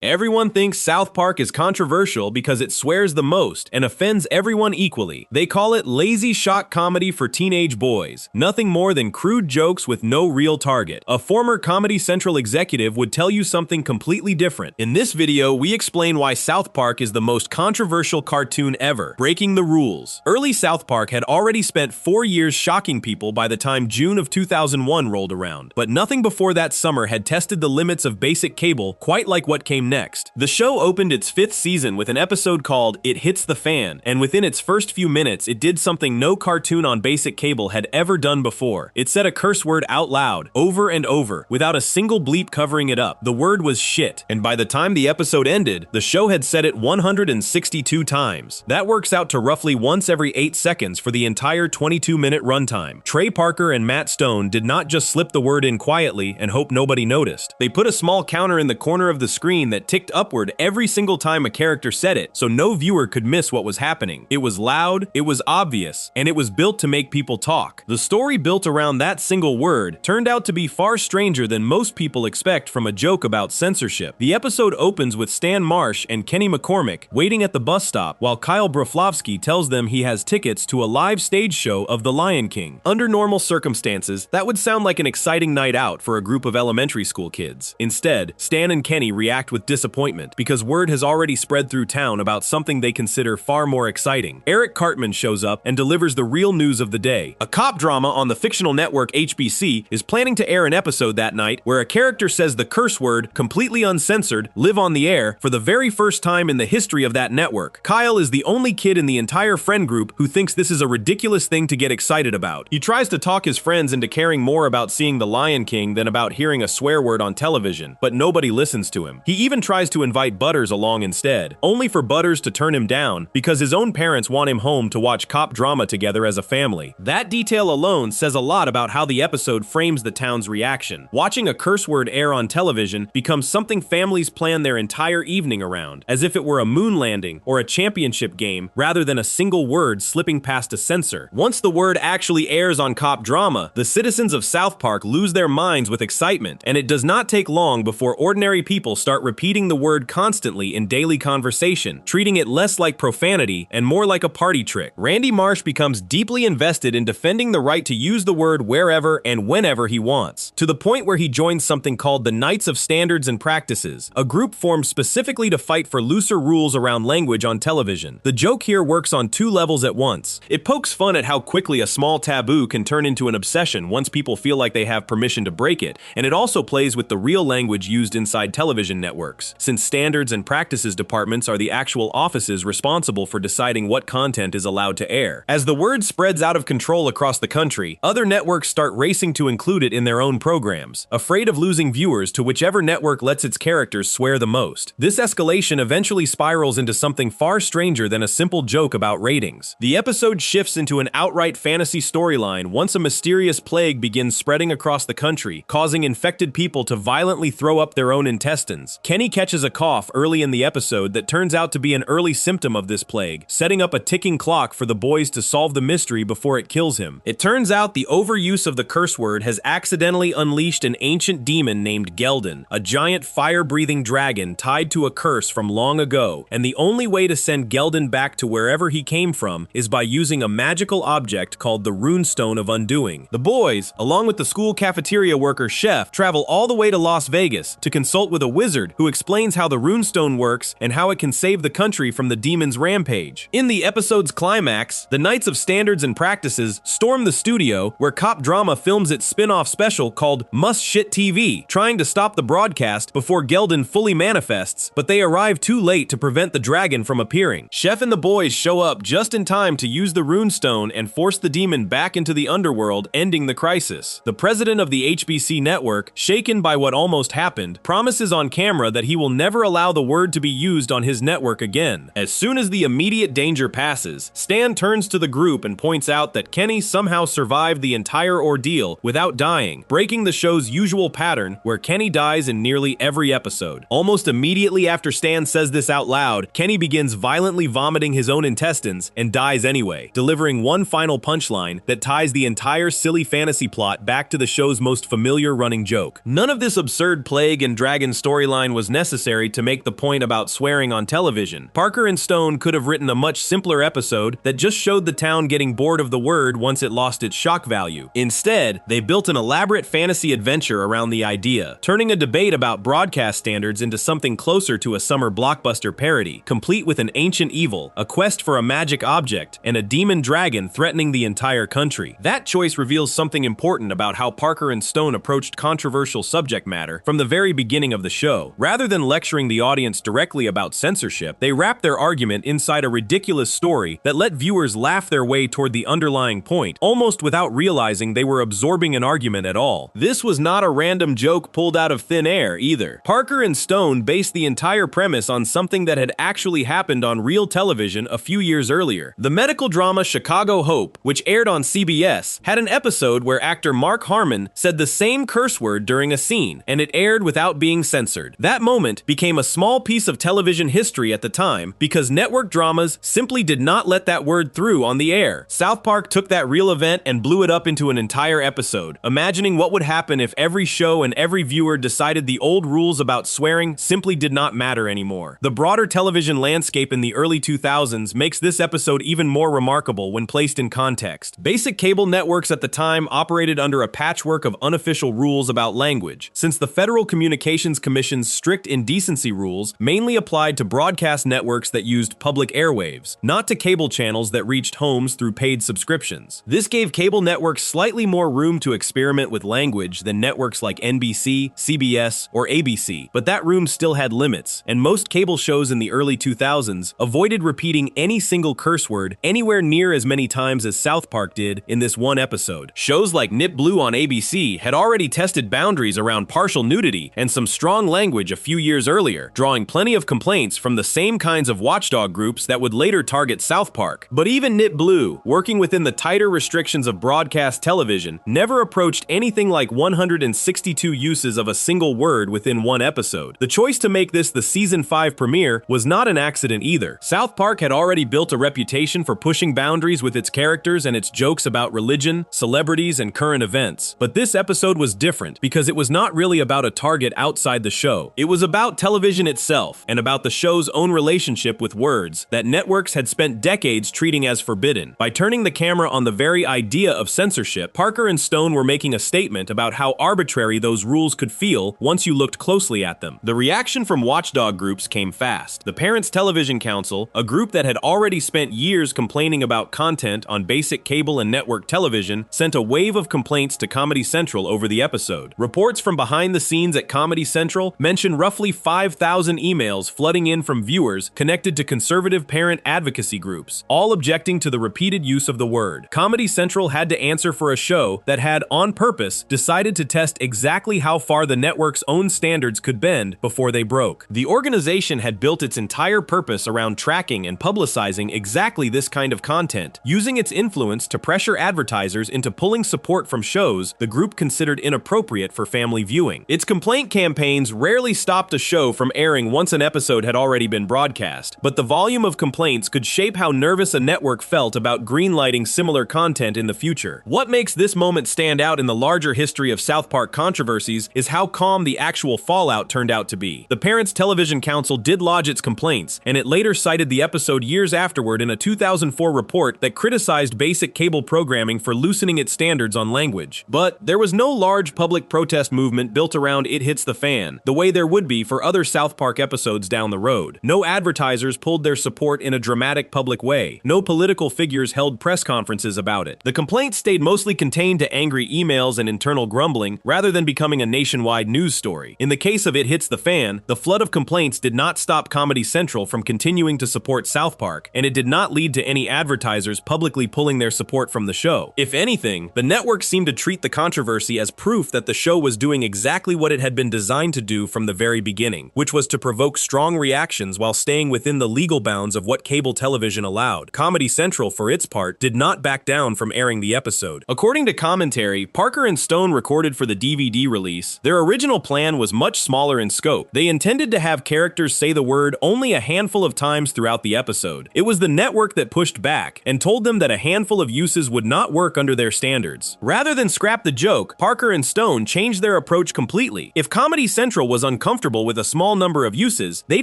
Everyone thinks South Park is controversial because it swears the most and offends everyone equally. They call it lazy shock comedy for teenage boys, nothing more than crude jokes with no real target. A former Comedy Central executive would tell you something completely different. In this video, we explain why South Park is the most controversial cartoon ever, breaking the rules. Early South Park had already spent 4 years shocking people by the time June of 2001 rolled around, but nothing before that summer had tested the limits of basic cable quite like what came next. The show opened its 5th season with an episode called It Hits the Fan, and within its first few minutes, it did something no cartoon on basic cable had ever done before. It said a curse word out loud, over and over, without a single bleep covering it up. The word was shit, and by the time the episode ended, the show had said it 162 times. That works out to roughly once every 8 seconds for the entire 22-minute runtime. Trey Parker and Matt Stone did not just slip the word in quietly and hope nobody noticed. They put a small counter in the corner of the screen that ticked upward every single time a character said it, so no viewer could miss what was happening. It was loud, it was obvious, and it was built to make people talk. The story built around that single word turned out to be far stranger than most people expect from a joke about censorship. The episode opens with Stan Marsh and Kenny McCormick waiting at the bus stop while Kyle Broflovsky tells them he has tickets to a live stage show of The Lion King. Under normal circumstances, that would sound like an exciting night out for a group of elementary school kids. Instead, Stan and Kenny react with disappointment because word has already spread through town about something they consider far more exciting. Eric Cartman shows up and delivers the real news of the day. A cop drama on the fictional network HBC is planning to air an episode that night where a character says the curse word, completely uncensored, live on the air for the very first time in the history of that network. Kyle is the only kid in the entire friend group who thinks this is a ridiculous thing to get excited about. He tries to talk his friends into caring more about seeing The Lion King than about hearing a swear word on television, but nobody listens to him. He even tries to invite Butters along instead, only for Butters to turn him down because his own parents want him home to watch cop drama together as a family. That detail alone says a lot about how the episode frames the town's reaction. Watching a curse word air on television becomes something families plan their entire evening around, as if it were a moon landing or a championship game rather than a single word slipping past a censor. Once the word actually airs on cop drama, the citizens of South Park lose their minds with excitement, and it does not take long before ordinary people start repeating the word constantly in daily conversation, treating it less like profanity and more like a party trick. Randy Marsh becomes deeply invested in defending the right to use the word wherever and whenever he wants, to the point where he joins something called the Knights of Standards and Practices, a group formed specifically to fight for looser rules around language on television. The joke here works on 2 levels at once. It pokes fun at how quickly a small taboo can turn into an obsession once people feel like they have permission to break it, and it also plays with the real language used inside television networks, since standards and practices departments are the actual offices responsible for deciding what content is allowed to air. As the word spreads out of control across the country, other networks start racing to include it in their own programs, afraid of losing viewers to whichever network lets its characters swear the most. This escalation eventually spirals into something far stranger than a simple joke about ratings. The episode shifts into an outright fantasy storyline once a mysterious plague begins spreading across the country, causing infected people to violently throw up their own intestines. Kenny catches a cough early in the episode that turns out to be an early symptom of this plague, setting up a ticking clock for the boys to solve the mystery before it kills him. It turns out the overuse of the curse word has accidentally unleashed an ancient demon named Geldon, a giant fire-breathing dragon tied to a curse from long ago, and the only way to send Geldon back to wherever he came from is by using a magical object called the Runestone of Undoing. The boys, along with the school cafeteria worker Chef, travel all the way to Las Vegas to consult with a wizard who explains how the Runestone works and how it can save the country from the demon's rampage. In the episode's climax, the Knights of Standards and Practices storm the studio where cop drama films its spin-off special called Must Shit TV, trying to stop the broadcast before Geldon fully manifests, but they arrive too late to prevent the dragon from appearing. Chef and the boys show up just in time to use the Runestone and force the demon back into the underworld, ending the crisis. The president of the HBC network, shaken by what almost happened, promises on camera that he will never allow the word to be used on his network again. As soon as the immediate danger passes, Stan turns to the group and points out that Kenny somehow survived the entire ordeal without dying, breaking the show's usual pattern where Kenny dies in nearly every episode. Almost immediately after Stan says this out loud, Kenny begins violently vomiting his own intestines and dies anyway, delivering one final punchline that ties the entire silly fantasy plot back to the show's most familiar running joke. None of this absurd plague and dragon storyline was was necessary to make the point about swearing on television. Parker and Stone could have written a much simpler episode that just showed the town getting bored of the word once it lost its shock value. Instead, they built an elaborate fantasy adventure around the idea, turning a debate about broadcast standards into something closer to a summer blockbuster parody, complete with an ancient evil, a quest for a magic object, and a demon dragon threatening the entire country. That choice reveals something important about how Parker and Stone approached controversial subject matter from the very beginning of the show. Rather than lecturing the audience directly about censorship, they wrapped their argument inside a ridiculous story that let viewers laugh their way toward the underlying point, almost without realizing they were absorbing an argument at all. This was not a random joke pulled out of thin air either. Parker and Stone based the entire premise on something that had actually happened on real television a few years earlier. The medical drama Chicago Hope, which aired on CBS, had an episode where actor Mark Harmon said the same curse word during a scene, and it aired without being censored. That moment became a small piece of television history at the time because network dramas simply did not let that word through on the air. South Park took that real event and blew it up into an entire episode, imagining what would happen if every show and every viewer decided the old rules about swearing simply did not matter anymore. The broader television landscape in the early 2000s makes this episode even more remarkable when placed in context. Basic cable networks at the time operated under a patchwork of unofficial rules about language, since the Federal Communications Commission's strict indecency rules mainly applied to broadcast networks that used public airwaves, not to cable channels that reached homes through paid subscriptions. This gave cable networks slightly more room to experiment with language than networks like NBC, CBS, or ABC, but that room still had limits, and most cable shows in the early 2000s avoided repeating any single curse word anywhere near as many times as South Park did in this one episode. Shows like Nip Blue on ABC had already tested boundaries around partial nudity and some strong language a few years earlier, drawing plenty of complaints from the same kinds of watchdog groups that would later target South Park. But even Nip Blue, working within the tighter restrictions of broadcast television, never approached anything like 162 uses of a single word within one episode. The choice to make this the season 5 premiere was not an accident either. South Park had already built a reputation for pushing boundaries with its characters and its jokes about religion, celebrities, and current events. But this episode was different because it was not really about a target outside the show. It was about television itself and about the show's own relationship with words that networks had spent decades treating as forbidden. By turning the camera on the very idea of censorship, Parker and Stone were making a statement about how arbitrary those rules could feel once you looked closely at them. The reaction from watchdog groups came fast. The Parents Television Council, a group that had already spent years complaining about content on basic cable and network television, sent a wave of complaints to Comedy Central over the episode. Reports from behind the scenes at Comedy Central mention roughly 5,000 emails flooding in from viewers connected to conservative parent advocacy groups, all objecting to the repeated use of the word. Comedy Central had to answer for a show that had, on purpose, decided to test exactly how far the network's own standards could bend before they broke. The organization had built its entire purpose around tracking and publicizing exactly this kind of content, using its influence to pressure advertisers into pulling support from shows the group considered inappropriate for family viewing. Its complaint campaigns rarely stopped a show from airing once an episode had already been broadcast, but the volume of complaints could shape how nervous a network felt about greenlighting similar content in the future. What makes this moment stand out in the larger history of South Park controversies is how calm the actual fallout turned out to be. The Parents Television Council did lodge its complaints, and it later cited the episode years afterward in a 2004 report that criticized basic cable programming for loosening its standards on language. But there was no large public protest movement built around It Hits the Fan, the way there would be for other South Park episodes down the road. No advertisers pulled their support in a dramatic public way. No political figures held press conferences about it. The complaints stayed mostly contained to angry emails and internal grumbling rather than becoming a nationwide news story. In the case of It Hits the Fan, the flood of complaints did not stop Comedy Central from continuing to support South Park, and it did not lead to any advertisers publicly pulling their support from the show. If anything, the network seemed to treat the controversy as proof that the show was doing exactly what it had been designed to do from the very beginning, which was to provoke strong reactions while staying within the legal bounds of what cable television allowed. Comedy Central, for its part, did not back down from airing the episode. According to commentary Parker and Stone recorded for the DVD release, their original plan was much smaller in scope. They intended to have characters say the word only a handful of times throughout the episode. It was the network that pushed back and told them that a handful of uses would not work under their standards. Rather than scrap the joke, Parker and Stone changed their approach completely. If Comedy Central was uncomfortable comfortable with a small number of uses, they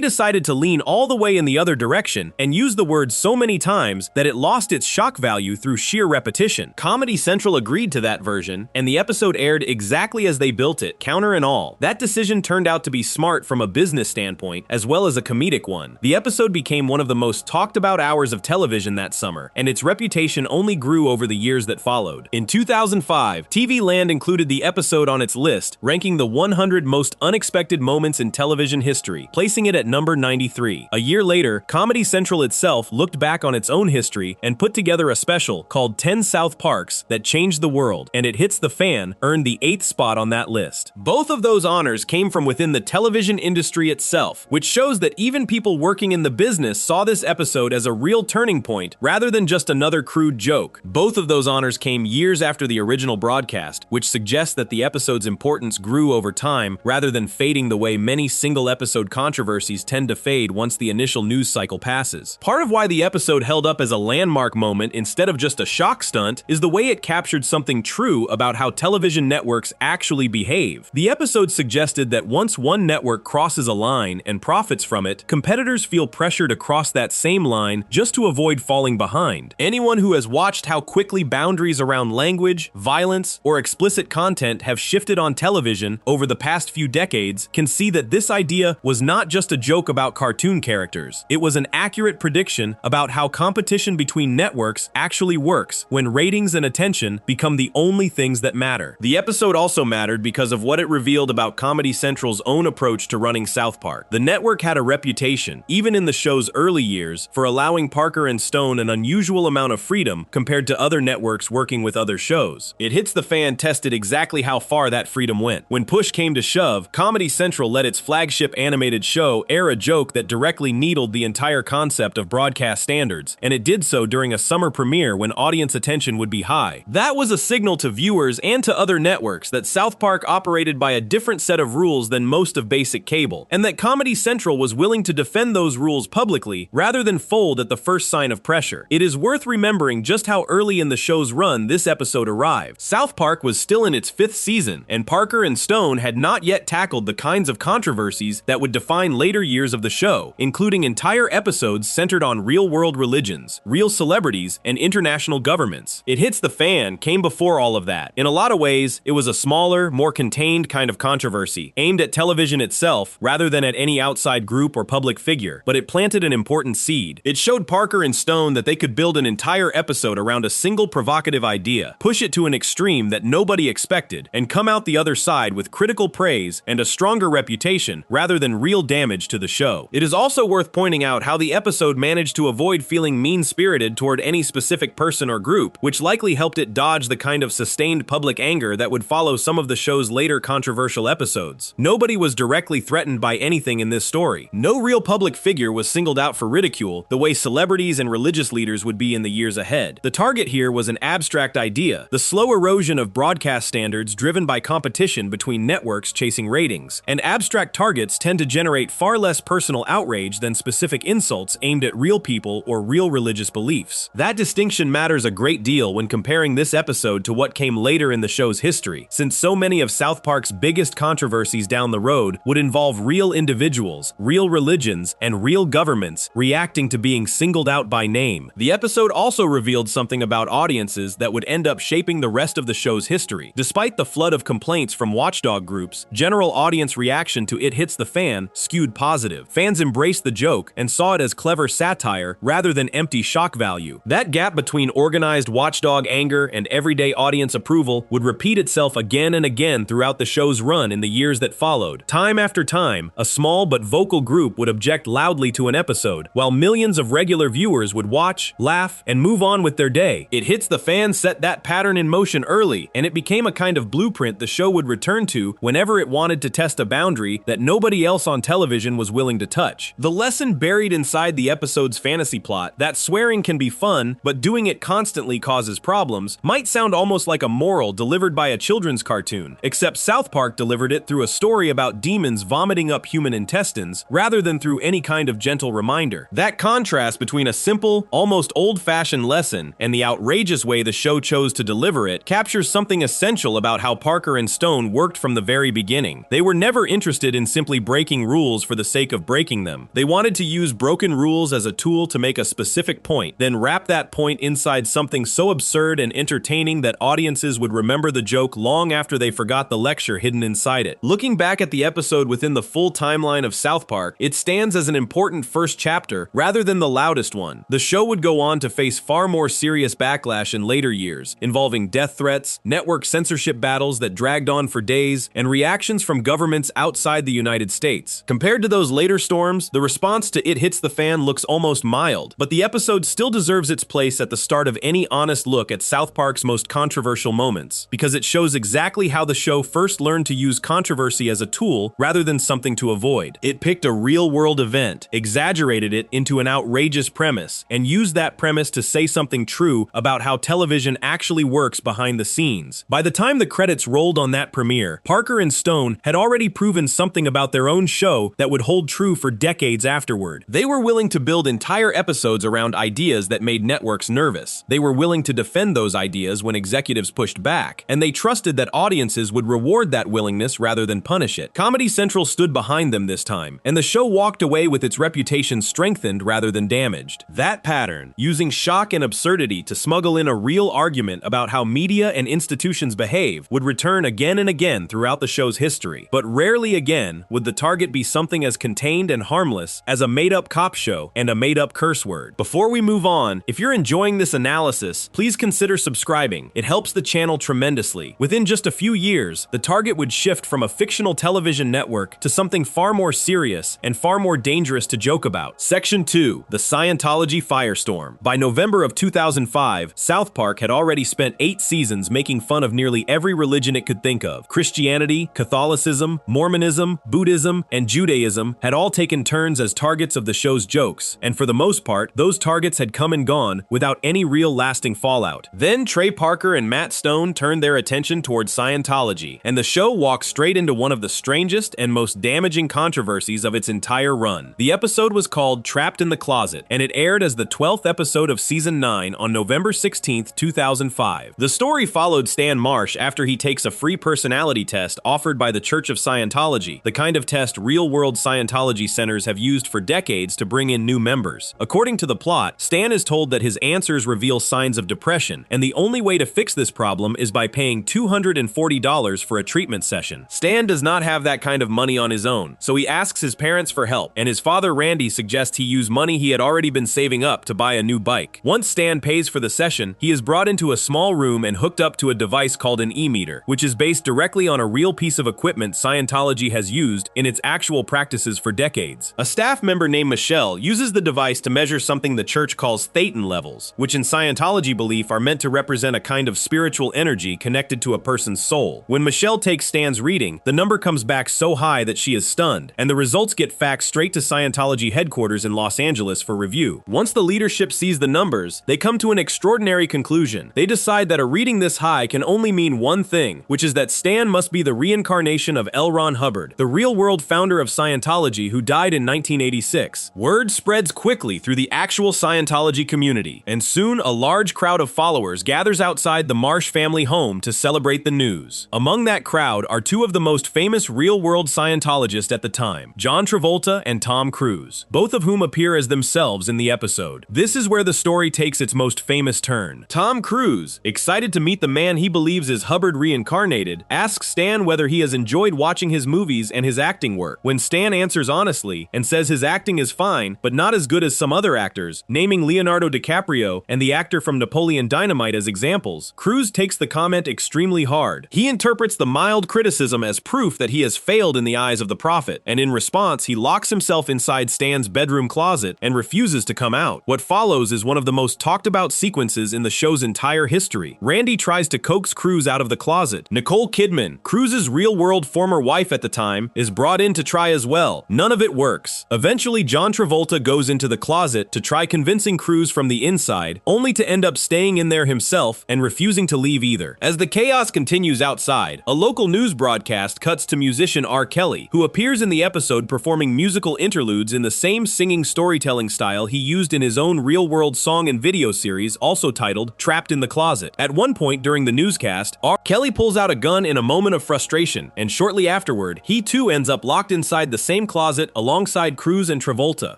decided to lean all the way in the other direction and use the word so many times that it lost its shock value through sheer repetition. Comedy Central agreed to that version, and the episode aired exactly as they built it, counter and all. That decision turned out to be smart from a business standpoint, as well as a comedic one. The episode became one of the most talked about hours of television that summer, and its reputation only grew over the years that followed. In 2005, TV Land included the episode on its list, ranking the 100 most unexpected moments in television history, placing it at number 93. A year later, Comedy Central itself looked back on its own history and put together a special called 10 South Parks that changed the world, and It Hits the Fan earned the 8th spot on that list. Both of those honors came from within the television industry itself, which shows that even people working in the business saw this episode as a real turning point rather than just another crude joke. Both of those honors came years after the original broadcast, which suggests that the episode's importance grew over time rather than fading the way many single-episode controversies tend to fade once the initial news cycle passes. Part of why the episode held up as a landmark moment instead of just a shock stunt is the way it captured something true about how television networks actually behave. The episode suggested that once one network crosses a line and profits from it, competitors feel pressure to cross that same line just to avoid falling behind. Anyone who has watched how quickly boundaries around language, violence, or explicit content have shifted on television over the past few decades can see that this idea was not just a joke about cartoon characters. It was an accurate prediction about how competition between networks actually works when ratings and attention become the only things that matter. The episode also mattered because of what it revealed about Comedy Central's own approach to running South Park. The network had a reputation, even in the show's early years, for allowing Parker and Stone an unusual amount of freedom compared to other networks working with other shows. It Hits the Fan tested exactly how far that freedom went. When push came to shove, Comedy Central let its flagship animated show air a joke that directly needled the entire concept of broadcast standards, and it did so during a summer premiere when audience attention would be high. That was a signal to viewers and to other networks that South Park operated by a different set of rules than most of basic cable, and that Comedy Central was willing to defend those rules publicly rather than fold at the first sign of pressure. It is worth remembering just how early in the show's run this episode arrived. South Park was still in its 5th season, and Parker and Stone had not yet tackled the kinds of controversies that would define later years of the show, including entire episodes centered on real-world religions, real celebrities, and international governments. It Hits the Fan came before all of that. In a lot of ways, it was a smaller, more contained kind of controversy, aimed at television itself rather than at any outside group or public figure, but it planted an important seed. It showed Parker and Stone that they could build an entire episode around a single provocative idea, push it to an extreme that nobody expected, and come out the other side with critical praise and a stronger reputation rather than real damage to the show. It is also worth pointing out how the episode managed to avoid feeling mean-spirited toward any specific person or group, which likely helped it dodge the kind of sustained public anger that would follow some of the show's later controversial episodes. Nobody was directly threatened by anything in this story. No real public figure was singled out for ridicule the way celebrities and religious leaders would be in the years ahead. The target here was an abstract idea, the slow erosion of broadcast standards driven by competition between networks chasing ratings, and abstract targets tend to generate far less personal outrage than specific insults aimed at real people or real religious beliefs. That distinction matters a great deal when comparing this episode to what came later in the show's history, since so many of South Park's biggest controversies down the road would involve real individuals, real religions, and real governments reacting to being singled out by name. The episode also revealed something about audiences that would end up shaping the rest of the show's history. Despite the flood of complaints from watchdog groups, general audience reaction to It Hits the Fan skewed positive. Fans embraced the joke and saw it as clever satire rather than empty shock value. That gap between organized watchdog anger and everyday audience approval would repeat itself again and again throughout the show's run in the years that followed. Time after time, a small but vocal group would object loudly to an episode, while millions of regular viewers would watch, laugh, and move on with their day. It Hits the Fan set that pattern in motion early, and it became a kind of blueprint the show would return to whenever it wanted to test a boundary that nobody else on television was willing to touch. The lesson buried inside the episode's fantasy plot, that swearing can be fun, but doing it constantly causes problems, might sound almost like a moral delivered by a children's cartoon, except South Park delivered it through a story about demons vomiting up human intestines, rather than through any kind of gentle reminder. That contrast between a simple, almost old-fashioned lesson and the outrageous way the show chose to deliver it captures something essential about how Parker and Stone worked from the very beginning. They were never introduced interested in simply breaking rules for the sake of breaking them. They wanted to use broken rules as a tool to make a specific point, then wrap that point inside something so absurd and entertaining that audiences would remember the joke long after they forgot the lecture hidden inside it. Looking back at the episode within the full timeline of South Park, it stands as an important first chapter rather than the loudest one. The show would go on to face far more serious backlash in later years, involving death threats, network censorship battles that dragged on for days, and reactions from governments outside the United States. Compared to those later storms, the response to It Hits the Fan looks almost mild, but the episode still deserves its place at the start of any honest look at South Park's most controversial moments, because it shows exactly how the show first learned to use controversy as a tool rather than something to avoid. It picked a real-world event, exaggerated it into an outrageous premise, and used that premise to say something true about how television actually works behind the scenes. By the time the credits rolled on that premiere, Parker and Stone had already proven something about their own show that would hold true for decades afterward. They were willing to build entire episodes around ideas that made networks nervous. They were willing to defend those ideas when executives pushed back, and they trusted that audiences would reward that willingness rather than punish it. Comedy Central stood behind them this time, and the show walked away with its reputation strengthened rather than damaged. That pattern, using shock and absurdity to smuggle in a real argument about how media and institutions behave, would return again and again throughout the show's history. But rarely again would the target be something as contained and harmless as a made-up cop show and a made-up curse word. Before we move on, if you're enjoying this analysis, please consider subscribing. It helps the channel tremendously. Within just a few years, the target would shift from a fictional television network to something far more serious and far more dangerous to joke about. Section 2. The Scientology Firestorm. By November of 2005, South Park had already spent 8 seasons making fun of nearly every religion it could think of. Christianity, Catholicism, Mormonism, Buddhism, and Judaism had all taken turns as targets of the show's jokes, and for the most part, those targets had come and gone without any real lasting fallout. Then Trey Parker and Matt Stone turned their attention towards Scientology, and the show walked straight into one of the strangest and most damaging controversies of its entire run. The episode was called Trapped in the Closet, and it aired as the 12th episode of Season 9 on November 16, 2005. The story followed Stan Marsh after he takes a free personality test offered by the Church of Scientology, the kind of test real-world Scientology centers have used for decades to bring in new members. According to the plot, Stan is told that his answers reveal signs of depression, and the only way to fix this problem is by paying $240 for a treatment session. Stan does not have that kind of money on his own, so he asks his parents for help, and his father Randy suggests he use money he had already been saving up to buy a new bike. Once Stan pays for the session, he is brought into a small room and hooked up to a device called an e-meter, which is based directly on a real piece of equipment Scientology has used in its actual practices for decades. A staff member named Michelle uses the device to measure something the church calls thetan levels, which in Scientology belief are meant to represent a kind of spiritual energy connected to a person's soul. When Michelle takes Stan's reading, the number comes back so high that she is stunned, and the results get faxed straight to Scientology headquarters in Los Angeles for review. Once the leadership sees the numbers, they come to an extraordinary conclusion. They decide that a reading this high can only mean one thing, which is that Stan must be the reincarnation of L. Ron Hubbard, the real-world founder of Scientology who died in 1986. Word spreads quickly through the actual Scientology community, and soon a large crowd of followers gathers outside the Marsh family home to celebrate the news. Among that crowd are 2 of the most famous real-world Scientologists at the time, John Travolta and Tom Cruise, both of whom appear as themselves in the episode. This is where the story takes its most famous turn. Tom Cruise, excited to meet the man he believes is Hubbard reincarnated, asks Stan whether he has enjoyed watching his movies and his acting work. When Stan answers honestly and says his acting is fine, but not as good as some other actors, naming Leonardo DiCaprio and the actor from Napoleon Dynamite as examples, Cruise takes the comment extremely hard. He interprets the mild criticism as proof that he has failed in the eyes of the prophet, and in response, he locks himself inside Stan's bedroom closet and refuses to come out. What follows is one of the most talked about sequences in the show's entire history. Randy tries to coax Cruise out of the closet. Nicole Kidman, Cruise's real-world former wife at the time, is brought in to try as well. None of it works. Eventually, John Travolta goes into the closet to try convincing Cruise from the inside, only to end up staying in there himself and refusing to leave either. As the chaos continues outside, a local news broadcast cuts to musician R. Kelly, who appears in the episode performing musical interludes in the same singing storytelling style he used in his own real-world song and video series also titled Trapped in the Closet. At one point during the newscast, R. Kelly pulls out a gun in a moment of frustration, and shortly afterwards, afterward, he too ends up locked inside the same closet alongside Cruz and Travolta.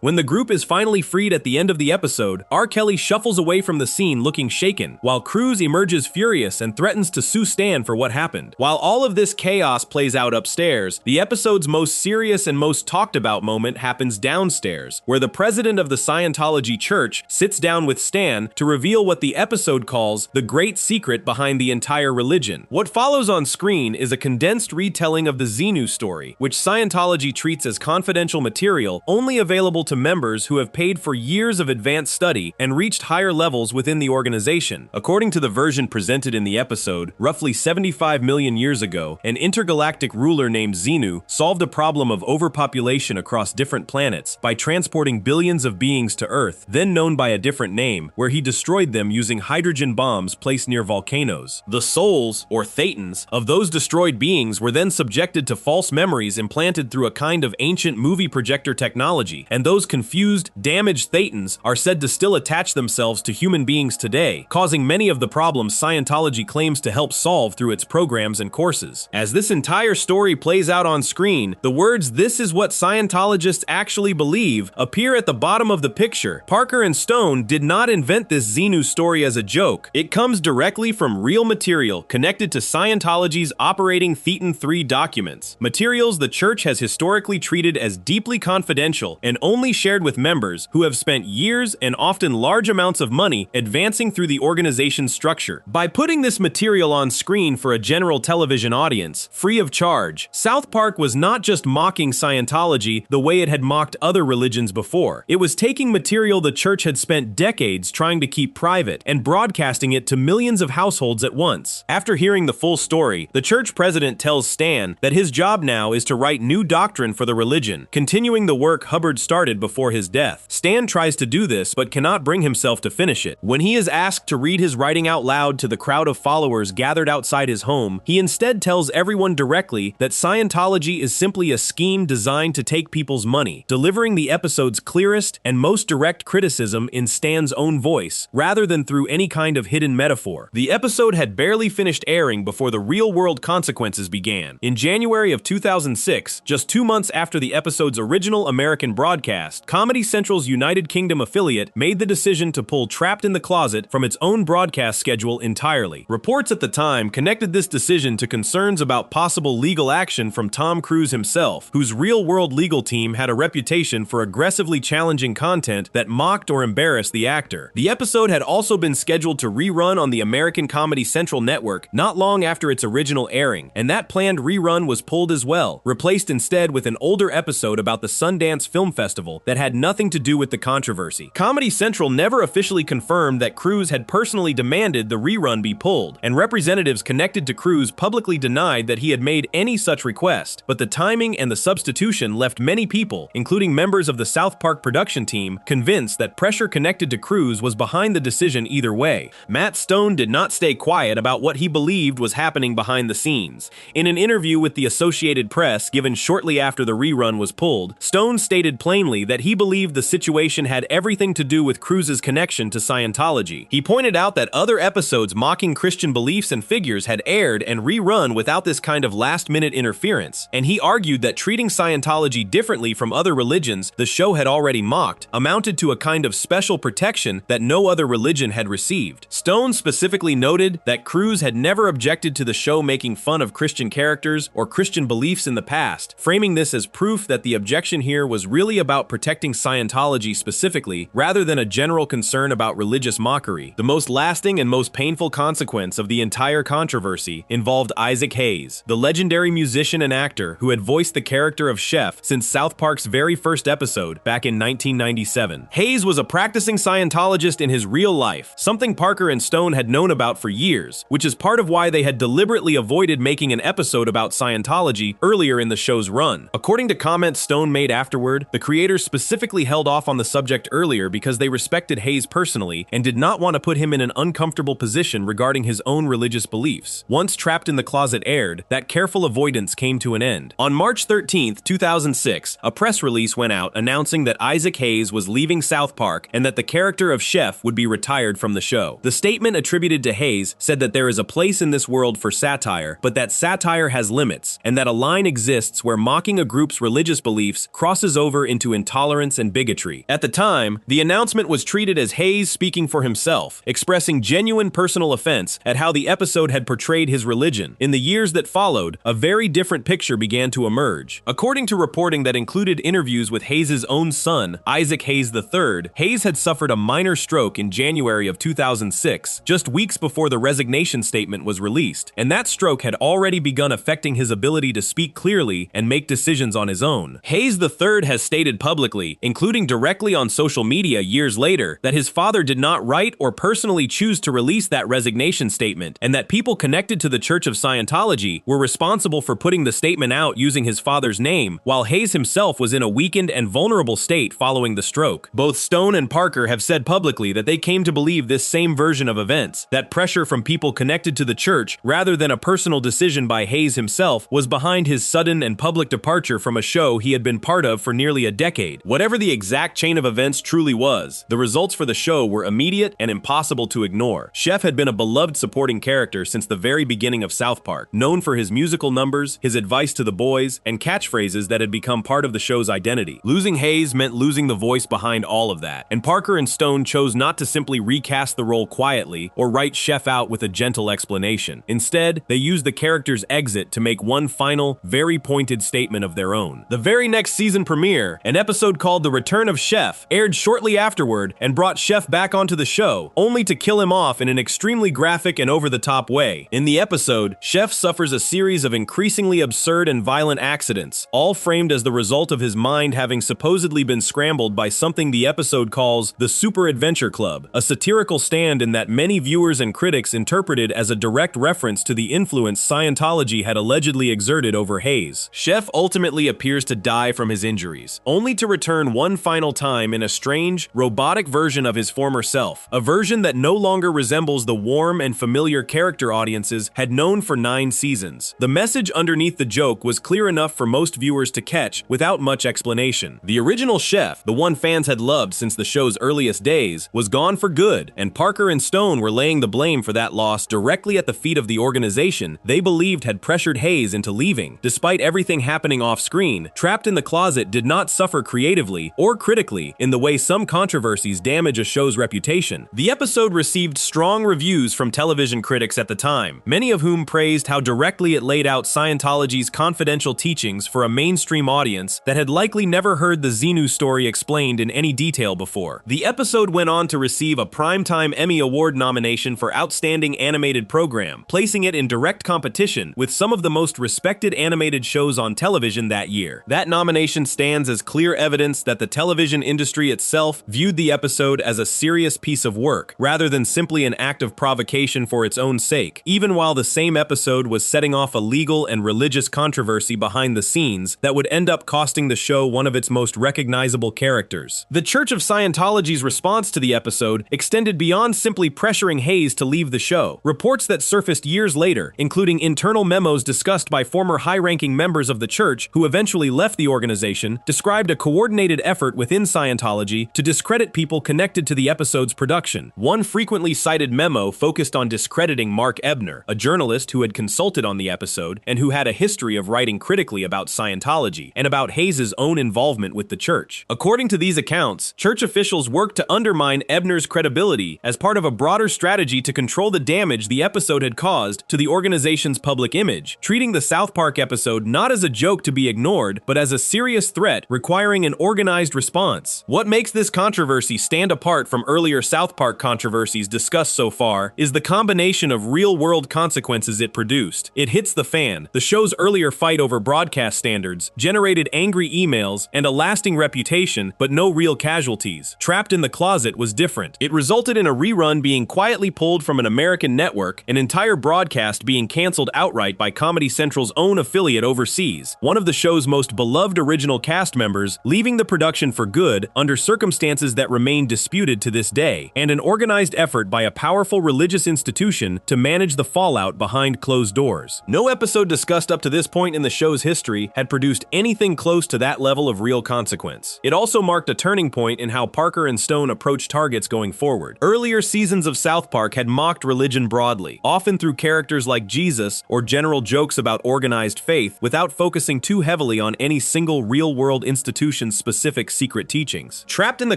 When the group is finally freed at the end of the episode, R. Kelly shuffles away from the scene looking shaken, while Cruz emerges furious and threatens to sue Stan for what happened. While all of this chaos plays out upstairs, the episode's most serious and most talked about moment happens downstairs, where the president of the Scientology church sits down with Stan to reveal what the episode calls the great secret behind the entire religion. What follows on screen is a condensed retelling of the Xenu story, which Scientology treats as confidential material only available to members who have paid for years of advanced study and reached higher levels within the organization. According to the version presented in the episode, roughly 75 million years ago, an intergalactic ruler named Xenu solved a problem of overpopulation across different planets by transporting billions of beings to Earth, then known by a different name, where he destroyed them using hydrogen bombs placed near volcanoes. The souls, or thetans, of those destroyed beings were then subjected to false memories implanted through a kind of ancient movie projector technology, and those confused, damaged thetans are said to still attach themselves to human beings today, causing many of the problems Scientology claims to help solve through its programs and courses. As this entire story plays out on screen, the words "this is what Scientologists actually believe" appear at the bottom of the picture. Parker and Stone did not invent this Xenu story as a joke. It comes directly from real material connected to Scientology's operating Thetan 3 documents, materials the church has historically treated as deeply confidential and only shared with members who have spent years and often large amounts of money advancing through the organization's structure. By putting this material on screen for a general television audience, free of charge, South Park was not just mocking Scientology the way it had mocked other religions before. It was taking material the church had spent decades trying to keep private and broadcasting it to millions of households at once. After hearing the full story, the church president tells Stan that his job now is to write new doctrine for the religion, continuing the work Hubbard started before his death. Stan tries to do this but cannot bring himself to finish it. When he is asked to read his writing out loud to the crowd of followers gathered outside his home, he instead tells everyone directly that Scientology is simply a scheme designed to take people's money, delivering the episode's clearest and most direct criticism in Stan's own voice, rather than through any kind of hidden metaphor. The episode had barely finished airing before the real-world consequences began. In January of 2006, just 2 months after the episode's original American broadcast, Comedy Central's United Kingdom affiliate made the decision to pull Trapped in the Closet from its own broadcast schedule entirely. Reports at the time connected this decision to concerns about possible legal action from Tom Cruise himself, whose real-world legal team had a reputation for aggressively challenging content that mocked or embarrassed the actor. The episode had also been scheduled to rerun on the American Comedy Central network not long after its original airing, and that planned rerun was pulled as well, replaced instead with an older episode about the Sundance Film Festival that had nothing to do with the controversy. Comedy Central never officially confirmed that Cruise had personally demanded the rerun be pulled, and representatives connected to Cruise publicly denied that he had made any such request, but the timing and the substitution left many people, including members of the South Park production team, convinced that pressure connected to Cruise was behind the decision either way. Matt Stone did not stay quiet about what he believed was happening behind the scenes. In an interview with the Associated Press given shortly after the rerun was pulled, Stone stated plainly that he believed the situation had everything to do with Cruise's connection to Scientology. He pointed out that other episodes mocking Christian beliefs and figures had aired and rerun without this kind of last-minute interference, and he argued that treating Scientology differently from other religions the show had already mocked amounted to a kind of special protection that no other religion had received. Stone specifically noted that Cruise had never objected to the show making fun of Christian characters or Christian beliefs in the past, framing this as proof that the objection here was really about protecting Scientology specifically, rather than a general concern about religious mockery. The most lasting and most painful consequence of the entire controversy involved Isaac Hayes, the legendary musician and actor who had voiced the character of Chef since South Park's very first episode back in 1997. Hayes was a practicing Scientologist in his real life, something Parker and Stone had known about for years, which is part of why they had deliberately avoided making an episode about Scientology earlier in the show's run. According to comments Stone made afterward, the creators specifically held off on the subject earlier because they respected Hayes personally and did not want to put him in an uncomfortable position regarding his own religious beliefs. Once Trapped in the Closet aired, that careful avoidance came to an end. On March 13, 2006, a press release went out announcing that Isaac Hayes was leaving South Park and that the character of Chef would be retired from the show. The statement attributed to Hayes said that there is a place in this world for satire, but that satire has limits, and and that a line exists where mocking a group's religious beliefs crosses over into intolerance and bigotry. At the time, the announcement was treated as Hayes speaking for himself, expressing genuine personal offense at how the episode had portrayed his religion. In the years that followed, a very different picture began to emerge. According to reporting that included interviews with Hayes' own son, Isaac Hayes III, Hayes had suffered a minor stroke in January of 2006, just weeks before the resignation statement was released, and that stroke had already begun affecting his ability to speak clearly and make decisions on his own. Hayes III has stated publicly, including directly on social media years later, that his father did not write or personally choose to release that resignation statement, and that people connected to the Church of Scientology were responsible for putting the statement out using his father's name, while Hayes himself was in a weakened and vulnerable state following the stroke. Both Stone and Parker have said publicly that they came to believe this same version of events, that pressure from people connected to the church, rather than a personal decision by Hayes himself, was behind his sudden and public departure from a show he had been part of for nearly a decade. Whatever the exact chain of events truly was, the results for the show were immediate and impossible to ignore. Chef had been a beloved supporting character since the very beginning of South Park, known for his musical numbers, his advice to the boys, and catchphrases that had become part of the show's identity. Losing Hayes meant losing the voice behind all of that, and Parker and Stone chose not to simply recast the role quietly or write Chef out with a gentle explanation. Instead, they used the character's exit to make one final, very pointed statement of their own. The very next season premiere, an episode called The Return of Chef, aired shortly afterward and brought Chef back onto the show, only to kill him off in an extremely graphic and over-the-top way. In the episode, Chef suffers a series of increasingly absurd and violent accidents, all framed as the result of his mind having supposedly been scrambled by something the episode calls the Super Adventure Club, a satirical stand-in that many viewers and critics interpreted as a direct reference to the influence Scientology had allegedly exerted over Hayes. Chef ultimately appears to die from his injuries, only to return one final time in a strange, robotic version of his former self, a version that no longer resembles the warm and familiar character audiences had known for 9 seasons. The message underneath the joke was clear enough for most viewers to catch without much explanation. The original Chef, the one fans had loved since the show's earliest days, was gone for good, and Parker and Stone were laying the blame for that loss directly at the feet of the organization they believed had pressured Hayes into leaving. Despite everything happening off-screen, Trapped in the Closet did not suffer creatively or critically in the way some controversies damage a show's reputation. The episode received strong reviews from television critics at the time, many of whom praised how directly it laid out Scientology's confidential teachings for a mainstream audience that had likely never heard the Xenu story explained in any detail before. The episode went on to receive a Primetime Emmy Award nomination for Outstanding Animated Program, placing it in direct competition with some of the most respected animated shows on television that year. That nomination stands as clear evidence that the television industry itself viewed the episode as a serious piece of work, rather than simply an act of provocation for its own sake, even while the same episode was setting off a legal and religious controversy behind the scenes that would end up costing the show one of its most recognizable characters. The Church of Scientology's response to the episode extended beyond simply pressuring Hayes to leave the show. Reports that surfaced years later, including internal memos discussed by former high-ranking members of the church who eventually left the organization, described a coordinated effort within Scientology to discredit people connected to the episode's production. One frequently cited memo focused on discrediting Mark Ebner, a journalist who had consulted on the episode and who had a history of writing critically about Scientology and about Hayes' own involvement with the church. According to these accounts, church officials worked to undermine Ebner's credibility as part of a broader strategy to control the damage the episode had caused to the organization's public image, treating the South Park episode not as a joke to be ignored, but as a serious threat requiring an organized response. What makes this controversy stand apart from earlier South Park controversies discussed so far is the combination of real-world consequences it produced. It hits the fan. The show's earlier fight over broadcast standards generated angry emails and a lasting reputation, but no real casualties. Trapped in the Closet was different. It resulted in a rerun being quietly pulled from an American network, an entire broadcast being canceled outright by Comedy Central's own affiliate overseas, one of the show's most beloved original cast members leaving the production for good under circumstances that remain disputed to this day, and an organized effort by a powerful religious institution to manage the fallout behind closed doors. No episode discussed up to this point in the show's history had produced anything close to that level of real consequence. It also marked a turning point in how Parker and Stone approached targets going forward. Earlier seasons of South Park had mocked religion broadly, often through characters like Jesus or general jokes about organized organized faith without focusing too heavily on any single real-world institution's specific secret teachings. Trapped in the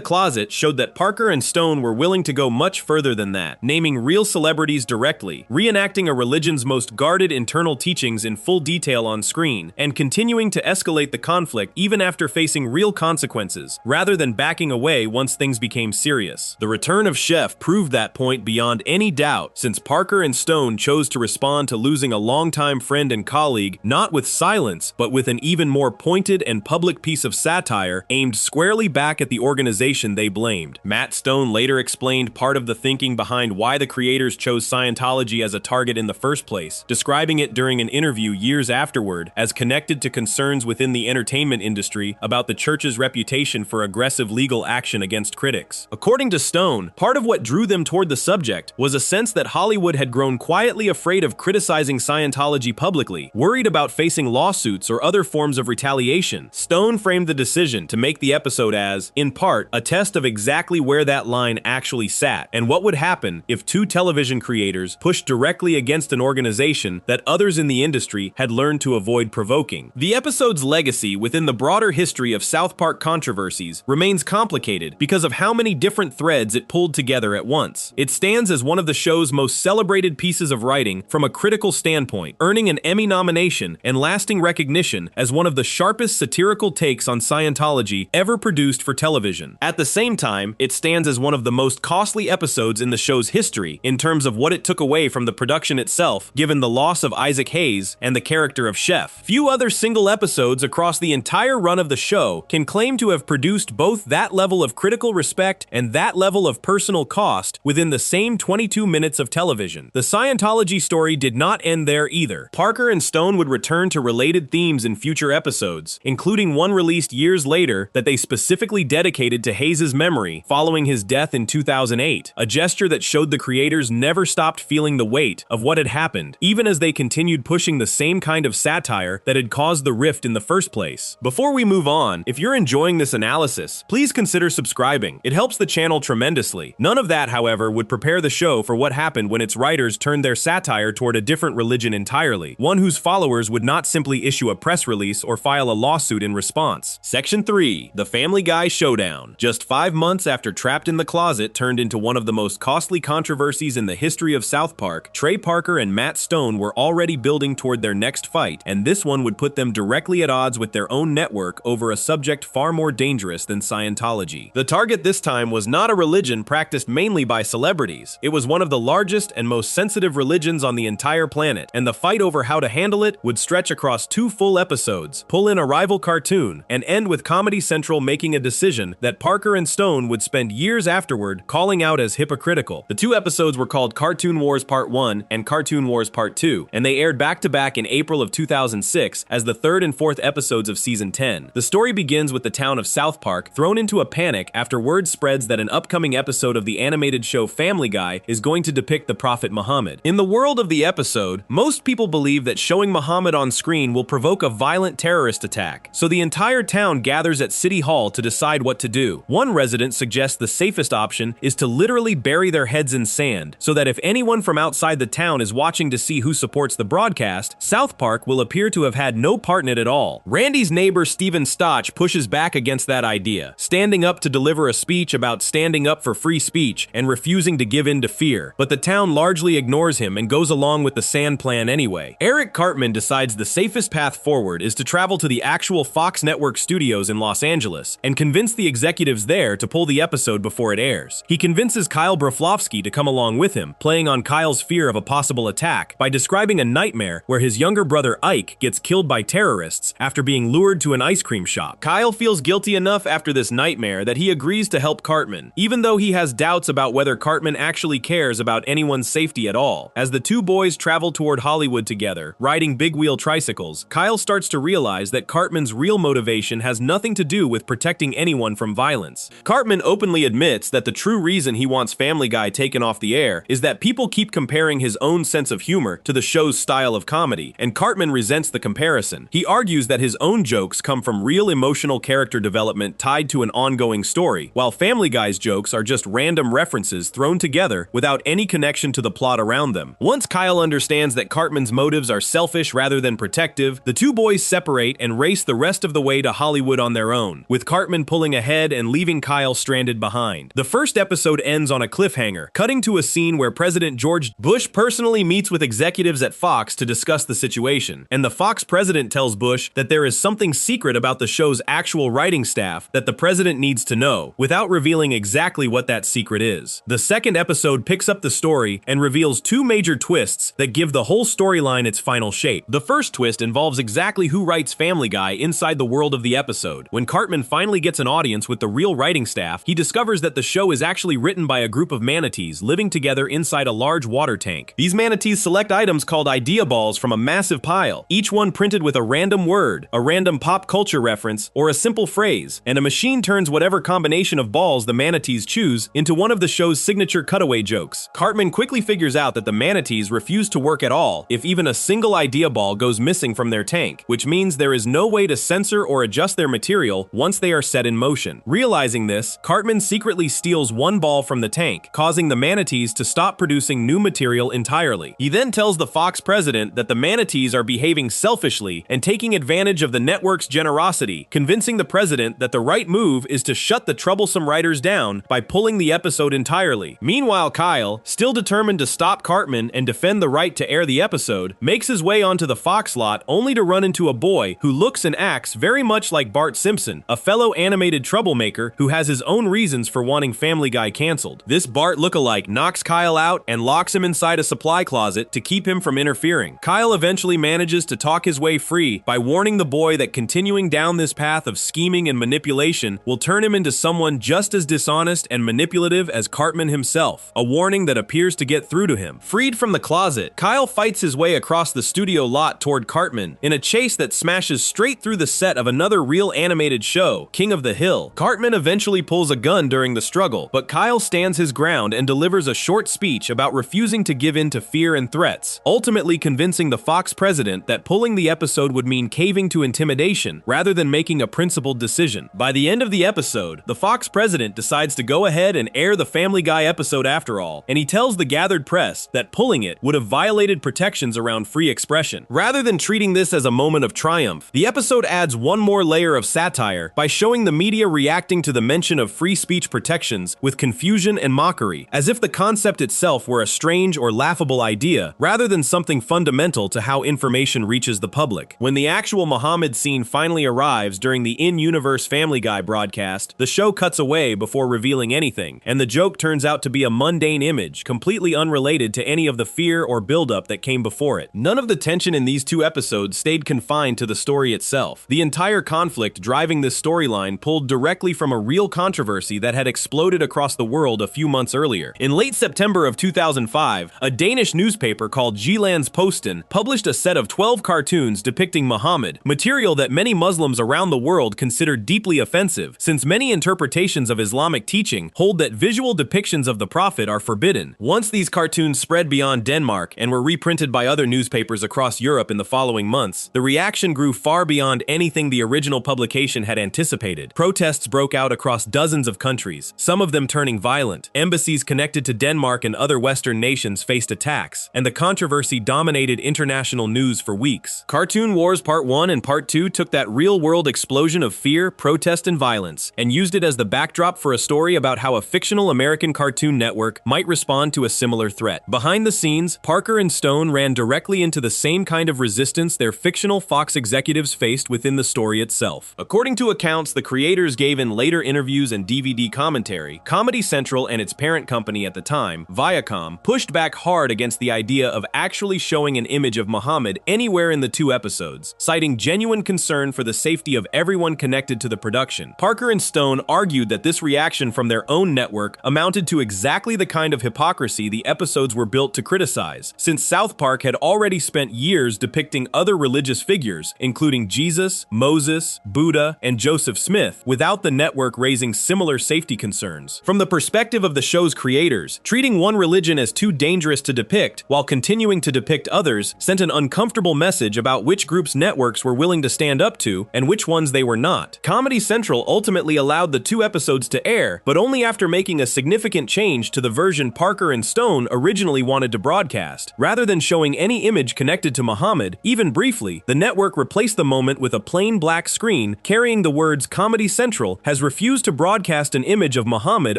Closet showed that Parker and Stone were willing to go much further than that, naming real celebrities directly, reenacting a religion's most guarded internal teachings in full detail on screen, and continuing to escalate the conflict even after facing real consequences, rather than backing away once things became serious. The return of Chef proved that point beyond any doubt, since Parker and Stone chose to respond to losing a longtime friend and colleague not with silence, but with an even more pointed and public piece of satire aimed squarely back at the organization they blamed. Matt Stone later explained part of the thinking behind why the creators chose Scientology as a target in the first place, describing it during an interview years afterward as connected to concerns within the entertainment industry about the church's reputation for aggressive legal action against critics. According to Stone, part of what drew them toward the subject was a sense that Hollywood had grown quietly afraid of criticizing Scientology publicly, worried about facing lawsuits or other forms of retaliation. Stone framed the decision to make the episode as, in part, a test of exactly where that line actually sat, and what would happen if two television creators pushed directly against an organization that others in the industry had learned to avoid provoking. The episode's legacy within the broader history of South Park controversies remains complicated because of how many different threads it pulled together at once. It stands as one of the show's most celebrated pieces of writing from a critical standpoint, earning an Emmy nomination and lasting recognition as one of the sharpest satirical takes on Scientology ever produced for television. At the same time, it stands as one of the most costly episodes in the show's history in terms of what it took away from the production itself, given the loss of Isaac Hayes and the character of Chef. Few other single episodes across the entire run of the show can claim to have produced both that level of critical respect and that level of personal cost within the same 22 minutes of television. The Scientology story did not end there either. Parker and Stone would return to related themes in future episodes, including one released years later that they specifically dedicated to Hayes' memory following his death in 2008, a gesture that showed the creators never stopped feeling the weight of what had happened, even as they continued pushing the same kind of satire that had caused the rift in the first place. Before we move on, if you're enjoying this analysis, please consider subscribing. It helps the channel tremendously. None of that, however, would prepare the show for what happened when its writers turned their satire toward a different religion entirely, one whose followers would not simply issue a press release or file a lawsuit in response. Section 3. The Family Guy Showdown. Just 5 months after Trapped in the Closet turned into one of the most costly controversies in the history of South Park, Trey Parker and Matt Stone were already building toward their next fight, and this one would put them directly at odds with their own network over a subject far more dangerous than Scientology. The target this time was not a religion practiced mainly by celebrities. It was one of the largest and most sensitive religions on the entire planet, and the fight over how to handle it would stretch across 2 full episodes, pull in a rival cartoon, and end with Comedy Central making a decision that Parker and Stone would spend years afterward calling out as hypocritical. The 2 episodes were called Cartoon Wars Part 1 and Cartoon Wars Part 2, and they aired back-to-back in April of 2006 as the 3rd and 4th episodes of Season 10. The story begins with the town of South Park thrown into a panic after word spreads that an upcoming episode of the animated show Family Guy is going to depict the Prophet Muhammad. In the world of the episode, most people believe that showing Muhammad on screen will provoke a violent terrorist attack, so the entire town gathers at City Hall to decide what to do. One resident suggests the safest option is to literally bury their heads in sand, so that if anyone from outside the town is watching to see who supports the broadcast, South Park will appear to have had no part in it at all. Randy's neighbor Steven Stotch pushes back against that idea, standing up to deliver a speech about standing up for free speech and refusing to give in to fear, but the town largely ignores him and goes along with the sand plan anyway. Eric Cartman decides the safest path forward is to travel to the actual Fox Network studios in Los Angeles and convince the executives there to pull the episode before it airs. He convinces Kyle Broflovsky to come along with him, playing on Kyle's fear of a possible attack by describing a nightmare where his younger brother Ike gets killed by terrorists after being lured to an ice cream shop. Kyle feels guilty enough after this nightmare that he agrees to help Cartman, even though he has doubts about whether Cartman actually cares about anyone's safety at all. As the 2 boys travel toward Hollywood together, riding big-wheel tricycles, Kyle starts to realize that Cartman's real motivation has nothing to do with protecting anyone from violence. Cartman openly admits that the true reason he wants Family Guy taken off the air is that people keep comparing his own sense of humor to the show's style of comedy, and Cartman resents the comparison. He argues that his own jokes come from real emotional character development tied to an ongoing story, while Family Guy's jokes are just random references thrown together without any connection to the plot around them. Once Kyle understands that Cartman's motives are selfish selfish rather than protective, the two boys separate and race the rest of the way to Hollywood on their own, with Cartman pulling ahead and leaving Kyle stranded behind. The first episode ends on a cliffhanger, cutting to a scene where President George Bush personally meets with executives at Fox to discuss the situation, and the Fox president tells Bush that there is something secret about the show's actual writing staff that the president needs to know, without revealing exactly what that secret is. The second episode picks up the story and reveals two major twists that give the whole storyline its final shape. The first twist involves exactly who writes Family Guy inside the world of the episode. When Cartman finally gets an audience with the real writing staff, he discovers that the show is actually written by a group of manatees living together inside a large water tank. These manatees select items called idea balls from a massive pile, each one printed with a random word, a random pop culture reference, or a simple phrase, and a machine turns whatever combination of balls the manatees choose into one of the show's signature cutaway jokes. Cartman quickly figures out that the manatees refuse to work at all if even a single idea ball goes missing from their tank, which means there is no way to censor or adjust their material once they are set in motion. Realizing this, Cartman secretly steals one ball from the tank, causing the manatees to stop producing new material entirely. He then tells the Fox president that the manatees are behaving selfishly and taking advantage of the network's generosity, convincing the president that the right move is to shut the troublesome writers down by pulling the episode entirely. Meanwhile, Kyle, still determined to stop Cartman and defend the right to air the episode, makes his way onto the Fox lot only to run into a boy who looks and acts very much like Bart Simpson, a fellow animated troublemaker who has his own reasons for wanting Family Guy canceled. This Bart lookalike knocks Kyle out and locks him inside a supply closet to keep him from interfering. Kyle eventually manages to talk his way free by warning the boy that continuing down this path of scheming and manipulation will turn him into someone just as dishonest and manipulative as Cartman himself, a warning that appears to get through to him. Freed from the closet, Kyle fights his way across the studio lot toward Cartman in a chase that smashes straight through the set of another real animated show, King of the Hill. Cartman eventually pulls a gun during the struggle, but Kyle stands his ground and delivers a short speech about refusing to give in to fear and threats, ultimately convincing the Fox president that pulling the episode would mean caving to intimidation rather than making a principled decision. By the end of the episode, the Fox president decides to go ahead and air the Family Guy episode after all, and he tells the gathered press that pulling it would have violated protections around free expression. Rather than treating this as a moment of triumph, the episode adds one more layer of satire by showing the media reacting to the mention of free speech protections with confusion and mockery, as if the concept itself were a strange or laughable idea rather than something fundamental to how information reaches the public. When the actual Muhammad scene finally arrives during the in-universe Family Guy broadcast, the show cuts away before revealing anything, and the joke turns out to be a mundane image, completely unrelated to any of the fear or buildup that came before it. None of the tension in these two episodes stayed confined to the story itself. The entire conflict driving this storyline pulled directly from a real controversy that had exploded across the world a few months earlier. In late September of 2005, a Danish newspaper called Jyllands-Posten published a set of 12 cartoons depicting Muhammad, material that many Muslims around the world consider deeply offensive, since many interpretations of Islamic teaching hold that visual depictions of the Prophet are forbidden. Once these cartoons spread beyond Denmark and were reprinted by other newspapers across Europe in the following months, the reaction grew far beyond anything the original publication had anticipated. Protests broke out across dozens of countries, some of them turning violent. Embassies connected to Denmark and other Western nations faced attacks, and the controversy dominated international news for weeks. Cartoon Wars Part 1 and Part 2 took that real-world explosion of fear, protest, and violence, and used it as the backdrop for a story about how a fictional American cartoon network might respond to a similar threat. Behind the scenes, Parker and Stone ran directly into the same kind of resistance their fictional Fox executives faced within the story itself. According to accounts the creators gave in later interviews and DVD commentary, Comedy Central and its parent company at the time, Viacom, pushed back hard against the idea of actually showing an image of Muhammad anywhere in the two episodes, citing genuine concern for the safety of everyone connected to the production. Parker and Stone argued that this reaction from their own network amounted to exactly the kind of hypocrisy the episodes were built to criticize, since South Park had already spent years depicting other religious figures, including Jesus, Moses, Buddha, and Joseph Smith, without the network raising similar safety concerns. From the perspective of the show's creators, treating one religion as too dangerous to depict while continuing to depict others sent an uncomfortable message about which groups networks were willing to stand up to and which ones they were not. Comedy Central ultimately allowed the two episodes to air, but only after making a significant change to the version Parker and Stone originally wanted to broadcast. Rather than showing any image connected connected to Muhammad, even briefly, the network replaced the moment with a plain black screen carrying the words Comedy Central has refused to broadcast an image of Muhammad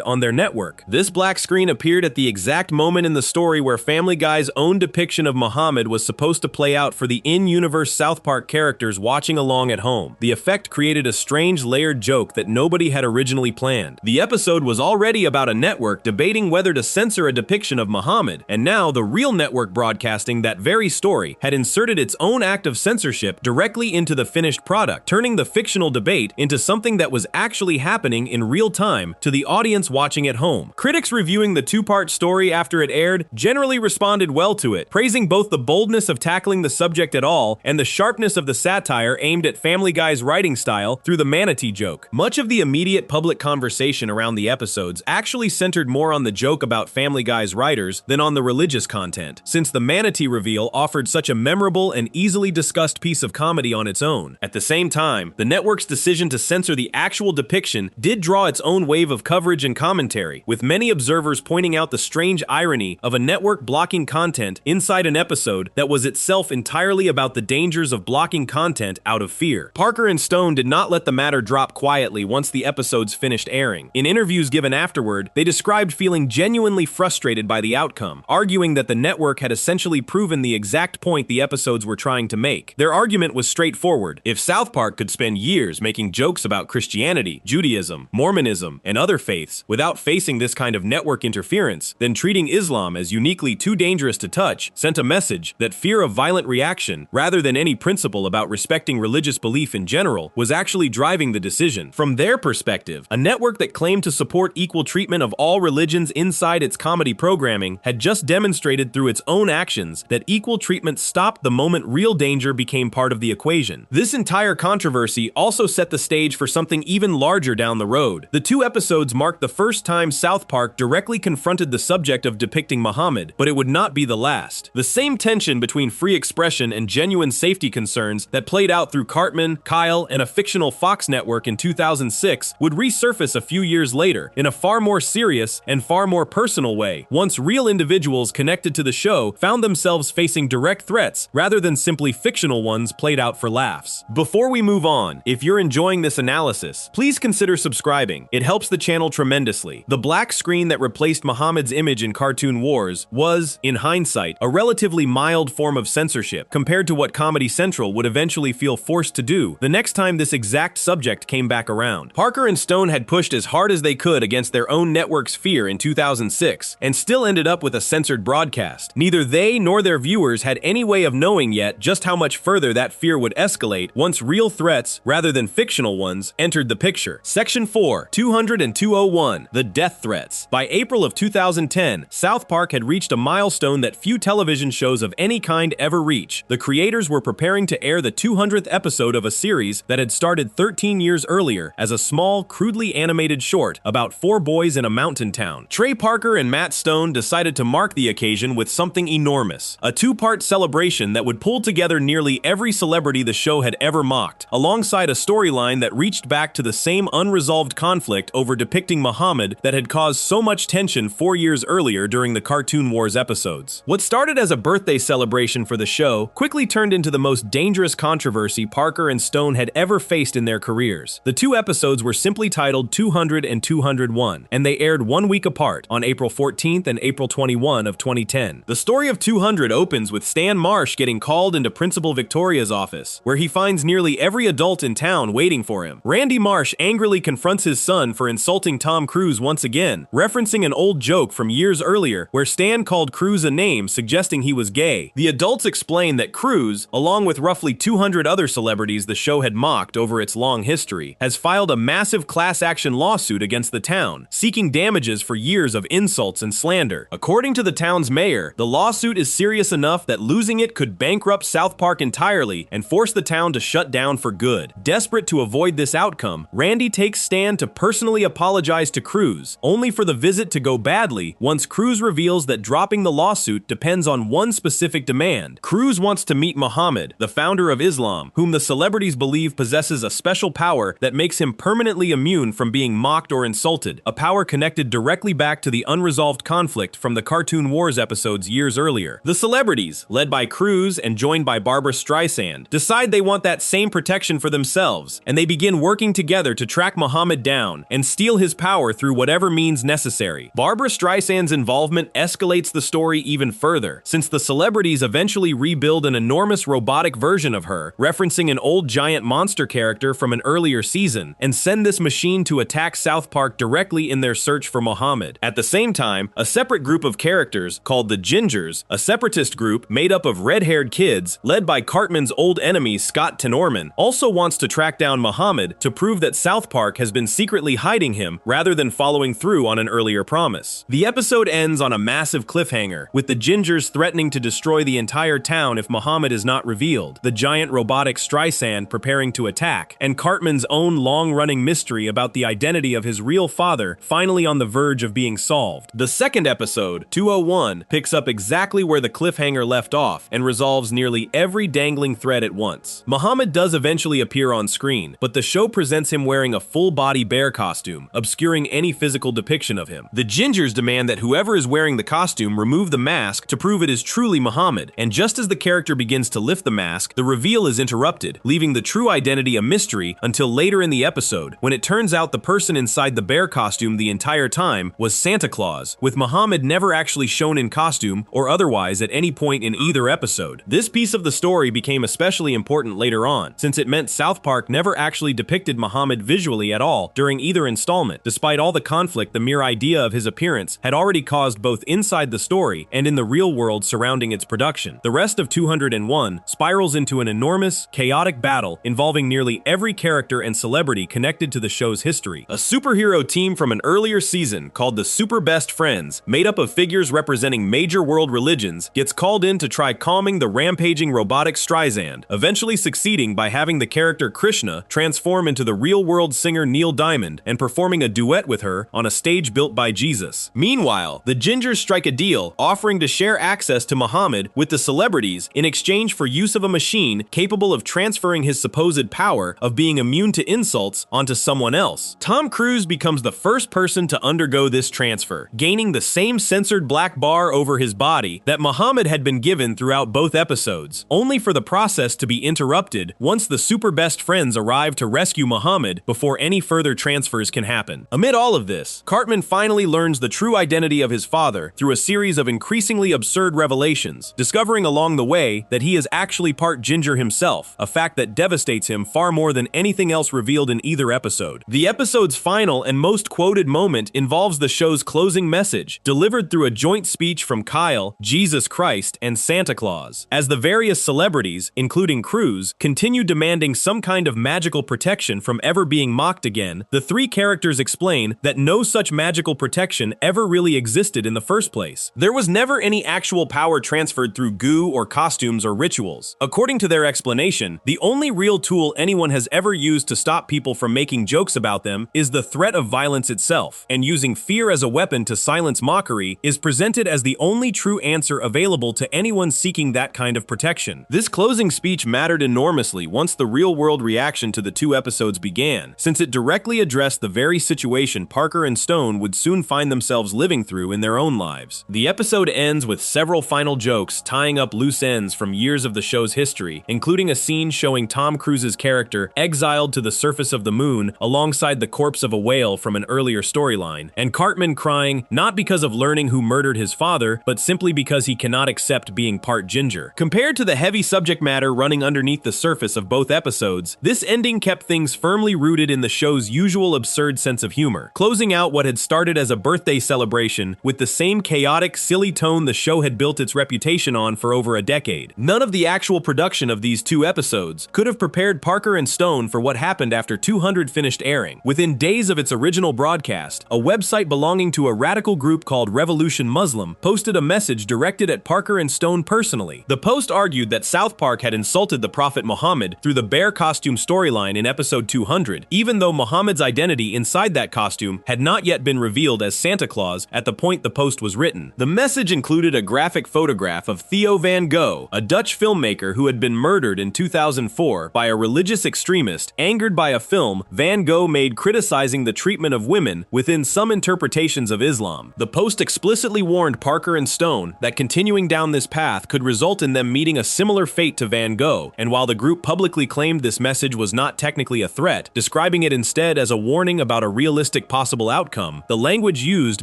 on their network. This black screen appeared at the exact moment in the story where Family Guy's own depiction of Muhammad was supposed to play out for the in-universe South Park characters watching along at home. The effect created a strange layered joke that nobody had originally planned. The episode was already about a network debating whether to censor a depiction of Muhammad, and now the real network broadcasting that very story had inserted its own act of censorship directly into the finished product, turning the fictional debate into something that was actually happening in real time to the audience watching at home. Critics reviewing the two-part story after it aired generally responded well to it, praising both the boldness of tackling the subject at all and the sharpness of the satire aimed at Family Guy's writing style through the manatee joke. Much of the immediate public conversation around the episodes actually centered more on the joke about Family Guy's writers than on the religious content, since the manatee reveal offered such a memorable and easily discussed piece of comedy on its own. At the same time, the network's decision to censor the actual depiction did draw its own wave of coverage and commentary, with many observers pointing out the strange irony of a network blocking content inside an episode that was itself entirely about the dangers of blocking content out of fear. Parker and Stone did not let the matter drop quietly once the episodes finished airing. In interviews given afterward, they described feeling genuinely frustrated by the outcome, arguing that the network had essentially proven the exact point the episodes were trying to make. Their argument was straightforward. If South Park could spend years making jokes about Christianity, Judaism, Mormonism, and other faiths without facing this kind of network interference, then treating Islam as uniquely too dangerous to touch sent a message that fear of violent reaction, rather than any principle about respecting religious belief in general, was actually driving the decision. From their perspective, a network that claimed to support equal treatment of all religions inside its comedy programming had just demonstrated through its own actions that equal treatment stopped the moment real danger became part of the equation. This entire controversy also set the stage for something even larger down the road. The two episodes marked the first time South Park directly confronted the subject of depicting Muhammad, but it would not be the last. The same tension between free expression and genuine safety concerns that played out through Cartman, Kyle, and a fictional Fox network in 2006 would resurface a few years later in a far more serious and far more personal way, once real individuals connected to the show found themselves facing direct threats rather than simply fictional ones played out for laughs. Before we move on, if you're enjoying this analysis, please consider subscribing. It helps the channel tremendously. The black screen that replaced Muhammad's image in Cartoon Wars was, in hindsight, a relatively mild form of censorship compared to what Comedy Central would eventually feel forced to do the next time this exact subject came back around. Parker and Stone had pushed as hard as they could against their own network's fear in 2006 and still ended up with a censored broadcast. Neither they nor their viewers had any way of knowing yet just how much further that fear would escalate once real threats, rather than fictional ones, entered the picture. Section 4, 200 and 201, The Death Threats. By April of 2010, South Park had reached a milestone that few television shows of any kind ever reach. The creators were preparing to air the 200th episode of a series that had started 13 years earlier as a small, crudely animated short about 4 boys in a mountain town. Trey Parker and Matt Stone decided to mark the occasion with something enormous, a 2-part celebration that would pull together nearly every celebrity the show had ever mocked, alongside a storyline that reached back to the same unresolved conflict over depicting Muhammad that had caused so much tension 4 years earlier during the Cartoon Wars episodes. What started as a birthday celebration for the show quickly turned into the most dangerous controversy Parker and Stone had ever faced in their careers. The 2 episodes were simply titled 200 and 201, and they aired 1 week apart on April 14th and April 21 of 2010. The story of 200 opens with Stan Marsh getting called into Principal Victoria's office, where he finds nearly every adult in town waiting for him. Randy Marsh angrily confronts his son for insulting Tom Cruise once again, referencing an old joke from years earlier where Stan called Cruise a name suggesting he was gay. The adults explain that Cruise, along with roughly 200 other celebrities the show had mocked over its long history, has filed a massive class action lawsuit against the town, seeking damages for years of insults and slander. According to the town's mayor, the lawsuit is serious enough that losing it could bankrupt South Park entirely and force the town to shut down for good. Desperate to avoid this outcome, Randy takes Stan to personally apologize to Cruise, only for the visit to go badly once Cruise reveals that dropping the lawsuit depends on one specific demand. Cruise wants to meet Muhammad, the founder of Islam, whom the celebrities believe possesses a special power that makes him permanently immune from being mocked or insulted, a power connected directly back to the unresolved conflict from the Cartoon Wars episodes years earlier. The celebrities, led by by Cruz and joined by Barbra Streisand, decide they want that same protection for themselves, and they begin working together to track Muhammad down and steal his power through whatever means necessary. Barbra Streisand's involvement escalates the story even further, since the celebrities eventually rebuild an enormous robotic version of her, referencing an old giant monster character from an earlier season, and send this machine to attack South Park directly in their search for Muhammad. At the same time, a separate group of characters, called the Gingers, a separatist group made up of red-haired kids, led by Cartman's old enemy Scott Tenorman, also wants to track down Muhammad to prove that South Park has been secretly hiding him rather than following through on an earlier promise. The episode ends on a massive cliffhanger, with the Gingers threatening to destroy the entire town if Muhammad is not revealed, the giant robotic Streisand preparing to attack, and Cartman's own long-running mystery about the identity of his real father finally on the verge of being solved. The second episode, 201, picks up exactly where the cliffhanger left off and resolves nearly every dangling thread at once. Muhammad does eventually appear on screen, but the show presents him wearing a full-body bear costume, obscuring any physical depiction of him. The Gingers demand that whoever is wearing the costume remove the mask to prove it is truly Muhammad, and just as the character begins to lift the mask, the reveal is interrupted, leaving the true identity a mystery until later in the episode, when it turns out the person inside the bear costume the entire time was Santa Claus, with Muhammad never actually shown in costume or otherwise at any point in either episode. This piece of the story became especially important later on, since it meant South Park never actually depicted Muhammad visually at all during either installment, despite all the conflict the mere idea of his appearance had already caused both inside the story and in the real world surrounding its production. The rest of 201 spirals into an enormous, chaotic battle involving nearly every character and celebrity connected to the show's history. A superhero team from an earlier season called the Super Best Friends, made up of figures representing major world religions, gets called in to try calming the rampaging robotic Streisand, eventually succeeding by having the character Krishna transform into the real-world singer Neil Diamond and performing a duet with her on a stage built by Jesus. Meanwhile, the Gingers strike a deal, offering to share access to Muhammad with the celebrities in exchange for use of a machine capable of transferring his supposed power of being immune to insults onto someone else. Tom Cruise becomes the first person to undergo this transfer, gaining the same censored black bar over his body that Muhammad had been given throughout both episodes, only for the process to be interrupted once the Super Best Friends arrive to rescue Muhammad before any further transfers can happen. Amid all of this, Cartman finally learns the true identity of his father through a series of increasingly absurd revelations, discovering along the way that he is actually part Ginger himself, a fact that devastates him far more than anything else revealed in either episode. The episode's final and most quoted moment involves the show's closing message, delivered through a joint speech from Kyle, Jesus Christ, and Santa Claus, as the various celebrities, including Cruz, continue demanding some kind of magical protection from ever being mocked again. The three characters explain that no such magical protection ever really existed in the first place. There was never any actual power transferred through goo or costumes or rituals. According to their explanation, the only real tool anyone has ever used to stop people from making jokes about them is the threat of violence itself, and using fear as a weapon to silence mockery is presented as the only true answer available to anyone seeking that kind of protection. This closing speech mattered enormously once the real-world reaction to the two episodes began, since it directly addressed the very situation Parker and Stone would soon find themselves living through in their own lives. The episode ends with several final jokes tying up loose ends from years of the show's history, including a scene showing Tom Cruise's character exiled to the surface of the moon alongside the corpse of a whale from an earlier storyline, and Cartman crying not because of learning who murdered his father, but simply because he cannot accept being part Ginger. Compared to the heavy subject matter running underneath the surface of both episodes, this ending kept things firmly rooted in the show's usual absurd sense of humor, closing out what had started as a birthday celebration with the same chaotic, silly tone the show had built its reputation on for over a decade. None of the actual production of these two episodes could have prepared Parker and Stone for what happened after 200 finished airing. Within days of its original broadcast, a website belonging to a radical group called Revolution Muslim posted a message directed at Parker and Stone personally. The post argued that South Park had insulted the Prophet Muhammad through the bear costume storyline in episode 200, even though Muhammad's identity inside that costume had not yet been revealed as Santa Claus at the point the post was written. The message included a graphic photograph of Theo van Gogh, a Dutch filmmaker who had been murdered in 2004 by a religious extremist angered by a film Van Gogh made criticizing the treatment of women within some interpretations of Islam. The post explicitly warned Parker and Stone that continuing down this path wrath could result in them meeting a similar fate to Van Gogh, and while the group publicly claimed this message was not technically a threat, describing it instead as a warning about a realistic possible outcome, the language used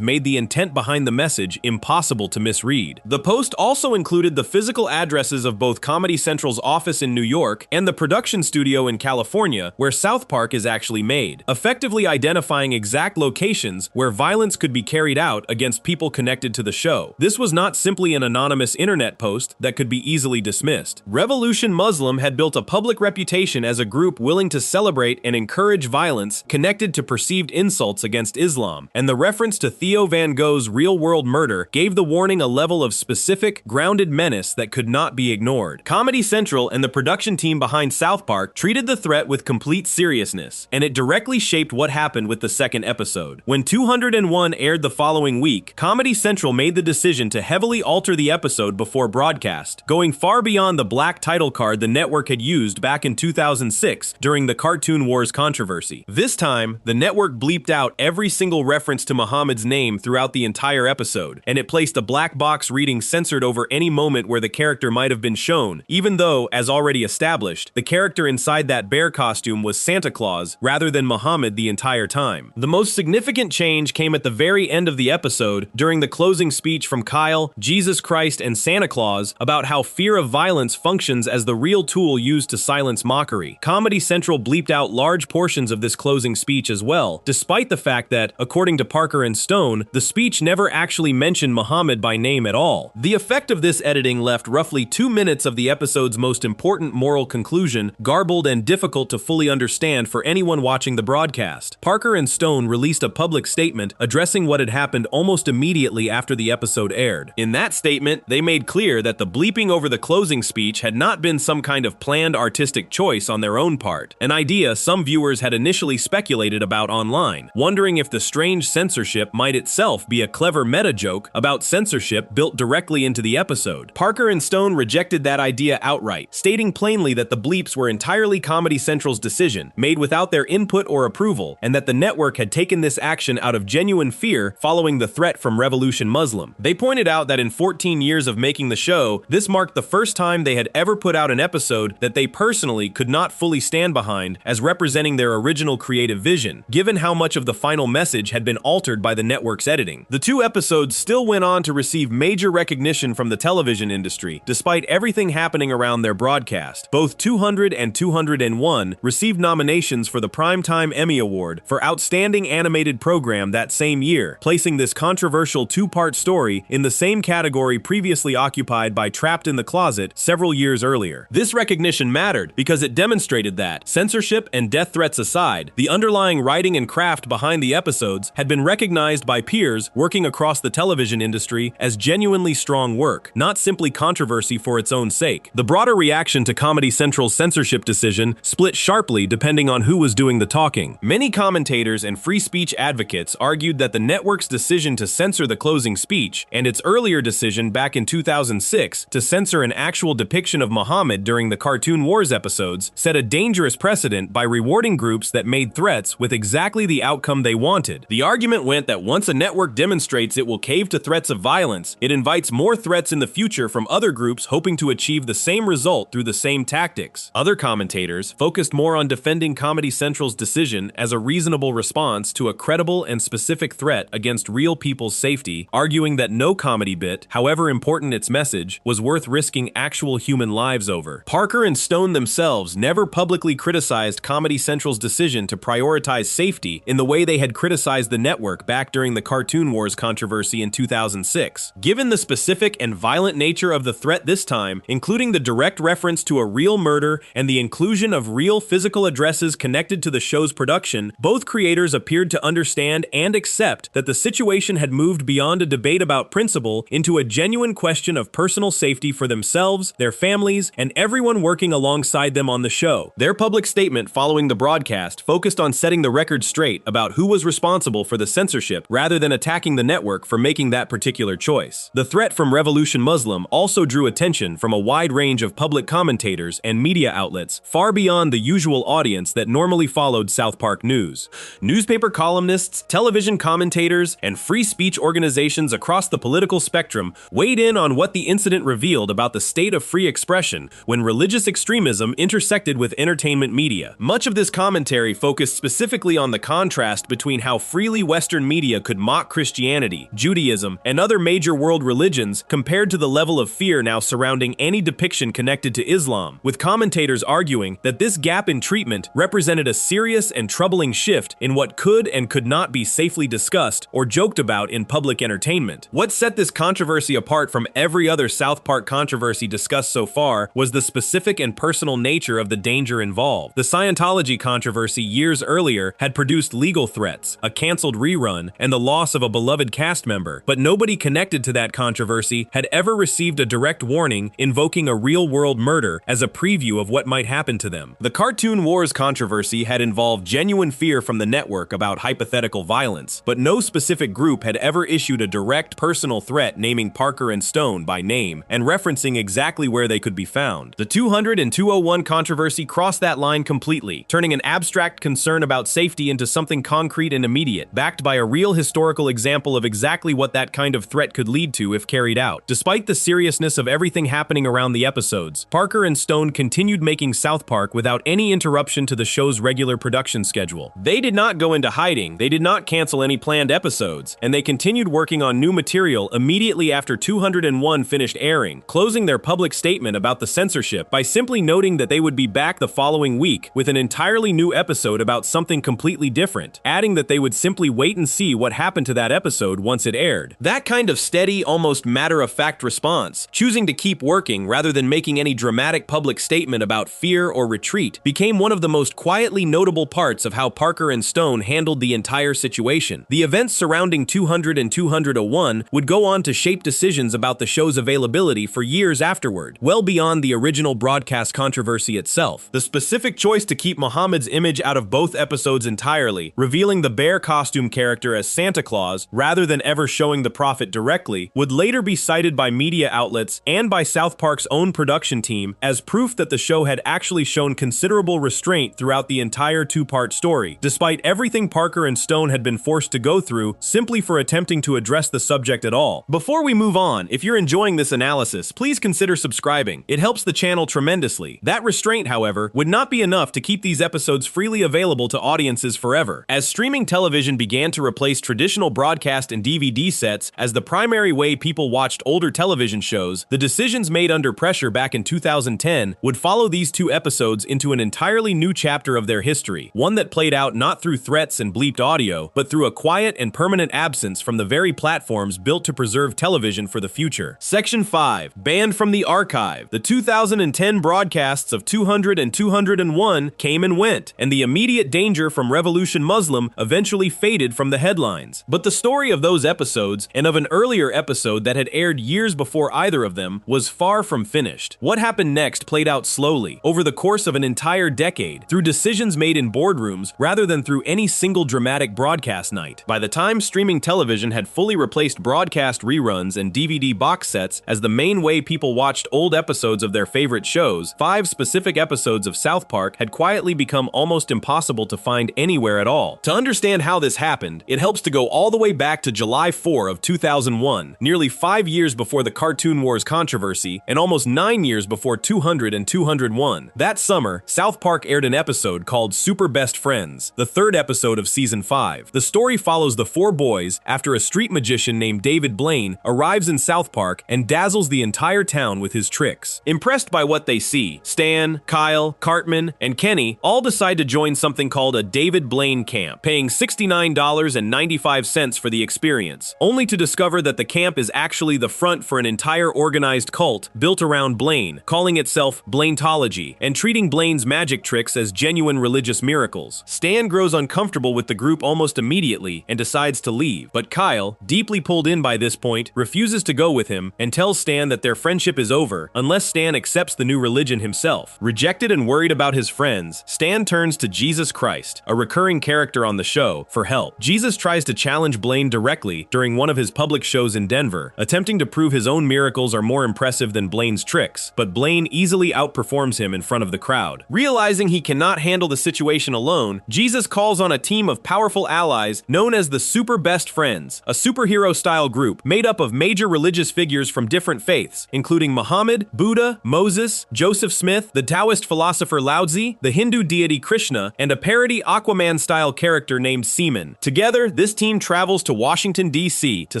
made the intent behind the message impossible to misread. The post also included the physical addresses of both Comedy Central's office in New York and the production studio in California, where South Park is actually made, effectively identifying exact locations where violence could be carried out against people connected to the show. This was not simply an anonymous internet post that could be easily dismissed. Revolution Muslim had built a public reputation as a group willing to celebrate and encourage violence connected to perceived insults against Islam, and the reference to Theo Van Gogh's real-world murder gave the warning a level of specific, grounded menace that could not be ignored. Comedy Central and the production team behind South Park treated the threat with complete seriousness, and it directly shaped what happened with the second episode. When 201 aired the following week, Comedy Central made the decision to heavily alter the episode before broadcast, going far beyond the black title card the network had used back in 2006 during the Cartoon Wars controversy. This time, the network bleeped out every single reference to Muhammad's name throughout the entire episode, and it placed a black box reading censored over any moment where the character might have been shown, even though, as already established, the character inside that bear costume was Santa Claus rather than Muhammad the entire time. The most significant change came at the very end of the episode during the closing speech from Kyle, Jesus Christ, and Santa Claus about how fear of violence functions as the real tool used to silence mockery. Comedy Central bleeped out large portions of this closing speech as well, despite the fact that, according to Parker and Stone, the speech never actually mentioned Muhammad by name at all. The effect of this editing left roughly 2 minutes of the episode's most important moral conclusion garbled and difficult to fully understand for anyone watching the broadcast. Parker and Stone released a public statement addressing what had happened almost immediately after the episode aired. In that statement, they made clear that the bleeping over the closing speech had not been some kind of planned artistic choice on their own part, an idea some viewers had initially speculated about online, wondering if the strange censorship might itself be a clever meta joke about censorship built directly into the episode. Parker and Stone rejected that idea outright, stating plainly that the bleeps were entirely Comedy Central's decision, made without their input or approval, and that the network had taken this action out of genuine fear following the threat from Revolution Muslim. They pointed out that in 14 years of making the show, this marked the first time they had ever put out an episode that they personally could not fully stand behind as representing their original creative vision, given how much of the final message had been altered by the network's editing. The two episodes still went on to receive major recognition from the television industry, despite everything happening around their broadcast. Both 200 and 201 received nominations for the Primetime Emmy Award for Outstanding Animated Program that same year, placing this controversial two-part story in the same category previously occupied by Trapped in the Closet several years earlier. This recognition mattered because it demonstrated that, censorship and death threats aside, the underlying writing and craft behind the episodes had been recognized by peers working across the television industry as genuinely strong work, not simply controversy for its own sake. The broader reaction to Comedy Central's censorship decision split sharply depending on who was doing the talking. Many commentators and free speech advocates argued that the network's decision to censor the closing speech and its earlier decision back in 2006 to censor an actual depiction of Muhammad during the Cartoon Wars episodes set a dangerous precedent by rewarding groups that made threats with exactly the outcome they wanted. The argument went that once a network demonstrates it will cave to threats of violence, it invites more threats in the future from other groups hoping to achieve the same result through the same tactics. Other commentators focused more on defending Comedy Central's decision as a reasonable response to a credible and specific threat against real people's safety, arguing that no comedy bit, however important its message, was worth risking actual human lives over. Parker and Stone themselves never publicly criticized Comedy Central's decision to prioritize safety in the way they had criticized the network back during the Cartoon Wars controversy in 2006. Given the specific and violent nature of the threat this time, including the direct reference to a real murder and the inclusion of real physical addresses connected to the show's production, both creators appeared to understand and accept that the situation had moved beyond a debate about principle into a genuine question of personal safety for themselves, their families, and everyone working alongside them on the show. Their public statement following the broadcast focused on setting the record straight about who was responsible for the censorship rather than attacking the network for making that particular choice. The threat from Revolution Muslim also drew attention from a wide range of public commentators and media outlets far beyond the usual audience that normally followed South Park news. Newspaper columnists, television commentators, and free speech organizations across the political spectrum weighed in on what the incident revealed about the state of free expression when religious extremism intersected with entertainment media. Much of this commentary focused specifically on the contrast between how freely Western media could mock Christianity, Judaism, and other major world religions compared to the level of fear now surrounding any depiction connected to Islam, with commentators arguing that this gap in treatment represented a serious and troubling shift in what could and could not be safely discussed or joked about in public entertainment. What set this controversy apart from every other South Park controversy discussed so far was the specific and personal nature of the danger involved. The Scientology controversy years earlier had produced legal threats, a canceled rerun, and the loss of a beloved cast member, but nobody connected to that controversy had ever received a direct warning invoking a real-world murder as a preview of what might happen to them. The Cartoon Wars controversy had involved genuine fear from the network about hypothetical violence, but no specific group had ever issued a direct personal threat naming Parker and Stone by name and referencing exactly where they could be found. The 200 and 201 controversy crossed that line completely, turning an abstract concern about safety into something concrete and immediate, backed by a real historical example of exactly what that kind of threat could lead to if carried out. Despite the seriousness of everything happening around the episodes, Parker and Stone continued making South Park without any interruption to the show's regular production schedule. They did not go into hiding, they did not cancel any planned episodes, and they continued working on new material immediately after 201 finished airing, closing their public statement about the censorship by simply noting that they would be back the following week with an entirely new episode about something completely different, adding that they would simply wait and see what happened to that episode once it aired. That kind of steady, almost matter-of-fact response, choosing to keep working rather than making any dramatic public statement about fear or retreat, became one of the most quietly notable parts of how Parker and Stone handled the entire situation. The events surrounding 200 and 201 would go on to shape decisions about the show's availability for years afterward, well beyond the original broadcast controversy itself. The specific choice to keep Muhammad's image out of both episodes entirely, revealing the bear costume character as Santa Claus rather than ever showing the prophet directly, would later be cited by media outlets and by South Park's own production team as proof that the show had actually shown considerable restraint throughout the entire two-part story, despite everything Parker and Stone had been forced to go through simply for attempting to address the subject at all. Before we move on, if you're enjoying this analysis, please consider subscribing. It helps the channel tremendously. That restraint, however, would not be enough to keep these episodes freely available to audiences forever. As streaming television began to replace traditional broadcast and DVD sets as the primary way people watched older television shows, the decisions made under pressure back in 2010 would follow these two episodes into an entirely new chapter of their history, one that played out not through threats and bleeped audio, but through a quiet and permanent absence from the very platforms built to preserve television for the future. Section 5. Banned from the archive. The 2010 broadcasts of 200 and 201 came and went, and the immediate danger from Revolution Muslim eventually faded from the headlines. But the story of those episodes, and of an earlier episode that had aired years before either of them, was far from finished. What happened next played out slowly, over the course of an entire decade, through decisions made in boardrooms rather than through any single dramatic broadcast night. By the time streaming television had fully replaced broadcast reruns and DVD box sets as the main way people watched old episodes of their favorite shows, 5 specific episodes of South Park had quietly become almost impossible to find anywhere at all. To understand how this happened, it helps to go all the way back to July 4 of 2001, nearly 5 years before the Cartoon Wars controversy, and almost 9 years before 200 and 201. That summer, South Park aired an episode called Super Best Friends, the 3rd episode of Season 5. The story follows the 4 boys after a street magician named David Blaine arrives in South Park and dazzles the entire town with his tricks. Impressed by what they see, Stan, Kyle, Cartman, and Kenny all decide to join something called a David Blaine camp, paying $69.95 for the experience, only to discover that the camp is actually the front for an entire organized cult built around Blaine, calling itself Blaintology, and treating Blaine's magic tricks as genuine religious miracles. Stan grows uncomfortable with the group almost immediately and decides to leave, but Kyle, deeply pulled in by this point, refuses to go with him and tells Stan that their friendship is over unless Stan accepts the new religion himself. Rejected and worried about his friends, Stan turns to Jesus Christ, a recurring character on the show, for help. Jesus tries to challenge Blaine directly during one of his public shows in Denver, attempting to prove his own miracles are more impressive than Blaine's tricks, but Blaine easily outperforms him in front of the crowd. Realizing he cannot handle the situation alone, Jesus calls on a team of powerful allies known as the Super Best Friends, a superhero-style group made up of major religious figures from from different faiths, including Muhammad, Buddha, Moses, Joseph Smith, the Taoist philosopher Lao Tzu, the Hindu deity Krishna, and a parody Aquaman-style character named Seaman. Together, this team travels to Washington, D.C. to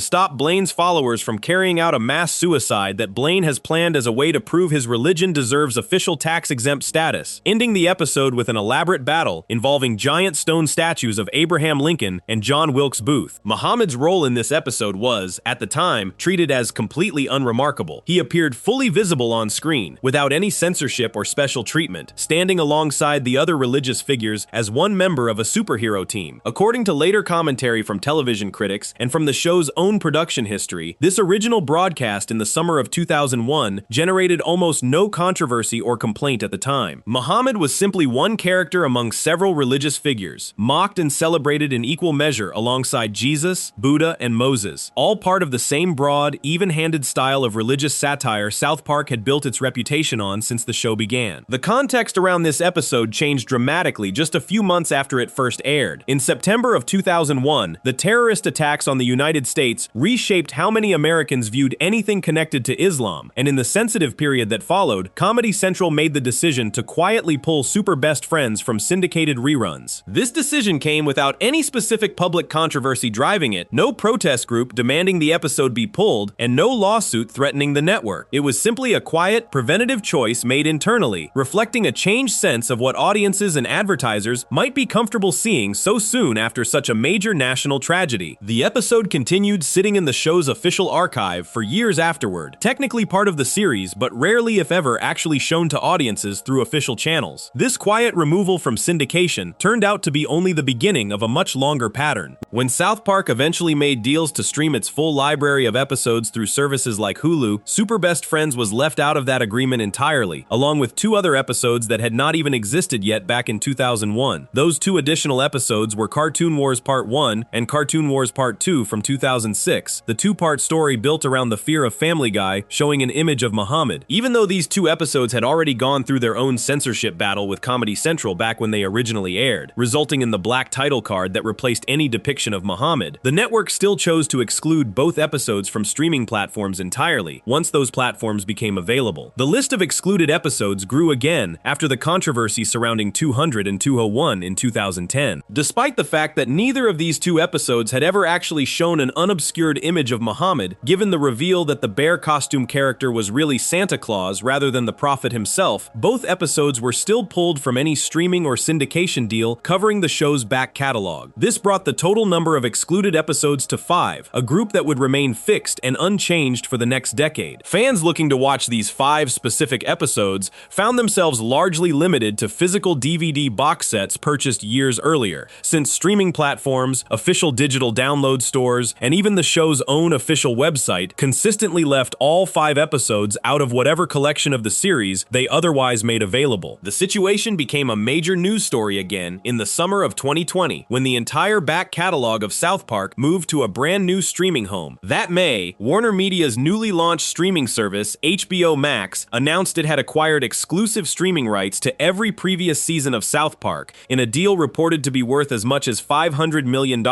stop Blaine's followers from carrying out a mass suicide that Blaine has planned as a way to prove his religion deserves official tax-exempt status, ending the episode with an elaborate battle involving giant stone statues of Abraham Lincoln and John Wilkes Booth. Muhammad's role in this episode was, at the time, treated as completely unremarkable. He appeared fully visible on screen, without any censorship or special treatment, standing alongside the other religious figures as one member of a superhero team. According to later commentary from television critics and from the show's own production history, this original broadcast in the summer of 2001 generated almost no controversy or complaint at the time. Muhammad was simply one character among several religious figures, mocked and celebrated in equal measure alongside Jesus, Buddha, and Moses, all part of the same broad, even-handed style of religious satire South Park had built its reputation on since the show began. The context around this episode changed dramatically just a few months after it first aired. In September of 2001, the terrorist attacks on the United States reshaped how many Americans viewed anything connected to Islam, and in the sensitive period that followed, Comedy Central made the decision to quietly pull Super Best Friends from syndicated reruns. This decision came without any specific public controversy driving it, no protest group demanding the episode be pulled, and no lawsuit threatening the network. It was simply a quiet, preventative choice made internally, reflecting a changed sense of what audiences and advertisers might be comfortable seeing so soon after such a major national tragedy. The episode continued sitting in the show's official archive for years afterward, technically part of the series, but rarely if ever actually shown to audiences through official channels. This quiet removal from syndication turned out to be only the beginning of a much longer pattern. When South Park eventually made deals to stream its full library of episodes through services like Hulu, Super Best Friends was left out of that agreement entirely, along with two other episodes that had not even existed yet back in 2001. Those two additional episodes were Cartoon Wars Part 1 and Cartoon Wars Part 2 from 2006, the two-part story built around the fear of Family Guy, showing an image of Muhammad. Even though these two episodes had already gone through their own censorship battle with Comedy Central back when they originally aired, resulting in the black title card that replaced any depiction of Muhammad, the network still chose to exclude both episodes from streaming platforms entirely once those platforms became available. The list of excluded episodes grew again after the controversy surrounding 200 and 201 in 2010. Despite the fact that neither of these two episodes had ever actually shown an unobscured image of Muhammad, given the reveal that the bear costume character was really Santa Claus rather than the prophet himself, both episodes were still pulled from any streaming or syndication deal covering the show's back catalog. This brought the total number of excluded episodes to 5, a group that would remain fixed and unchanged for the next decade. Fans looking to watch these 5 specific episodes found themselves largely limited to physical DVD box sets purchased years earlier, since streaming platforms, official digital download stores, and even the show's own official website consistently left all 5 episodes out of whatever collection of the series they otherwise made available. The situation became a major news story again in the summer of 2020, when the entire back catalog of South Park moved to a brand new streaming home. That May, Warner Media's newly launched streaming service, HBO Max, announced it had acquired exclusive streaming rights to every previous season of South Park, in a deal reported to be worth as much as $500 million,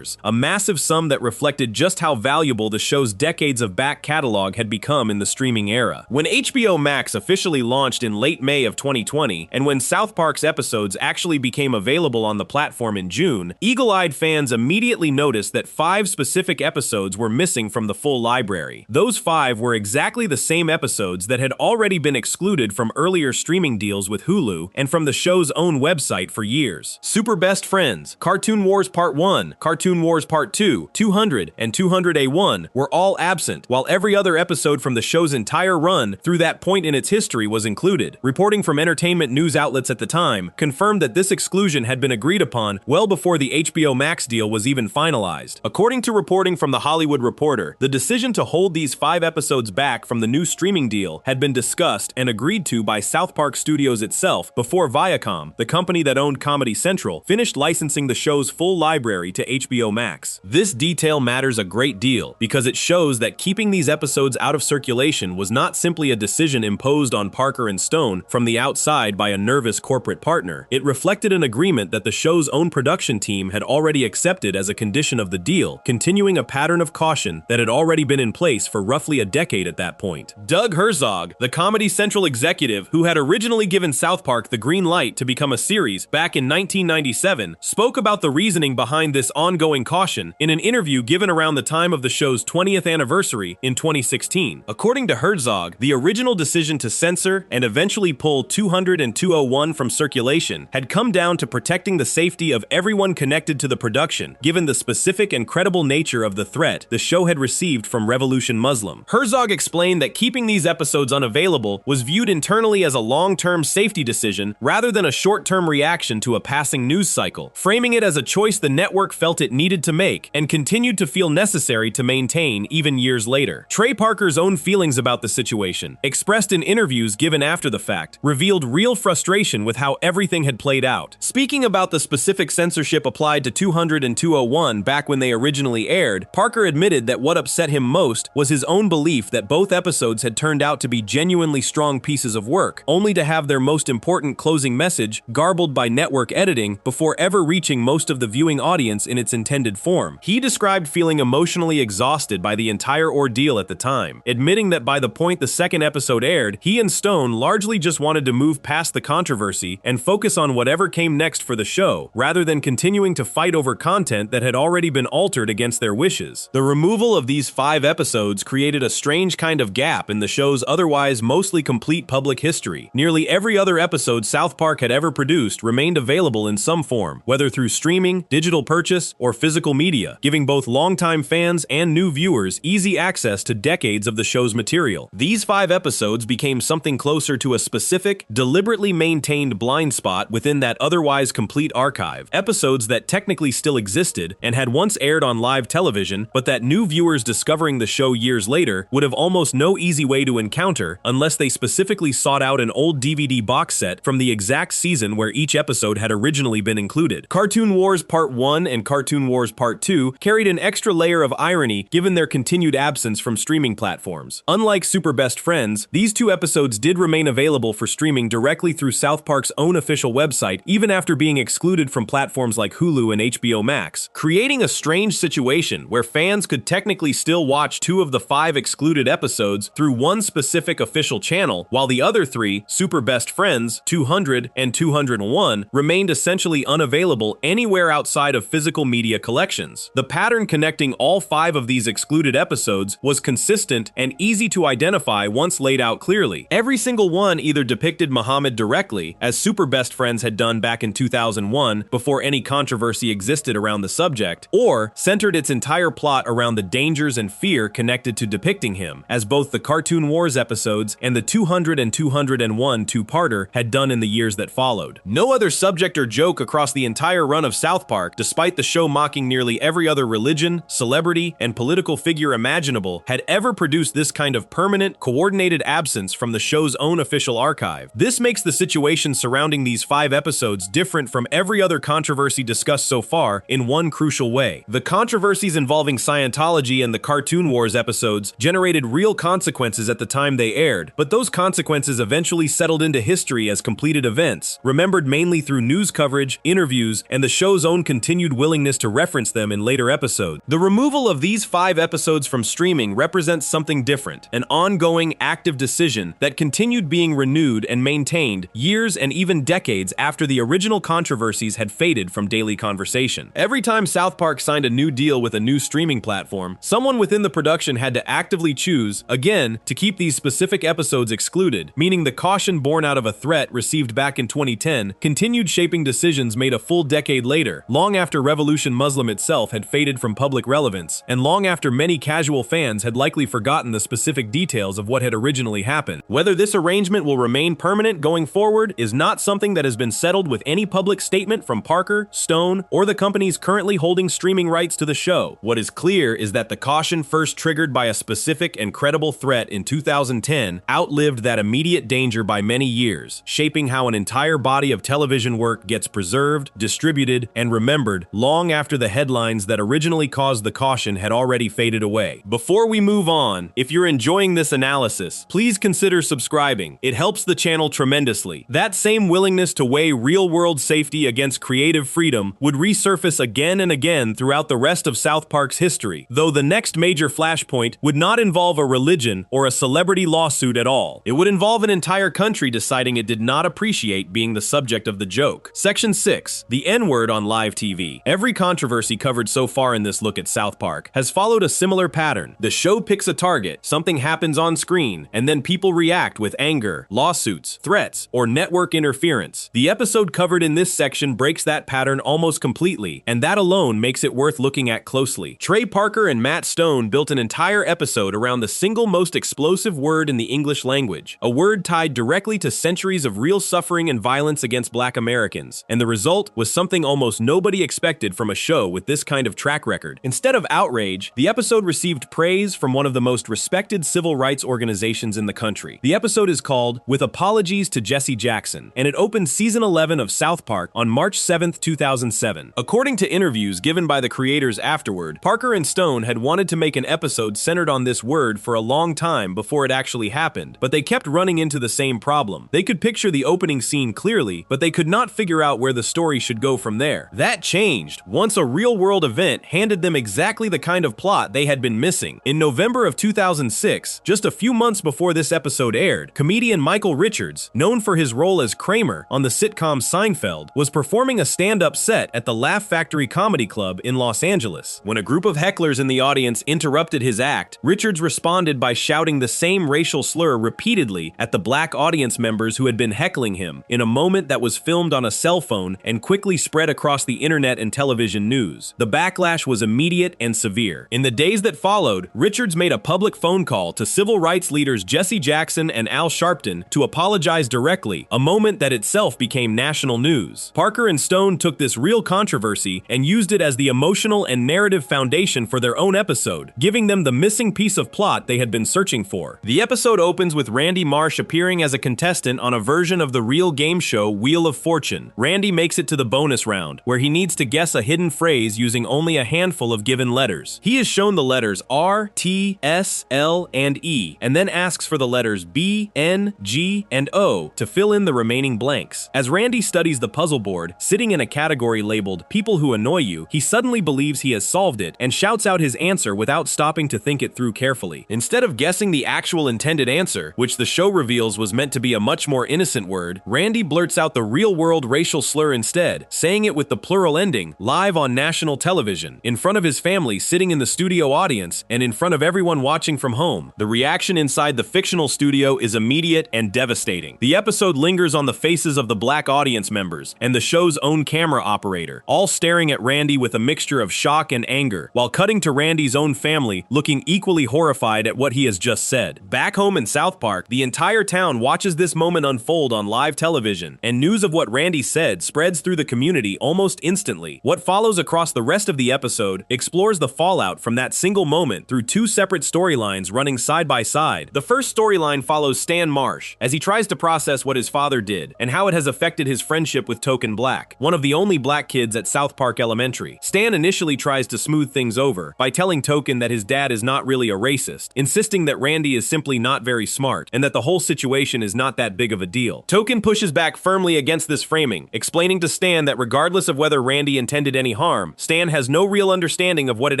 a massive sum that reflected just how valuable the show's decades of back catalog had become in the streaming era. When HBO Max officially launched in late May of 2020, and when South Park's episodes actually became available on the platform in June, eagle-eyed fans immediately noticed that 5 specific episodes were missing from the full library. Those 5 were exactly the same episodes that had already been excluded from earlier streaming deals with Hulu and from the show's own website for years. Super Best Friends, Cartoon Wars Part 1, Cartoon Wars Part 2, 200, and 200A1 were all absent, while every other episode from the show's entire run through that point in its history was included. Reporting from entertainment news outlets at the time confirmed that this exclusion had been agreed upon well before the HBO Max deal was even finalized. According to reporting from The Hollywood Reporter, the decision to hold these 5 episodes back from the new streaming deal had been discussed and agreed to by South Park Studios itself before Viacom, the company that owned Comedy Central, finished licensing the show's full library to HBO Max. This detail matters a great deal because it shows that keeping these episodes out of circulation was not simply a decision imposed on Parker and Stone from the outside by a nervous corporate partner. It reflected an agreement that the show's own production team had already accepted as a condition of the deal, continuing a pattern of caution that had already been in place for roughly a decade at that point. Doug Herzog, the Comedy Central executive who had originally given South Park the green light to become a series back in 1997, spoke about the reasoning behind this ongoing caution in an interview given around the time of the show's 20th anniversary in 2016. According to Herzog, the original decision to censor and eventually pull 200 and 201 from circulation had come down to protecting the safety of everyone connected to the production, given the specific and credible nature of the threat the show had received from Revolution Muslim. Herzog explained that keeping these episodes unavailable was viewed internally as a long-term safety decision rather than a short-term reaction to a passing news cycle, framing it as a choice the network felt it needed to make and continued to feel necessary to maintain even years later. Trey Parker's own feelings about the situation, expressed in interviews given after the fact, revealed real frustration with how everything had played out. Speaking about the specific censorship applied to 200 and 201 back when they originally aired, Parker admitted that what upset him most was his own belief that both episodes had turned out to be genuinely strong pieces of work, only to have their most important closing message garbled by network editing before ever reaching most of the viewing audience in its intended form. He described feeling emotionally exhausted by the entire ordeal at the time, admitting that by the point the second episode aired, he and Stone largely just wanted to move past the controversy and focus on whatever came next for the show, rather than continuing to fight over content that had already been altered against their wishes. The removal of these 5 episodes created a strange kind of gap in the show's otherwise mostly complete public history. Nearly every other episode South Park had ever produced remained available in some form, whether through streaming, digital purchase, or physical media, giving both longtime fans and new viewers easy access to decades of the show's material. These 5 episodes became something closer to a specific, deliberately maintained blind spot within that otherwise complete archive. Episodes that technically still existed and had once aired on live television, but that new viewers discovering the show years later would have almost no easy way to encounter unless they specifically sought out an old DVD box set from the exact season where each episode had originally been included. Cartoon Wars Part 1 and Cartoon Wars Part 2 carried an extra layer of irony given their continued absence from streaming platforms. Unlike Super Best Friends, these 2 episodes did remain available for streaming directly through South Park's own official website, even after being excluded from platforms like Hulu and HBO Max, creating a strange situation where fans could technically still watch 2 of the 5 excluded episodes through one specific official channel, while the other 3, Super Best Friends, 200, and 201, remained essentially unavailable anywhere outside of physical media collections. The pattern connecting all 5 of these excluded episodes was consistent and easy to identify once laid out clearly. Every single one either depicted Muhammad directly, as Super Best Friends had done back in 2001 before any controversy existed around the subject, or centered its entire plot around the dangers and fear connected to depicting him, as both the Cartoon Wars episodes and the 200 and 201 two-parter had done in the years that followed. No other subject or joke across the entire run of South Park, despite the show mocking nearly every other religion, celebrity, and political figure imaginable, had ever produced this kind of permanent, coordinated absence from the show's own official archive. This makes the situation surrounding these 5 episodes different from every other controversy discussed so far in one crucial way. The controversies involving Scientology and the Cartoon Wars episodes generated real consequences at the time they aired, but those consequences eventually settled into history as completed events, remembered mainly through news coverage, interviews, and the show's own continued willingness to reference them in later episodes. The removal of these 5 episodes from streaming represents something different, an ongoing, active decision that continued being renewed and maintained years and even decades after the original controversies had faded from daily conversation. Every time South Park signed a new deal with a new streaming platform, someone within the production had to actively choose, again, to keep these specific episodes excluded, meaning the caution born out of a threat received back in 2010 continued shaping decisions made a full decade later, long after Revolution Muslim itself had faded from public relevance, and long after many casual fans had likely forgotten the specific details of what had originally happened. Whether this arrangement will remain permanent going forward is not something that has been settled with any public statement from Parker, Stone, or the companies currently holding streaming rights to the show. What is clear is that the caution first triggered by a specific and credible threat in 2010 outlived that immediate danger by many years, shaping how an entire body of television work gets preserved, distributed, and remembered long after the headlines that originally caused the caution had already faded away. Before we move on, if you're enjoying this analysis, please consider subscribing. It helps the channel tremendously. That same willingness to weigh real-world safety against creative freedom would resurface again and again throughout the rest of South Park's history, though the next major flashpoint point would not involve a religion or a celebrity lawsuit at all. It would involve an entire country deciding it did not appreciate being the subject of the joke. Section 6. The N-word on live TV. Every controversy covered so far in this look at South Park has followed a similar pattern. The show picks a target, something happens on screen, and then people react with anger, lawsuits, threats, or network interference. The episode covered in this section breaks that pattern almost completely, and that alone makes it worth looking at closely. Trey Parker and Matt Stone built an entire episode around the single most explosive word in the English language, a word tied directly to centuries of real suffering and violence against Black Americans, and the result was something almost nobody expected from a show with this kind of track record. Instead of outrage, the episode received praise from one of the most respected civil rights organizations in the country. The episode is called With Apologies to Jesse Jackson, and it opened season 11 of South Park on March 7, 2007. According to interviews given by the creators afterward, Parker and Stone had wanted to make an episode centered on this word for a long time before it actually happened, but they kept running into the same problem. They could picture the opening scene clearly, but they could not figure out where the story should go from there. That changed once a real-world event handed them exactly the kind of plot they had been missing. In November of 2006, just a few months before this episode aired, comedian Michael Richards, known for his role as Kramer on the sitcom Seinfeld, was performing a stand-up set at the Laugh Factory Comedy Club in Los Angeles. When a group of hecklers in the audience interrupted his act, Richards responded by shouting the same racial slur repeatedly at the black audience members who had been heckling him, in a moment that was filmed on a cell phone and quickly spread across the internet and television news. The backlash was immediate and severe. In the days that followed, Richards made a public phone call to civil rights leaders Jesse Jackson and Al Sharpton to apologize directly, a moment that itself became national news. Parker and Stone took this real controversy and used it as the emotional and narrative foundation for their own episode, giving them the missing piece of plot they had been searching for. The episode opens with Randy Marsh appearing as a contestant on a version of the real game show Wheel of Fortune. Randy makes it to the bonus round, where he needs to guess a hidden phrase using only a handful of given letters. He is shown the letters R, T, S, L, and E, and then asks for the letters B, N, G, and O to fill in the remaining blanks. As Randy studies the puzzle board, sitting in a category labeled People Who Annoy You, he suddenly believes he has solved it and shouts out his answer without stopping to think it through carefully. Instead of guessing the actual intended answer, which the show reveals was meant to be a much more innocent word, Randy blurts out the real-world racial slur instead, saying it with the plural ending, live on national television, in front of his family sitting in the studio audience and in front of everyone watching from home. The reaction inside the fictional studio is immediate and devastating. The episode lingers on the faces of the black audience members and the show's own camera operator, all staring at Randy with a mixture of shock and anger, while cutting to Randy's own family looking equally horrified at what he has just said. Back home in South Park, the entire town watches this moment unfold on live television, and news of what Randy said spreads through the community almost instantly. What follows across the rest of the episode explores the fallout from that single moment through two separate storylines running side by side. The first storyline follows Stan Marsh as he tries to process what his father did and how it has affected his friendship with Token Black, one of the only black kids at South Park Elementary. Stan initially tries to smooth things over by telling Token that his dad is not really a racist, insisting that Randy is simply not very smart and that the whole situation is not that big of a deal. Token pushes back firmly against this framing, explaining to Stan that regardless of whether Randy intended any harm, Stan has no real understanding of what it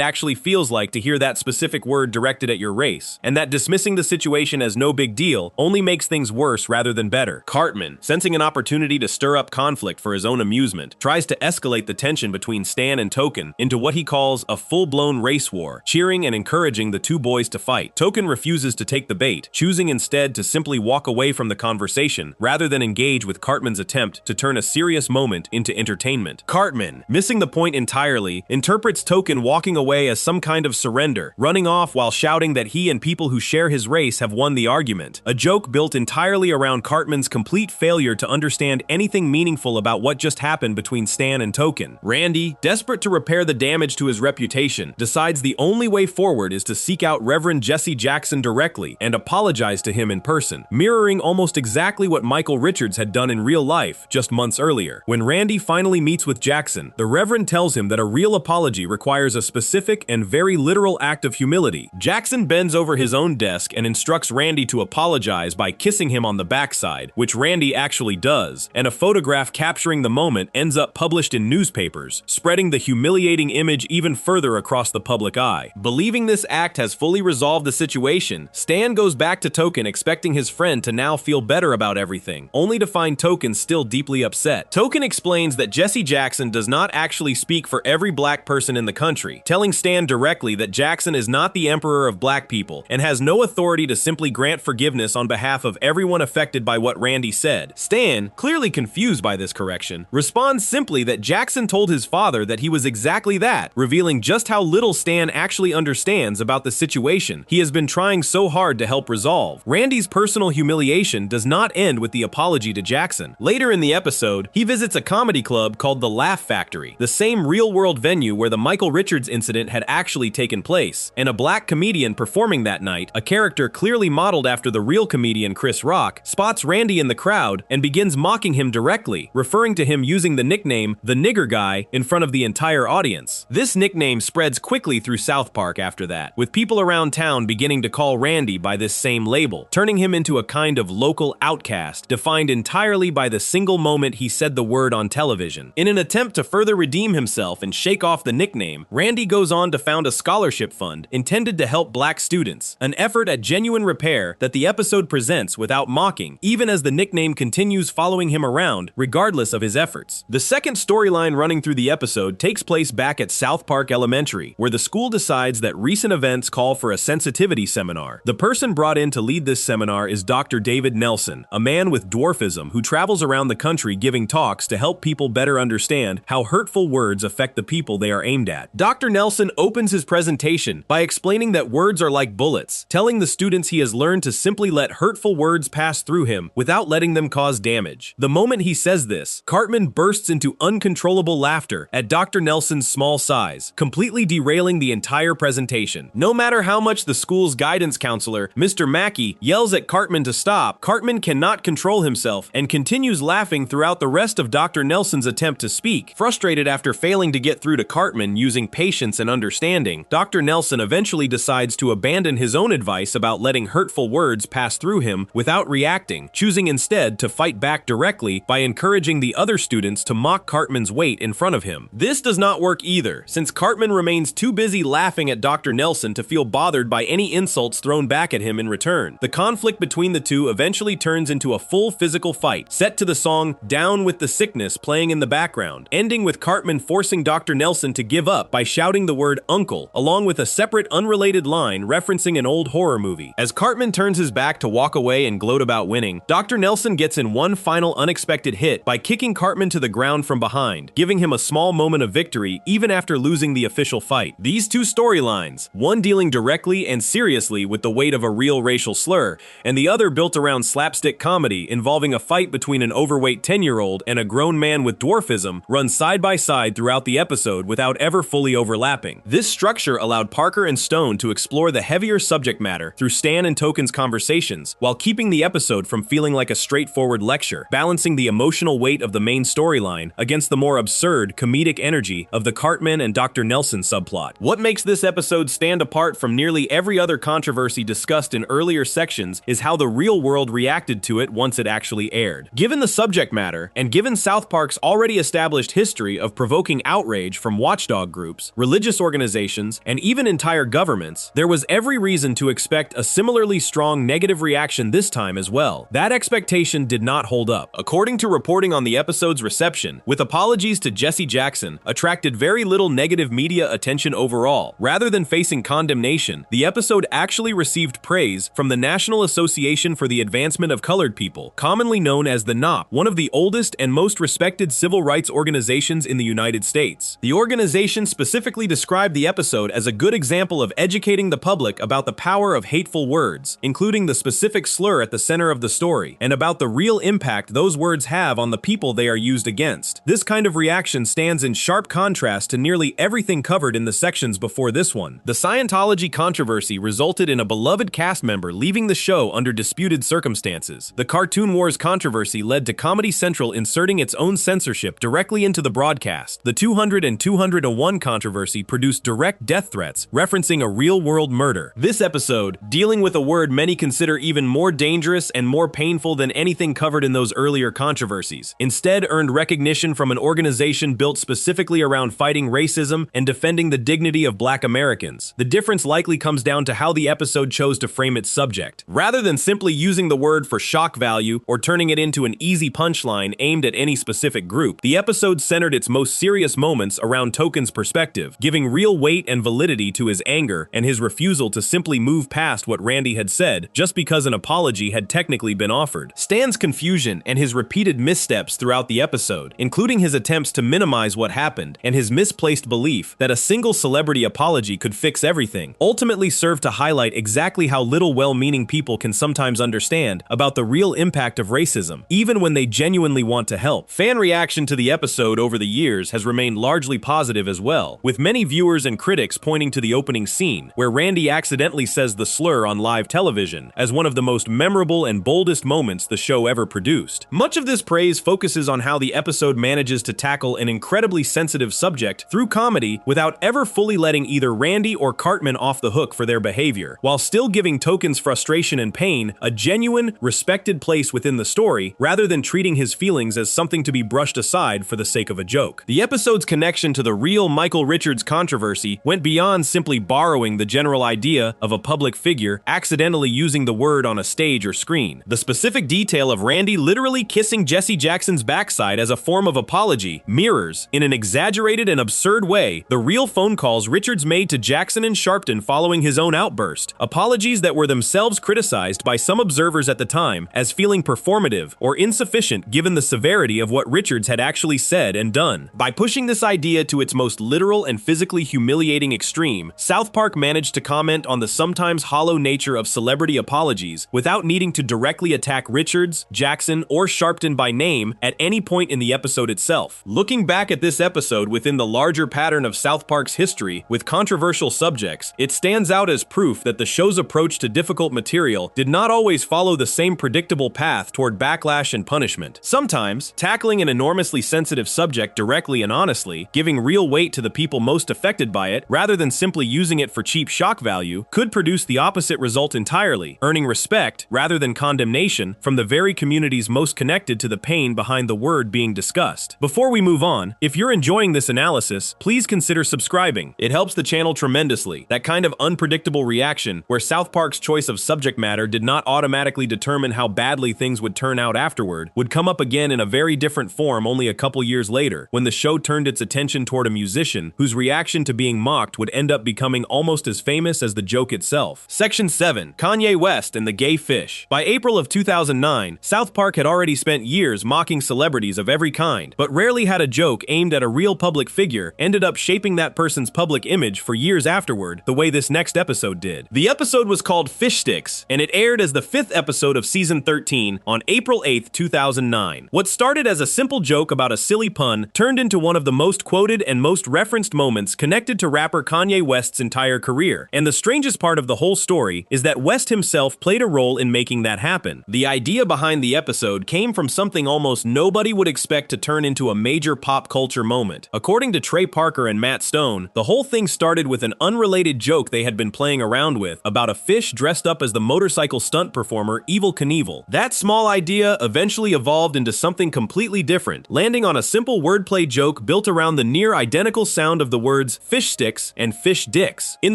actually feels like to hear that specific word directed at your race, and that dismissing the situation as no big deal only makes things worse rather than better. Cartman, sensing an opportunity to stir up conflict for his own amusement, tries to escalate the tension between Stan and Token into what he calls a full-blown race war, cheering and encouraging the two boys to fight. Token refuses to take the bait, choosing instead to simply walk away from the conversation rather than engage with Cartman's attempt to turn a serious moment into entertainment. Cartman, missing the point entirely, interprets Token walking away as some kind of surrender, running off while shouting that he and people who share his race have won the argument, a joke built entirely around Cartman's complete failure to understand anything meaningful about what just happened between Stan and Token. Randy, desperate to repair the damage to his reputation, decides the only way forward is to seek out Reverend Jesse Jackson directly and apologize to him in person, mirroring almost exactly what Michael Richards had done in real life just months earlier. When Randy finally meets with Jackson, the Reverend tells him that a real apology requires a specific and very literal act of humility. Jackson bends over his own desk and instructs Randy to apologize by kissing him on the backside, which Randy actually does, and a photograph capturing the moment ends up published in newspapers, spreading the humiliating image even further across the public eye. Believing this act has fully resolved the situation, Stan goes back to Token expecting his friend to now feel better about everything, only to find Token still deeply upset. Token explains that Jesse Jackson does not actually speak for every black person in the country, telling Stan directly that Jackson is not the emperor of black people and has no authority to simply grant forgiveness on behalf of everyone affected by what Randy said. Stan, clearly confused by this correction, responds simply that Jackson told his father that he was exactly that, revealing just how little Stan actually understands about the situation he has been trying so hard to help resolve. Randy's personal humiliation does not end with the apology to Jackson. Later in the episode, he visits a comedy club called the Laugh Factory, the same real-world venue where the Michael Richards incident had actually taken place, and a black comedian performing that night, a character clearly modeled after the real comedian Chris Rock, spots Randy in the crowd and begins mocking him directly, referring to him using the nickname the nigger guy in front of the entire audience. This nickname spreads quickly through South Park after that, with people around town beginning to call Randy by this same label, turning him into a kind of local outcast, defined entirely by the single moment he said the word on television. In an attempt to further redeem himself and shake off the nickname, Randy goes on to found a scholarship fund intended to help black students, an effort at genuine repair that the episode presents without mocking, even as the nickname continues following him around, regardless of his efforts. The second storyline running through the episode takes place back at South Park Elementary, where the school decides that recent events call for a sensitivity seminar. The person brought in to lead this seminar is Dr. David Nelson, a man with dwarfism who travels around the country giving talks to help people better understand how hurtful words affect the people they are aimed at. Dr. Nelson opens his presentation by explaining that words are like bullets, telling the students he has learned to simply let hurtful words pass through him without letting them cause damage. The moment he says this, Cartman bursts into uncontrollable laughter at Dr. Nelson's small size, completely derailing the entire presentation. No matter how much the school's guidance counselor, Mr. Mackey, yells at Cartman to stop, Cartman cannot control himself and continues laughing throughout the rest of Dr. Nelson's attempt to speak. Frustrated after failing to get through to Cartman using patience and understanding, Dr. Nelson eventually decides to abandon his own advice about letting hurtful words pass through him without reacting, choosing instead to fight back directly by encouraging the other students to mock Cartman's weight in front of him. This does not work either, since Cartman remains too busy laughing at Dr. Nelson to feel bothered by any insults thrown back at him in return. The conflict between the two eventually turns into a full physical fight, set to the song "Down with the Sickness" playing in the background, ending with Cartman forcing Dr. Nelson to give up by shouting the word "uncle," along with a separate unrelated line referencing an old horror movie. As Cartman turns his back to walk away and gloat about winning, Dr. Nelson gets in one final unexpected hit by kicking Cartman to the ground from behind, giving him a small moment of victory even after losing the official fight. These two storylines, one dealing directly and seriously with the weight of a real racial slur, and the other built around slapstick comedy involving a fight between an overweight 10-year-old and a grown man with dwarfism, run side by side throughout the episode without ever fully overlapping. This structure allowed Parker and Stone to explore the heavier subject matter through Stan and Token's conversations, while keeping the episode from feeling like a straightforward lecture, balancing the emotional weight of the main storyline against the more absurd, comedic energy of the Cartman and Dr. Nelson subplot. What makes this episode stand apart from nearly every other controversy discussed in earlier sections is how the real world reacted to it once it actually aired. Given the subject matter, and given South Park's already established history of provoking outrage from watchdog groups, religious organizations, and even entire governments, there was every reason to expect a similarly strong negative reaction this time as well. That expectation did not hold up. According to reporting on the episode's reception, with apologies to Jesse Jackson, attracted very little negative media attention overall. Rather than facing condemnation, the episode actually received praise from the National Association for the Advancement of Colored People, commonly known as the NOP, one of the oldest and most respected civil rights organizations in the United States. The organization specifically described the episode as a good example of educating the public about the power of hateful words, including the specific slur at the center of the story, and about the real impact those words have on the people they are used against. This kind of reaction stands in sharp contrast to nearly everything covered in the sections before this one. The Scientology controversy resulted in a beloved cast member leaving the show under disputed circumstances. The Cartoon Wars controversy led to Comedy Central inserting its own censorship directly into the broadcast. The 200 and 201 controversy produced direct death threats, referencing a real-world murder. This episode, dealing with a word many consider even more dangerous and more painful than anything covered in those earlier controversies, instead earned recognition from an organization built specifically around fighting racism and defending the dignity of Black Americans. The difference likely comes down to how the episode chose to frame its subject. Rather than simply using the word for shock value or turning it into an easy punchline aimed at any specific group, the episode centered its most serious moments around Token's perspective, giving real weight and validity to his anger and his refusal to simply move past what Randy had said just because an apology had technically been offered. Stan's confusion and his repeated missteps throughout the episode, including his attempts to minimize what happened and his misplaced belief that a single celebrity apology could fix everything, ultimately served to highlight exactly how little well-meaning people can sometimes understand about the real impact of racism, even when they genuinely want to help. Fan reaction to the episode over the years has remained largely positive as well, with many viewers and critics pointing to the opening scene, where Randy accidentally says the slur on live television, as one of the most memorable and boldest moments the show ever produced. Much of this praise focuses on how the episode manages to tackle an incredibly sensitive subject through comedy without ever fully letting either Randy or Cartman off the hook for their behavior, while still giving Token's frustration and pain a genuine, respected place within the story, rather than treating his feelings as something to be brushed aside for the sake of a joke. The episode's connection to the real Michael Richards controversy went beyond simply borrowing the general idea of a public figure accidentally using the word on a stage or screen. The specific detail of Randy literally kissing Jesse Jackson's backside as a form of apology mirrors, in an exaggerated and absurd way, the real phone calls Richards made to Jackson and Sharpton following his own outburst. Apologies that were themselves criticized by some observers at the time as feeling performative or insufficient given the severity of what Richards had actually said and done. By pushing this idea to its most literal and physically humiliating extreme, South Park managed to comment on the sometimes hollow nature of celebrity apologies without needing to directly attack Richards, Jackson, or Sharpton by name at any point in the episode itself. Looking back at this episode within the larger pattern of South Park's history with controversial subjects, it stands out as proof that the show's approach to difficult material did not always follow the same predictable path toward backlash and punishment. Sometimes, tackling an enormously sensitive subject directly and honestly, giving real weight to the people most affected by it, rather than simply using it for cheap shock value, could produce the opposite result entirely, earning respect, rather than condemnation, from the very communities most connected to the pain behind the word being discussed. Before we move on, if you're enjoying this analysis, please consider subscribing. It helps the channel tremendously. That kind of unpredictable reaction, where South Park's choice of subject matter did not automatically determine how badly things would turn out afterward, would come up again in a very different form only a couple years later, when the show turned its attention toward a musician whose reaction to being mocked would end up becoming almost as famous as the joke itself. Section 7. Kanye West and the Gay Fish. By April of 2009, South Park had already spent years mocking celebrities of every kind, but rarely had a joke aimed at a real public figure ended up shaping that person's public image for years afterward, the way this next episode did. The episode was called Fish Sticks, and it aired as the 5th episode of season 13 on April 8th, 2009. What started as a simple joke about a silly pun turned into one of the most quoted and most referenced moments connected to rapper Kanye West's entire career. And the strangest part of the whole story is that West himself played a role in making that happen. The idea behind the episode came from something almost nobody would expect to turn into a major pop culture moment. According to Trey Parker and Matt Stone, the whole thing started with an unrelated joke they had been playing around with about a fish dressed up as the motorcycle stunt performer Evel Knievel. That small idea eventually evolved into something completely different, landing on a simple wordplay joke built around the near-identical sound of the words fish sticks and fish dicks. In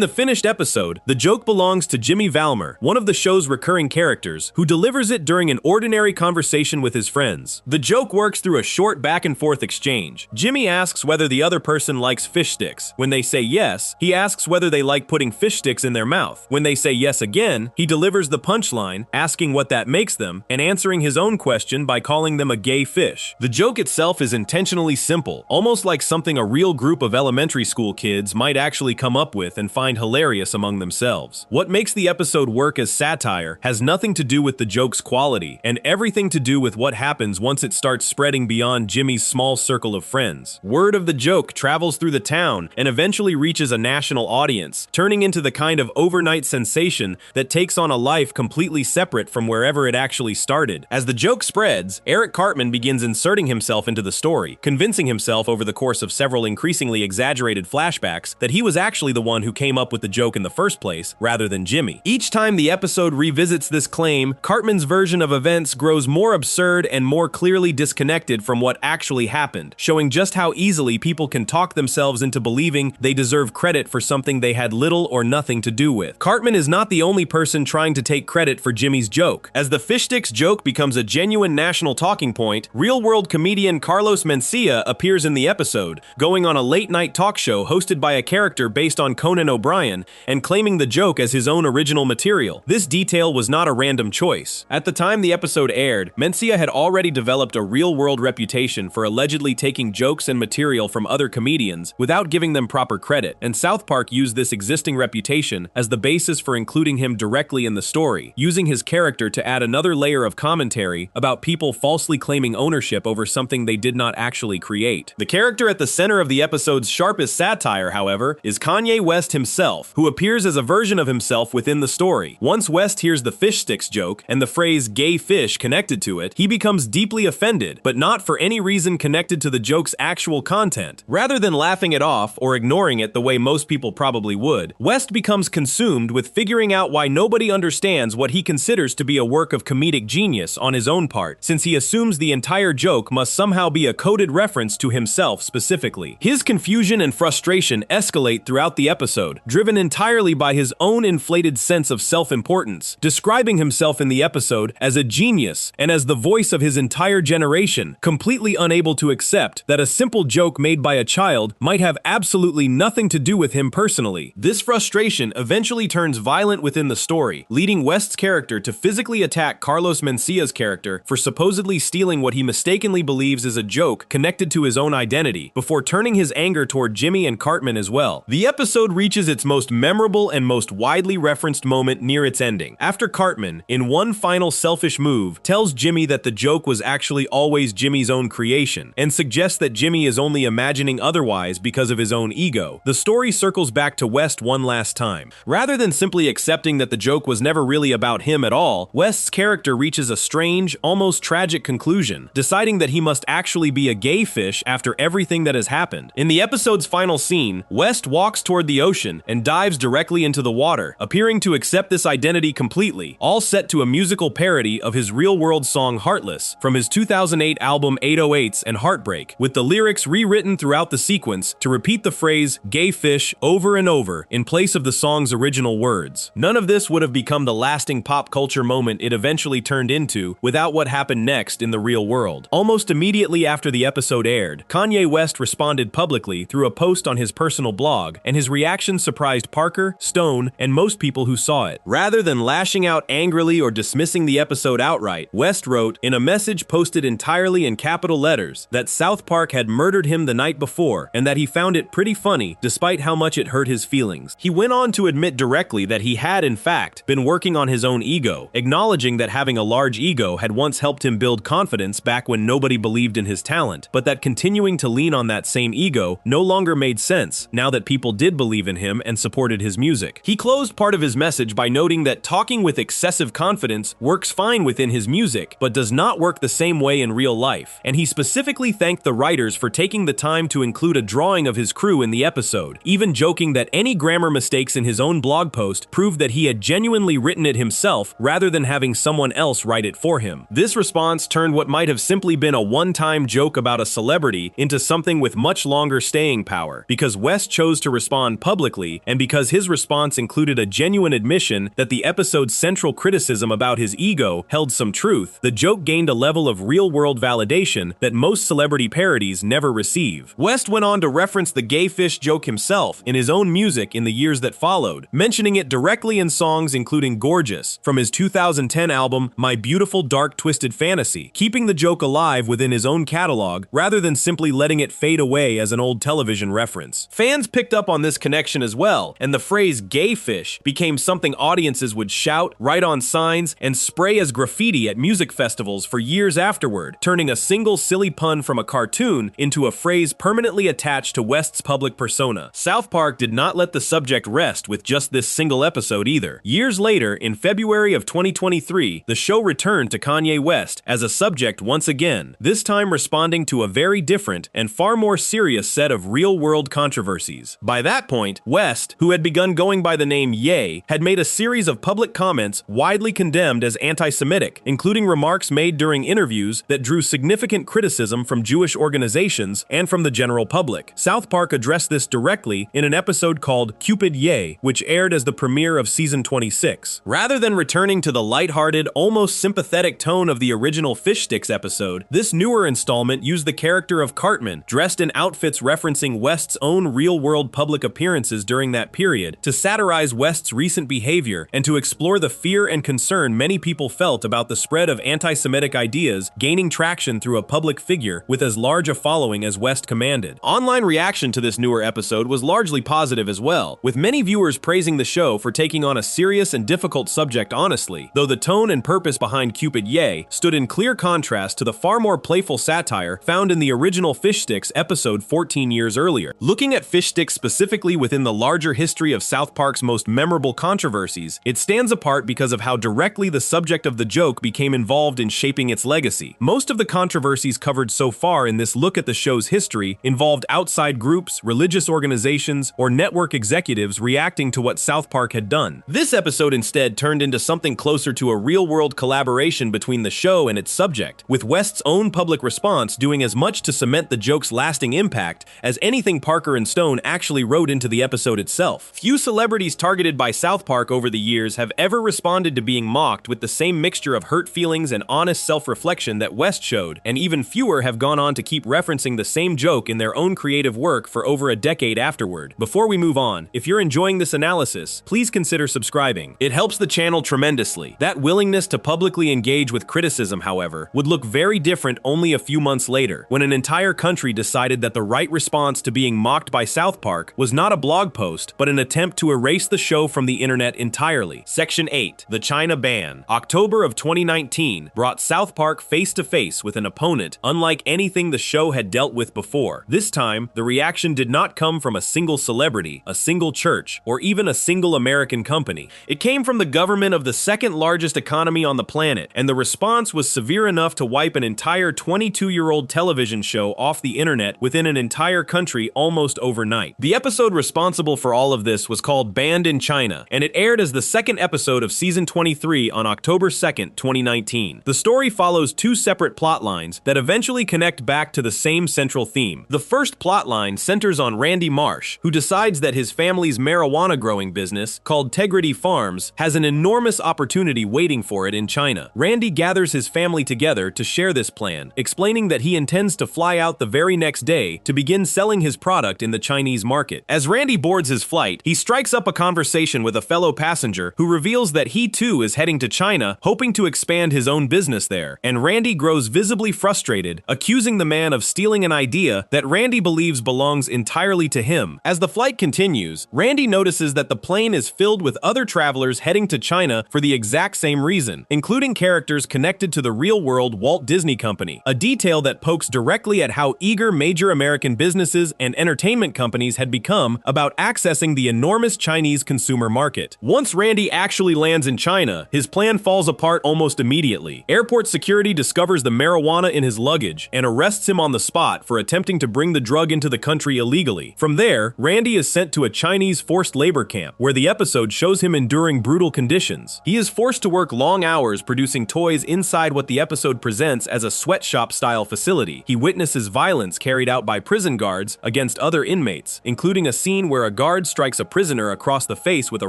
the finished episode, the joke belongs to Jimmy Valmer, one of the show's recurring characters, who delivers it during an ordinary conversation with his friends. The joke works through a short back-and-forth exchange. Jimmy asks whether the other person likes fish sticks. When they say yes, he asks whether they like putting fish sticks in their mouth. When they say yes again, he delivers the punchline, asking what that makes them, and answering his own question by calling them a gay fish. The joke itself is intentionally simple, almost like something a real group of elementary school kids might actually come up with and find hilarious among themselves. What makes the episode work as satire has nothing to do with the joke's quality, and everything to do with what happens once it starts spreading beyond Jimmy's small circle of friends. Word of the joke travels through the town and eventually reaches a national audience, turning into the kind of overnight sensation that takes on a life completely separate from wherever it actually started. As the joke spreads, Eric Cartman begins inserting himself into the story, convincing himself over the course of several increasingly exaggerated flashbacks that he was actually the one who came up with the joke in the first place, rather than Jimmy. Each time the episode revisits this claim, Cartman's version of events grows more absurd and more clearly disconnected from what actually happened, showing just how easily people can talk themselves into believing they deserve credit for something they they had little or nothing to do with. Cartman is not the only person trying to take credit for Jimmy's joke. As the fish sticks joke becomes a genuine national talking point, real-world comedian Carlos Mencia appears in the episode, going on a late-night talk show hosted by a character based on Conan O'Brien and claiming the joke as his own original material. This detail was not a random choice. At the time the episode aired, Mencia had already developed a real-world reputation for allegedly taking jokes and material from other comedians without giving them proper credit, and South Park used this existing reputation as the basis for including him directly in the story, using his character to add another layer of commentary about people falsely claiming ownership over something they did not actually create. The character at the center of the episode's sharpest satire, however, is Kanye West himself, who appears as a version of himself within the story. Once West hears the fish sticks joke and the phrase gay fish connected to it, he becomes deeply offended, but not for any reason connected to the joke's actual content. Rather than laughing it off or ignoring it the way most people probably would, West becomes consumed with figuring out why nobody understands what he considers to be a work of comedic genius on his own part, since he assumes the entire joke must somehow be a coded reference to himself specifically. His confusion and frustration escalate throughout the episode, driven entirely by his own inflated sense of self-importance, describing himself in the episode as a genius and as the voice of his entire generation, completely unable to accept that a simple joke made by a child might have absolutely nothing to do with him personally. This frustration eventually turns violent within the story, leading West's character to physically attack Carlos Mencia's character for supposedly stealing what he mistakenly believes is a joke connected to his own identity, before turning his anger toward Jimmy and Cartman as well. The episode reaches its most memorable and most widely referenced moment near its ending, after Cartman, in one final selfish move, tells Jimmy that the joke was actually always Jimmy's own creation, and suggests that Jimmy is only imagining otherwise because of his own ego. The story circles back to West one last time. Rather than simply accepting that the joke was never really about him at all, West's character reaches a strange, almost tragic conclusion, deciding that he must actually be a gay fish after everything that has happened. In the episode's final scene, West walks toward the ocean and dives directly into the water, appearing to accept this identity completely, all set to a musical parody of his real-world song Heartless from his 2008 album 808s and Heartbreak, with the lyrics rewritten throughout the sequence to repeat the phrase gay fish over and over in place of the song's original words. None of this would have become the lasting pop culture moment it eventually turned into without what happened next in the real world. Almost immediately after the episode aired, Kanye West responded publicly through a post on his personal blog, and his reaction surprised Parker, Stone, and most people who saw it. Rather than lashing out angrily or dismissing the episode outright, West wrote, in a message posted entirely in capital letters, that South Park had murdered him the night before, and that he found it pretty funny despite how much it hurt his feelings. He went on to admit directly that he had, in fact, been working on his own ego, acknowledging that having a large ego had once helped him build confidence back when nobody believed in his talent, but that continuing to lean on that same ego no longer made sense now that people did believe in him and supported his music. He closed part of his message by noting that talking with excessive confidence works fine within his music, but does not work the same way in real life, and he specifically thanked the writers for taking the time to include a drawing of his crew in the episode, even joking that any grammar mistakes in his own blog post proved that he had genuinely written it himself rather than having someone else write it for him. This response turned what might have simply been a one-time joke about a celebrity into something with much longer staying power, because West chose to respond publicly, and because his response included a genuine admission that the episode's central criticism about his ego held some truth. The joke gained a level of real-world validation that most celebrity parodies never receive. West went on to reference the gay fish joke himself in his own music in the years that followed, mentioning it directly in songs including Gorgeous from his 2010 album My Beautiful Dark Twisted Fantasy, keeping the joke alive within his own catalog rather than simply letting it fade away as an old television reference. Fans picked up on this connection as well, and the phrase gay fish became something audiences would shout, write on signs, and spray as graffiti at music festivals for years afterward, turning a single silly pun from a cartoon into a phrase permanently attached to West's public persona. South Park did not let the subject rest with just this single episode either. Years later, in February of 2023, the show returned to Kanye West as a subject once again, this time responding to a very different and far more serious set of real-world controversies. By that point, West, who had begun going by the name Ye, had made a series of public comments widely condemned as anti-Semitic, including remarks made during interviews that drew significant criticism from Jewish organizations and from the general public. South Park addressed this directly in an episode episode called Cupid Ye, which aired as the premiere of season 26. Rather than returning to the lighthearted, almost sympathetic tone of the original Fish Sticks episode, this newer installment used the character of Cartman, dressed in outfits referencing West's own real-world public appearances during that period, to satirize West's recent behavior and to explore the fear and concern many people felt about the spread of anti-Semitic ideas gaining traction through a public figure with as large a following as West commanded. Online reaction to this newer episode was largely positive as well, with many viewers praising the show for taking on a serious and difficult subject honestly, though the tone and purpose behind Cupid Ye stood in clear contrast to the far more playful satire found in the original Fish Sticks episode 14 years earlier. Looking at Fish Sticks specifically within the larger history of South Park's most memorable controversies, it stands apart because of how directly the subject of the joke became involved in shaping its legacy. Most of the controversies covered so far in this look at the show's history involved outside groups, religious organizations, or network executives reacting to what South Park had done. This episode instead turned into something closer to a real-world collaboration between the show and its subject, with West's own public response doing as much to cement the joke's lasting impact as anything Parker and Stone actually wrote into the episode itself. Few celebrities targeted by South Park over the years have ever responded to being mocked with the same mixture of hurt feelings and honest self-reflection that West showed, and even fewer have gone on to keep referencing the same joke in their own creative work for over a decade afterward. Before we move on, if you're enjoying this analysis, please consider subscribing. It helps the channel tremendously. That willingness to publicly engage with criticism, however, would look very different only a few months later, when an entire country decided that the right response to being mocked by South Park was not a blog post, but an attempt to erase the show from the internet entirely. Section 8. The China Ban. October of 2019 brought South Park face to face with an opponent unlike anything the show had dealt with before. This time, the reaction did not come from a single celebrity, a single church, or even a single American company. It came from the government of the second largest economy on the planet, and the response was severe enough to wipe an entire 22-year-old television show off the internet within an entire country almost overnight. The episode responsible for all of this was called Banned in China, and it aired as the second episode of season 23 on October 2nd, 2019. The story follows two separate plot lines that eventually connect back to the same central theme. The first plot line centers on Randy Marsh, who decides that his family's marijuana growing business, called Tegrity Farms, has an enormous opportunity waiting for it in China. Randy gathers his family together to share this plan, explaining that he intends to fly out the very next day to begin selling his product in the Chinese market. As Randy boards his flight, he strikes up a conversation with a fellow passenger who reveals that he too is heading to China, hoping to expand his own business there, and Randy grows visibly frustrated, accusing the man of stealing an idea that Randy believes belongs entirely to him. As the flight continues, Randy notices that the plane is filled with other travelers heading to China for the exact same reason, including characters connected to the real-world Walt Disney Company, a detail that pokes directly at how eager major American businesses and entertainment companies had become about accessing the enormous Chinese consumer market. Once Randy actually lands in China, his plan falls apart almost immediately. Airport security discovers the marijuana in his luggage and arrests him on the spot for attempting to bring the drug into the country illegally. From there, Randy is sent to a Chinese forced labor camp, where the episode shows him enduring brutal conditions. He is forced to work long hours producing toys inside what the episode presents as a sweatshop-style facility. He witnesses violence carried out by prison guards against other inmates, including a scene where a guard strikes a prisoner across the face with a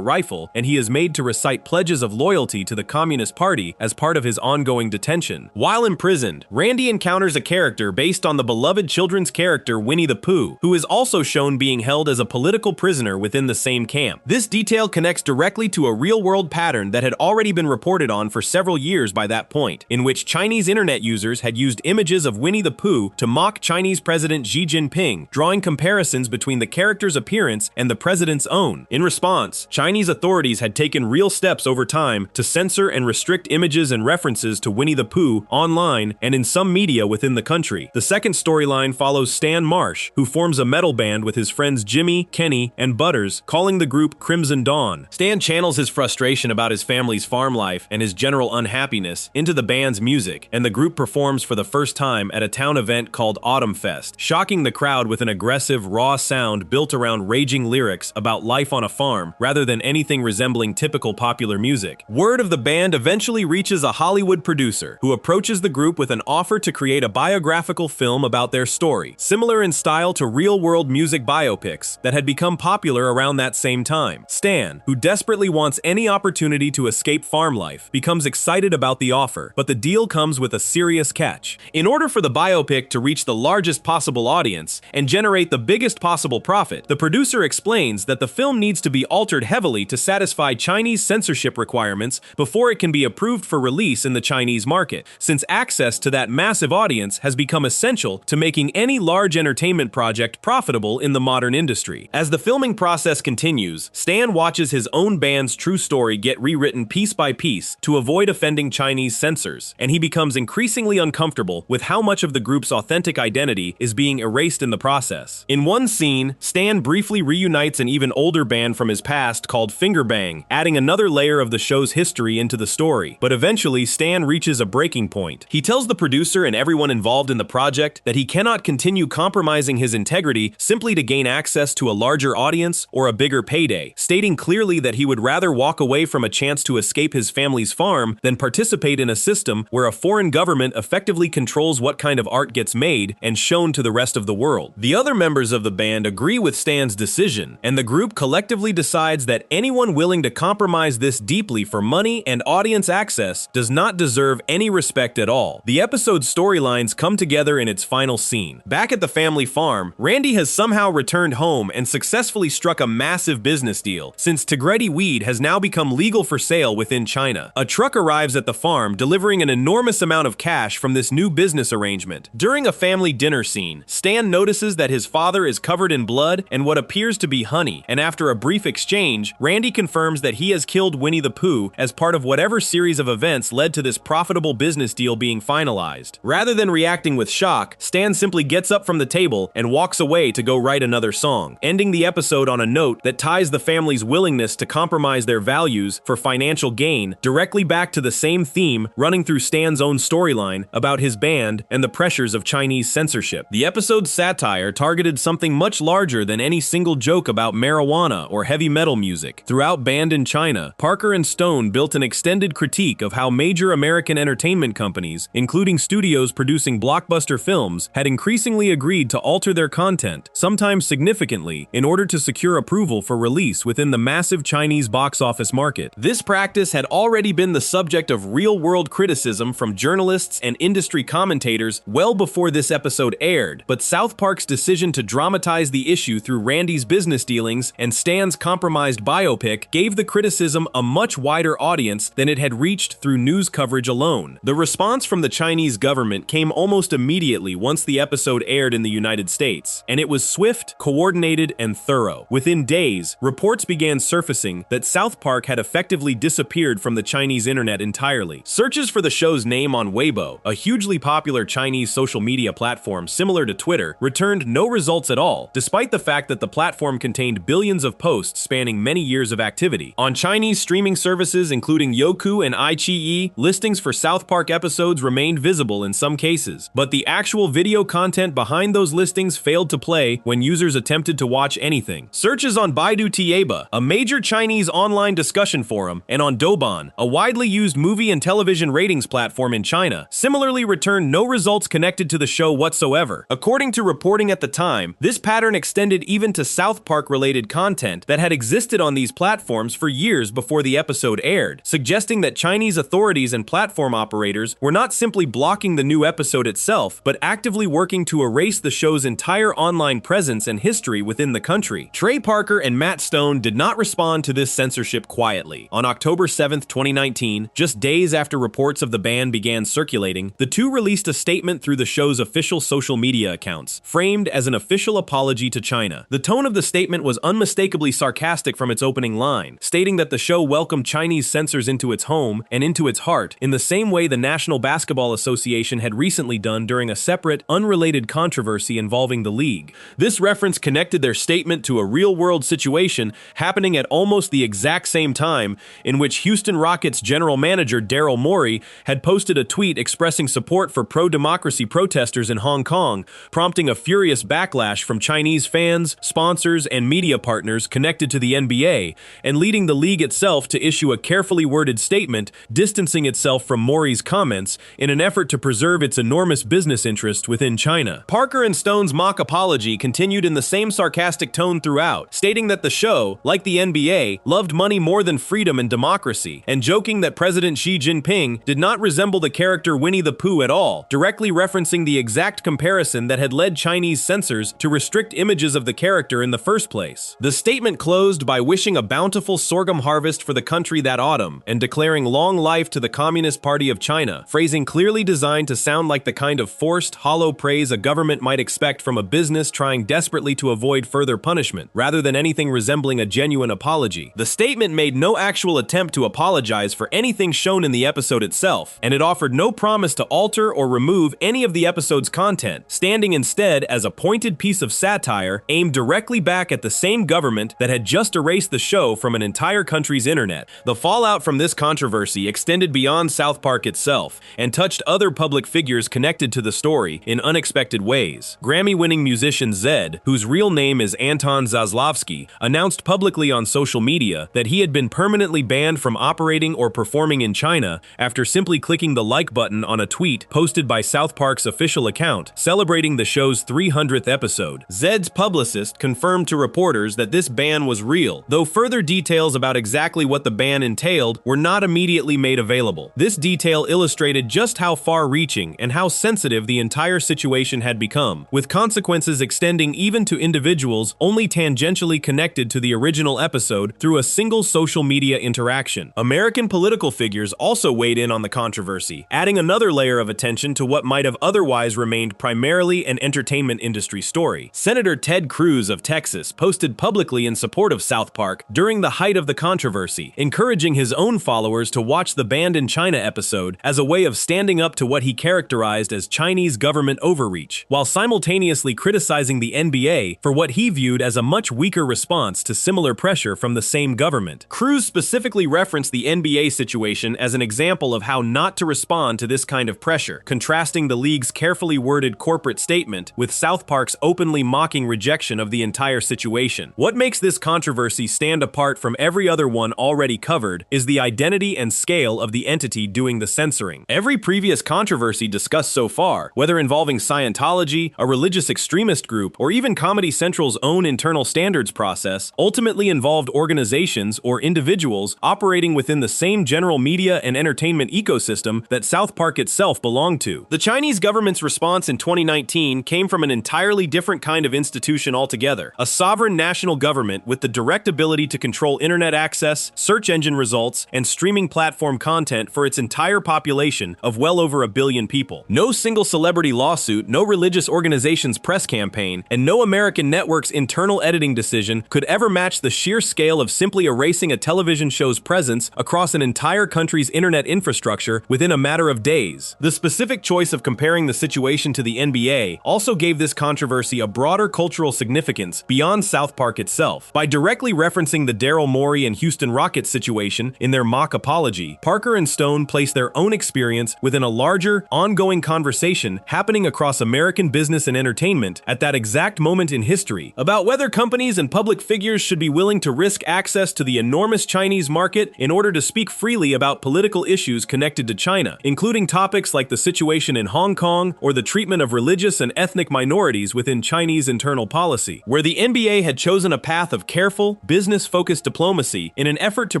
rifle, and he is made to recite pledges of loyalty to the Communist Party as part of his ongoing detention. While imprisoned, Randy encounters a character based on the beloved children's character Winnie the Pooh, who is also shown being held as a political prisoner within the same camp. This detail connects directly to a real-world pattern that had already been reported on for several years by that point, in which Chinese internet users had used images of Winnie the Pooh to mock Chinese President Xi Jinping, drawing comparisons between the character's appearance and the president's own. In response, Chinese authorities had taken real steps over time to censor and restrict images and references to Winnie the Pooh online and in some media within the country. The second storyline follows Stan Marsh, who forms a metal band with his friends Jimmy, Kenny, and Butters, calling the group Crimson Dawn. Stan channels his frustration about his family's farm life and his general unhappiness into the band's music, and the group performs for the first time at a town event called Autumn Fest, shocking the crowd with an aggressive, raw sound built around raging lyrics about life on a farm rather than anything resembling typical popular music. Word of the band eventually reaches a Hollywood producer, who approaches the group with an offer to create a biographical film about their story, similar in style to real-world music biopics that had become popular around that same time. Stan, who desperately wants any opportunity to escape farm life, becomes excited about the offer, but the deal comes with a serious catch. In order for the biopic to reach the largest possible audience and generate the biggest possible profit, the producer explains that the film needs to be altered heavily to satisfy Chinese censorship requirements before it can be approved for release in the Chinese market, since access to that massive audience has become essential to making any large entertainment project profitable in the modern industry. As the filming process continues, Stan watches his own band's true story get rewritten piece by piece to avoid offending Chinese censors, and he becomes increasingly uncomfortable with how much of the group's authentic identity is being erased in the process. In one scene, Stan briefly reunites an even older band from his past called Finger Bang, adding another layer of the show's history into the story. But eventually, Stan reaches a breaking point. He tells the producer and everyone involved in the project that he cannot continue compromising his integrity simply to gain access to a larger audience or a bigger payday, stating clearly that he would rather walk away from a chance to escape his family's farm than participate in a system where a foreign government effectively controls what kind of art gets made and shown to the rest of the world. The other members of the band agree with Stan's decision, and the group collectively decides that anyone willing to compromise this deeply for money and audience access does not deserve any respect at all. The episode's storylines come together in its final scene. Back at the family farm, Randy has somehow returned home and successfully struck a massive business deal, since Tigretti weed has now become legal for sale within China. A truck arrives at the farm, delivering an enormous amount of cash from this new business arrangement. During a family dinner scene, Stan notices that his father is covered in blood and what appears to be honey, and after a brief exchange, Randy confirms that he has killed Winnie the Pooh as part of whatever series of events led to this profitable business deal being finalized. Rather than reacting with shock, Stan simply gets up from the table and walks away to go write another song, ending the episode on a note that ties the family's willingness to compromise their values for financial gain directly back to the same theme running through Stan's own storyline about his band and the pressures of Chinese censorship. The episode's satire targeted something much larger than any single joke about marijuana or heavy metal music. Throughout Banned in China, Parker and Stone built an extended critique of how major American entertainment companies, including studios producing blockbuster films, had increasingly agreed to alter their content, sometimes significantly, in order to secure approval for release within the massive Chinese box office market. This practice had already been the subject of real-world criticism from journalists and industry commentators well before this episode aired, but South Park's decision to dramatize the issue through Randy's business dealings and Stan's compromised biopic gave the criticism a much wider audience than it had reached through news coverage alone. The response from the Chinese government came almost immediately once the episode aired in the United States, and it was swift, coordinated, and thorough. Within days, reports began surfacing that South Park had effectively disappeared from the Chinese internet entirely. Searches for the show's name on Weibo, a hugely popular Chinese social media platform similar to Twitter, returned no results at all, despite the fact that the platform contained billions of posts spanning many years of activity. On Chinese streaming services including Youku and iQIYI, listings for South Park episodes remained visible in some cases, but the actual video content behind those listings failed to play when users attempted to watch anything. Searches on Baidu Tieba, a major Chinese online discussion forum, and on Douban, a widely used movie and television ratings platform in China, similarly returned no results connected to the show whatsoever. According to reporting at the time, this pattern extended even to South Park-related content that had existed on these platforms for years before the episode aired, suggesting that Chinese authorities and platform operators were not simply blocking the new episode itself, but actively working to erase the show's entire online presence and history within the country. Trey Parker and Matt Stone did not respond to this censorship quietly. On October 7, 2019, just days after reports of the ban began circulating, the two released a statement through the show's official social media accounts, framed as an official apology to China. The tone of the statement was unmistakably sarcastic from its opening line, stating that the show welcomed Chinese censors into its home and into its heart, in the same way the National Basketball Association had recently done during a separate, unrelated controversy involving the league. This reference connected their statement to a real-world situation happening at almost the exact same time, in which Houston Rockets general manager Daryl Morey had posted a tweet expressing support for pro-democracy protesters in Hong Kong, prompting a furious backlash from Chinese fans, sponsors, and media partners connected to the NBA, and leading the league itself to issue a carefully worded statement distancing itself from Morey's comments in an effort to preserve its enormous business interest within China. Parker and Stone's mock apology continued in the same sarcastic sarcastic tone throughout, stating that the show, like the NBA, loved money more than freedom and democracy, and joking that President Xi Jinping did not resemble the character Winnie the Pooh at all, directly referencing the exact comparison that had led Chinese censors to restrict images of the character in the first place. The statement closed by wishing a bountiful sorghum harvest for the country that autumn, and declaring long life to the Communist Party of China, phrasing clearly designed to sound like the kind of forced, hollow praise a government might expect from a business trying desperately to avoid further punishment, rather than anything resembling a genuine apology. The statement made no actual attempt to apologize for anything shown in the episode itself, and it offered no promise to alter or remove any of the episode's content, standing instead as a pointed piece of satire aimed directly back at the same government that had just erased the show from an entire country's internet. The fallout from this controversy extended beyond South Park itself, and touched other public figures connected to the story in unexpected ways. Grammy-winning musician Zedd, whose real name is Anton Zaslavsky, announced publicly on social media that he had been permanently banned from operating or performing in China after simply clicking the like button on a tweet posted by South Park's official account celebrating the show's 300th episode. Zedd's publicist confirmed to reporters that this ban was real, though further details about exactly what the ban entailed were not immediately made available. This detail illustrated just how far-reaching and how sensitive the entire situation had become, with consequences extending even to individuals only tangentially connected to the original episode through a single social media interaction. American political figures also weighed in on the controversy, adding another layer of attention to what might have otherwise remained primarily an entertainment industry story. Senator Ted Cruz of Texas posted publicly in support of South Park during the height of the controversy, encouraging his own followers to watch the Banned in China episode as a way of standing up to what he characterized as Chinese government overreach, while simultaneously criticizing the NBA for what he viewed as a much weaker response to similar pressure from the same government. Cruz specifically referenced the NBA situation as an example of how not to respond to this kind of pressure, contrasting the league's carefully worded corporate statement with South Park's openly mocking rejection of the entire situation. What makes this controversy stand apart from every other one already covered is the identity and scale of the entity doing the censoring. Every previous controversy discussed so far, whether involving Scientology, a religious extremist group, or even Comedy Central's own internal standards process, ultimately involved organizations or individuals operating within the same general media and entertainment ecosystem that South Park itself belonged to. The Chinese government's response in 2019 came from an entirely different kind of institution altogether, a sovereign national government with the direct ability to control internet access, search engine results, and streaming platform content for its entire population of well over 1 billion people. No single celebrity lawsuit, no religious organization's press campaign, and no American network's internal editing decision could ever match the sheer scale of simply erasing a television show's presence across an entire country's internet infrastructure within a matter of days. The specific choice of comparing the situation to the NBA also gave this controversy a broader cultural significance beyond South Park itself. By directly referencing the Daryl Morey and Houston Rockets situation in their mock apology, Parker and Stone placed their own experience within a larger, ongoing conversation happening across American business and entertainment at that exact moment in history about whether companies and public figures should be willing to risk access to the enormous Chinese market in order to speak freely about political issues connected to China, including topics like the situation in Hong Kong or the treatment of religious and ethnic minorities within Chinese internal policy. Where the NBA had chosen a path of careful, business-focused diplomacy in an effort to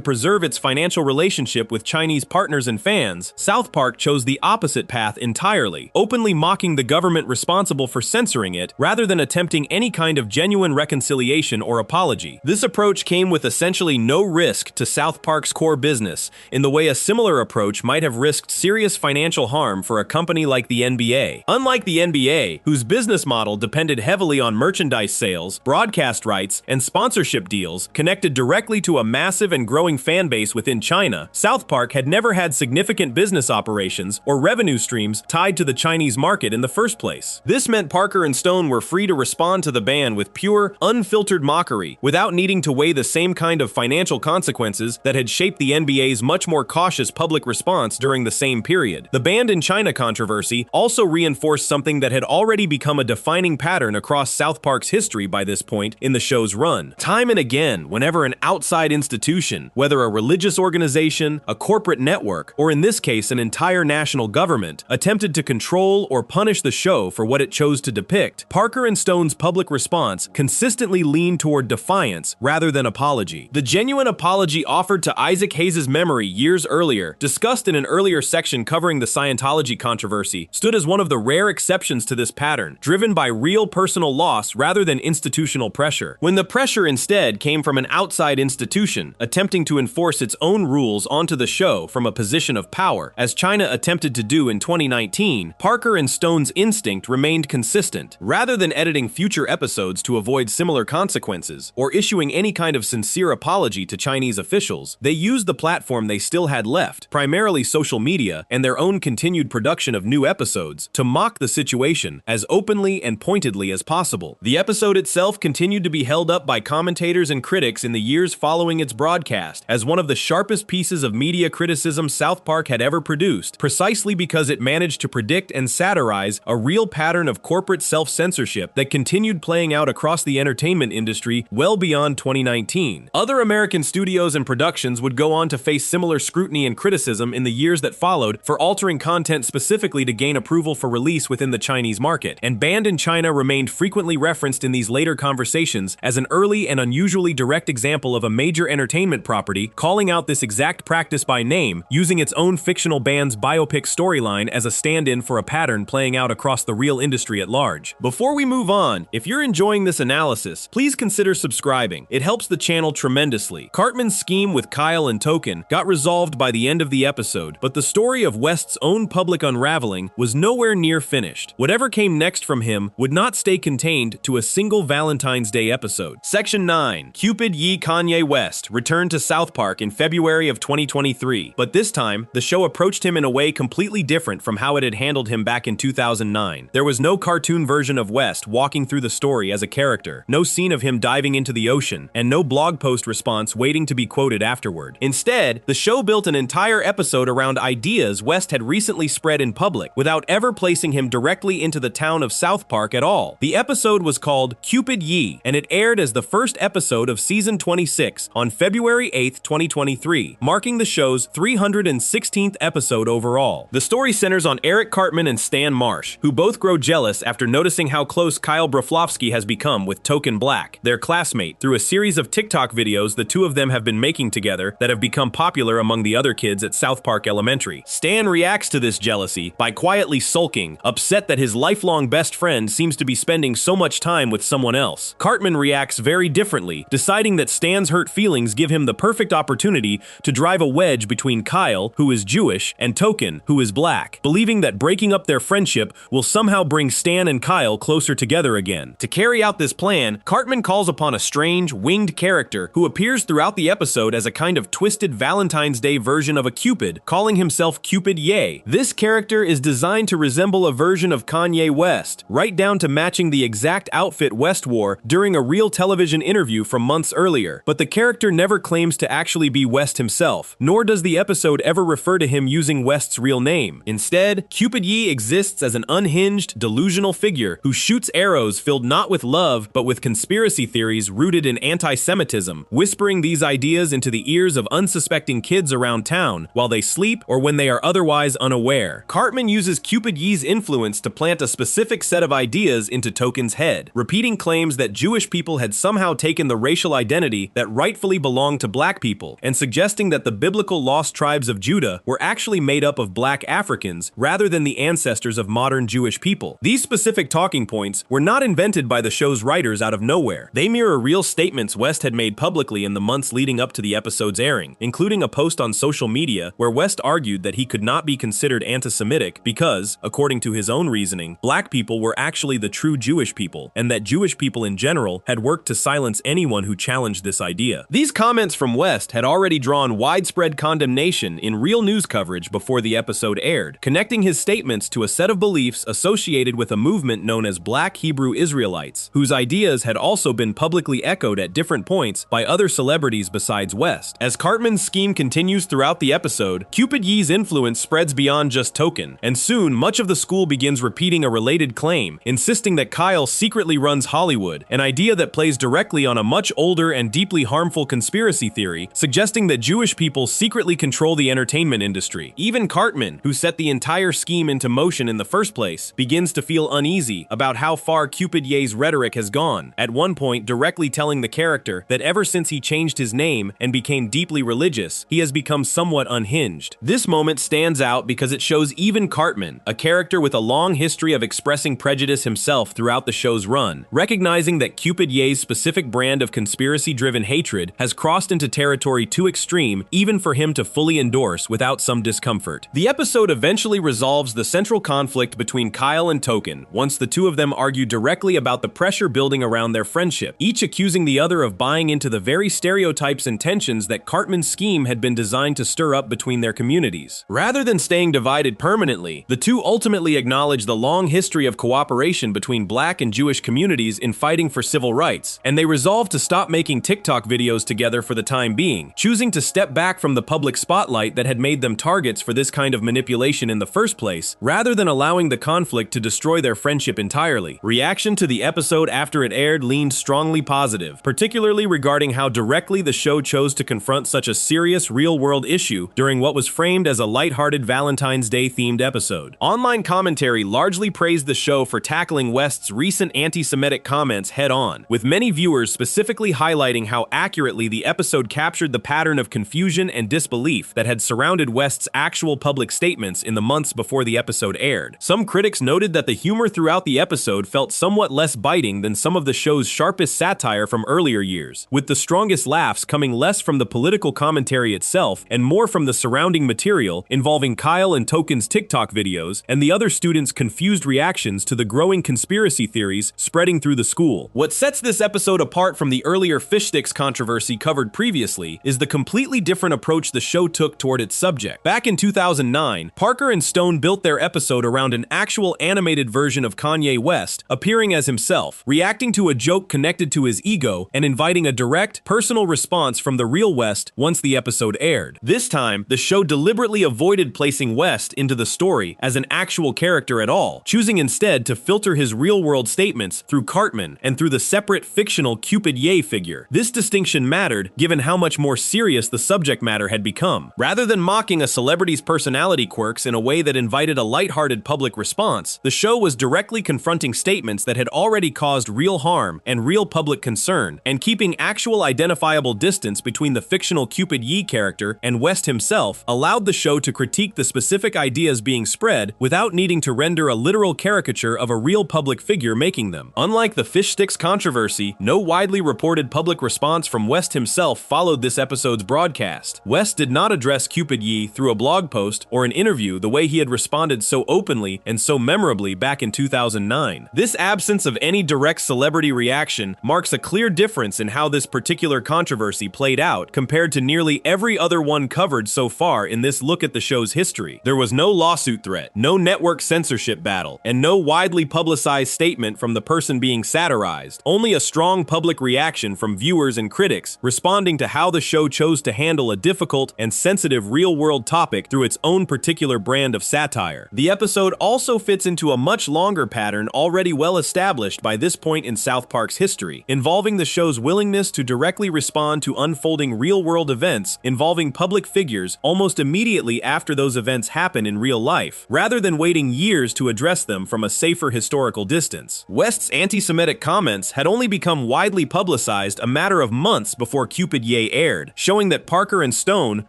preserve its financial relationship with Chinese partners and fans, South Park chose the opposite path entirely, openly mocking the government responsible for censoring it rather than attempting any kind of genuine reconciliation or apology. This approach came with essentially no risk to South Park's core business, in the way a similar approach might have risked serious financial harm for a company like the NBA. Unlike the NBA, whose business model depended heavily on merchandise sales, broadcast rights, and sponsorship deals connected directly to a massive and growing fan base within China, South Park had never had significant business operations or revenue streams tied to the Chinese market in the first place. This meant Parker and Stone were free to respond to the ban with pure, unfiltered mockery, without needing to weigh the same kind of financial consequences that had shaped the NBA's much more cautious public response during the same period. The Banned in China controversy also reinforced something that had already become a defining pattern across South Park's history by this point in the show's run. Time and again, whenever an outside institution, whether a religious organization, a corporate network, or in this case an entire national government, attempted to control or punish the show for what it chose to depict, Parker and Stone's public response consistently lean toward defiance rather than apology. The genuine apology offered to Isaac Hayes' memory years earlier, discussed in an earlier section covering the Scientology controversy, stood as one of the rare exceptions to this pattern, driven by real personal loss rather than institutional pressure. When the pressure instead came from an outside institution, attempting to enforce its own rules onto the show from a position of power, as China attempted to do in 2019, Parker and Stone's instinct remained consistent. Rather than editing future episodes to avoid similar consequences, or issuing any kind of sincere apology to Chinese officials, they used the platform they still had left, primarily social media and their own continued production of new episodes, to mock the situation as openly and pointedly as possible. The episode itself continued to be held up by commentators and critics in the years following its broadcast as one of the sharpest pieces of media criticism South Park had ever produced, precisely because it managed to predict and satirize a real pattern of corporate self-censorship that continued playing out across the entertainment industry well beyond 2019. Other American studios and productions would go on to face similar scrutiny and criticism in the years that followed for altering content specifically to gain approval for release within the Chinese market, and Banned in China remained frequently referenced in these later conversations as an early and unusually direct example of a major entertainment property calling out this exact practice by name, using its own fictional band's biopic storyline as a stand-in for a pattern playing out across the real industry at large. Before we move on, if you're enjoying this analysis, please consider subscribing. It helps the channel tremendously. Cartman's scheme with Kyle and Token got resolved by the end of the episode, but the story of West's own public unraveling was nowhere near finished. Whatever came next from him would not stay contained to a single Valentine's Day episode. Section 9. Cupid Ye Kanye West returned to South Park in February of 2023, but this time, the show approached him in a way completely different from how it had handled him back in 2009. There was no cartoon version of West walking through the story as a character, no scene of him diving into the ocean, and no blog post response waiting to be quoted afterward. Instead, the show built an entire episode around ideas West had recently spread in public, without ever placing him directly into the town of South Park at all. The episode was called Cupid Ye, and it aired as the first episode of season 26 on February 8th, 2023, marking the show's 316th episode overall. The story centers on Eric Cartman and Stan Marsh, who both grow jealous after noticing how close Kyle Broflovsky has become with Token Black, their classmate, through a series of TikTok videos the two of them have been making together that have become popular among the other kids at South Park Elementary. Stan reacts to this jealousy by quietly sulking, upset that his lifelong best friend seems to be spending so much time with someone else. Cartman reacts very differently, deciding that Stan's hurt feelings give him the perfect opportunity to drive a wedge between Kyle, who is Jewish, and Token, who is black, believing that breaking up their friendship will somehow bring Stan and Kyle closer together again. To carry out this plan, Cartman calls upon a strange, winged character who appears throughout the episode as a kind of twisted Valentine's Day version of a Cupid, calling himself Cupid Ye. This character is designed to resemble a version of Kanye West, right down to matching the exact outfit West wore during a real television interview from months earlier. But the character never claims to actually be West himself, nor does the episode ever refer to him using West's real name. Instead, Cupid Ye exists as an unhinged, delusional figure who shoots arrows filled not with love, but with conspiracy theories rooted in anti-Semitism, whispering these ideas into the ears of unsuspecting kids around town while they sleep or when they are otherwise unaware. Cartman uses Cupid Ye's influence to plant a specific set of ideas into Token's head, repeating claims that Jewish people had somehow taken the racial identity that rightfully belonged to black people, and suggesting that the biblical lost tribes of Judah were actually made up of black Africans rather than the ancestors of modern Jewish people. These specific talking points were not invented by the show's writers out of nowhere. They mirror real statements West had made publicly in the months leading up to the episode's airing, including a post on social media where West argued that he could not be considered anti-Semitic because, according to his own reasoning, black people were actually the true Jewish people, and that Jewish people in general had worked to silence anyone who challenged this idea. These comments from West had already drawn widespread condemnation in real news coverage before the episode aired, connecting his statements to a set of beliefs associated with a movement known as Black Hebrew Israelites, whose ideas had also been publicly echoed at different points by other celebrities besides West. As Cartman's scheme continues throughout the episode, Cupid Ye's influence spreads beyond just Token, and soon much of the school begins repeating a related claim, insisting that Kyle secretly runs Hollywood, an idea that plays directly on a much older and deeply harmful conspiracy theory, suggesting that Jewish people secretly control the entertainment industry. Even Cartman, who set the entire scheme into motion in the first place, begins to feel uneasy about how far Cupid Ye's rhetoric has has gone, at one point directly telling the character that ever since he changed his name and became deeply religious, he has become somewhat unhinged. This moment stands out because it shows even Cartman, a character with a long history of expressing prejudice himself throughout the show's run, recognizing that Cupid Ye's specific brand of conspiracy-driven hatred has crossed into territory too extreme even for him to fully endorse without some discomfort. The episode eventually resolves the central conflict between Kyle and Token once the two of them argue directly about the pressure building around their friendship, each accusing the other of buying into the very stereotypes and tensions that Cartman's scheme had been designed to stir up between their communities. Rather than staying divided permanently, the two ultimately acknowledge the long history of cooperation between Black and Jewish communities in fighting for civil rights, and they resolve to stop making TikTok videos together for the time being, choosing to step back from the public spotlight that had made them targets for this kind of manipulation in the first place, rather than allowing the conflict to destroy their friendship entirely. Reaction to the episode after it aired leaned strongly positive, particularly regarding how directly the show chose to confront such a serious real-world issue during what was framed as a lighthearted Valentine's Day-themed episode. Online commentary largely praised the show for tackling West's recent anti-Semitic comments head-on, with many viewers specifically highlighting how accurately the episode captured the pattern of confusion and disbelief that had surrounded West's actual public statements in the months before the episode aired. Some critics noted that the humor throughout the episode felt somewhat less biting than some of the show's sharpest satire from earlier years, with the strongest laughs coming less from the political commentary itself and more from the surrounding material involving Kyle and Token's TikTok videos and the other students' confused reactions to the growing conspiracy theories spreading through the school. What sets this episode apart from the earlier fish sticks controversy covered previously is the completely different approach the show took toward its subject. Back in 2009, Parker and Stone built their episode around an actual animated version of Kanye West appearing as himself, reacting to a joke connected to his ego and inviting a direct, personal response from the real West once the episode aired. This time, the show deliberately avoided placing West into the story as an actual character at all, choosing instead to filter his real-world statements through Cartman and through the separate fictional Cupid Ye figure. This distinction mattered given how much more serious the subject matter had become. Rather than mocking a celebrity's personality quirks in a way that invited a lighthearted public response, the show was directly confronting statements that had already caused real harm and real public concern, and keeping actual identifiable distance between the fictional Cupid Ye character and West himself allowed the show to critique the specific ideas being spread without needing to render a literal caricature of a real public figure making them. Unlike the fish sticks controversy, no widely reported public response from West himself followed this episode's broadcast. West did not address Cupid Ye through a blog post or an interview the way he had responded so openly and so memorably back in 2009. This absence of any direct celebrity reaction marks a clear difference in how this particular controversy played out compared to nearly every other one covered so far in this look at the show's history. There was no lawsuit threat, no network censorship battle, and no widely publicized statement from the person being satirized, only a strong public reaction from viewers and critics responding to how the show chose to handle a difficult and sensitive real-world topic through its own particular brand of satire. The episode also fits into a much longer pattern already well established by this point in South Park's history, involving the show's willingness to directly respond to unfolding real-world events involving public figures almost immediately after those events happen in real life, rather than waiting years to address them from a safer historical distance. West's anti-Semitic comments had only become widely publicized a matter of months before Cupid Ye aired, showing that Parker and Stone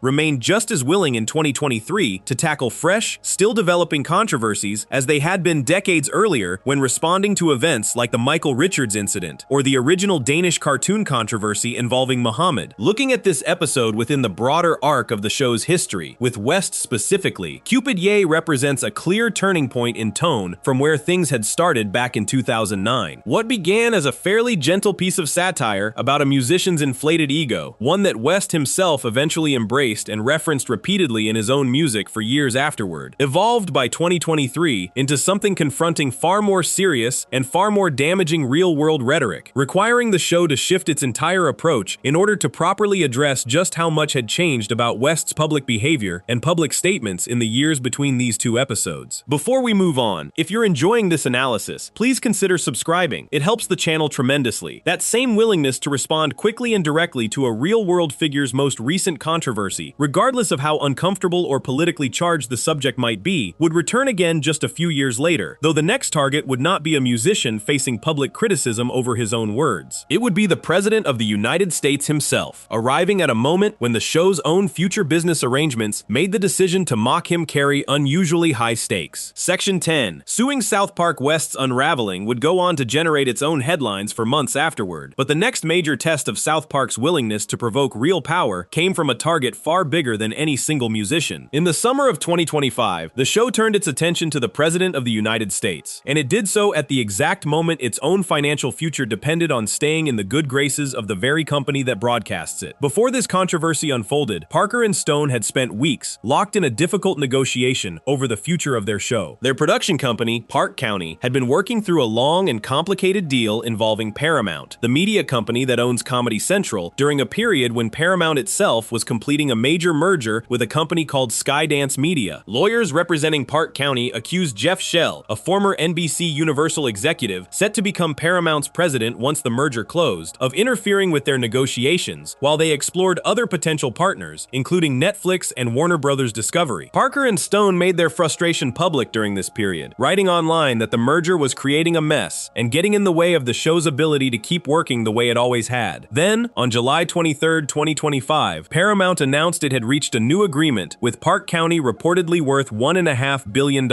remained just as willing in 2023 to tackle fresh, still developing controversies as they had been decades earlier when responding to events like the Michael Richards incident or the original Danish cartoon controversy involving Muhammad. Looking at this episode within the broader arc of the show's history, with West specifically, Cupid Ye represents a clear turning point in tone from where things had started back in 2009. What began as a fairly gentle piece of satire about a musician's inflated ego, one that West himself eventually embraced and referenced repeatedly in his own music for years afterward, evolved by 2023 into something confronting far more serious and far more damaging real-world rhetoric, requiring the show to shift its entire approach in order to properly address just how much had changed about West's public behavior and public statements in the years between these two episodes. Before we move on, if you're enjoying this analysis, please consider subscribing. It helps the channel tremendously. That same willingness to respond quickly and directly to a real-world figure's most recent controversy, regardless of how uncomfortable or politically charged the subject might be, would return again just a few years later, though the next target would not be a musician facing public public criticism over his own words. It would be the President of the United States himself, arriving at a moment when the show's own future business arrangements made the decision to mock him carry unusually high stakes. Section 10. Suing South Park West's unraveling would go on to generate its own headlines for months afterward, but the next major test of South Park's willingness to provoke real power came from a target far bigger than any single musician. In the summer of 2025, the show turned its attention to the President of the United States, and it did so at the exact moment its own financial future depended on staying in the good graces of the very company that broadcasts it. Before this controversy unfolded, Parker and Stone had spent weeks locked in a difficult negotiation over the future of their show. Their production company, Park County, had been working through a long and complicated deal involving Paramount, the media company that owns Comedy Central, during a period when Paramount itself was completing a major merger with a company called Skydance Media. Lawyers representing Park County accused Jeff Shell, a former NBC Universal executive set to become Paramount's president once the merger closed, of interfering with their negotiations while they explored other potential partners, including Netflix and Warner Bros. Discovery. Parker and Stone made their frustration public during this period, writing online that the merger was creating a mess and getting in the way of the show's ability to keep working the way it always had. Then, on July 23, 2025, Paramount announced it had reached a new agreement with Park County reportedly worth $1.5 billion.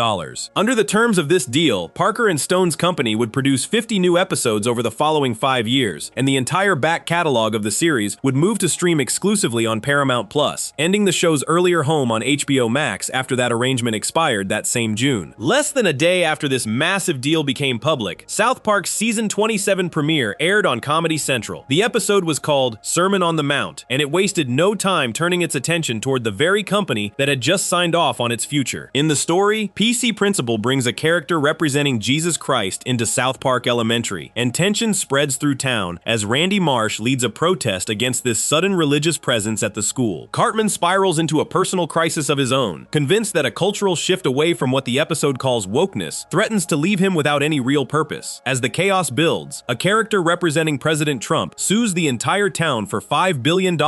Under the terms of this deal, Parker and Stone's company would produce 50 new episodes over the following 5 years, and the entire back catalog of the series would move to stream exclusively on Paramount+, ending the show's earlier home on HBO Max after that arrangement expired that same June. Less than a day after this massive deal became public, South Park's season 27 premiere aired on Comedy Central. The episode was called Sermon on the Mount, and it wasted no time turning its attention toward the very company that had just signed off on its future. In the story, PC Principal brings a character representing Jesus Christ into South Park Elementary, and tension spreads through town as Randy Marsh leads a protest against this sudden religious presence at the school. Cartman spirals into a personal crisis of his own, convinced that a cultural shift away from what the episode calls wokeness threatens to leave him without any real purpose. As the chaos builds, a character representing President Trump sues the entire town for $5 billion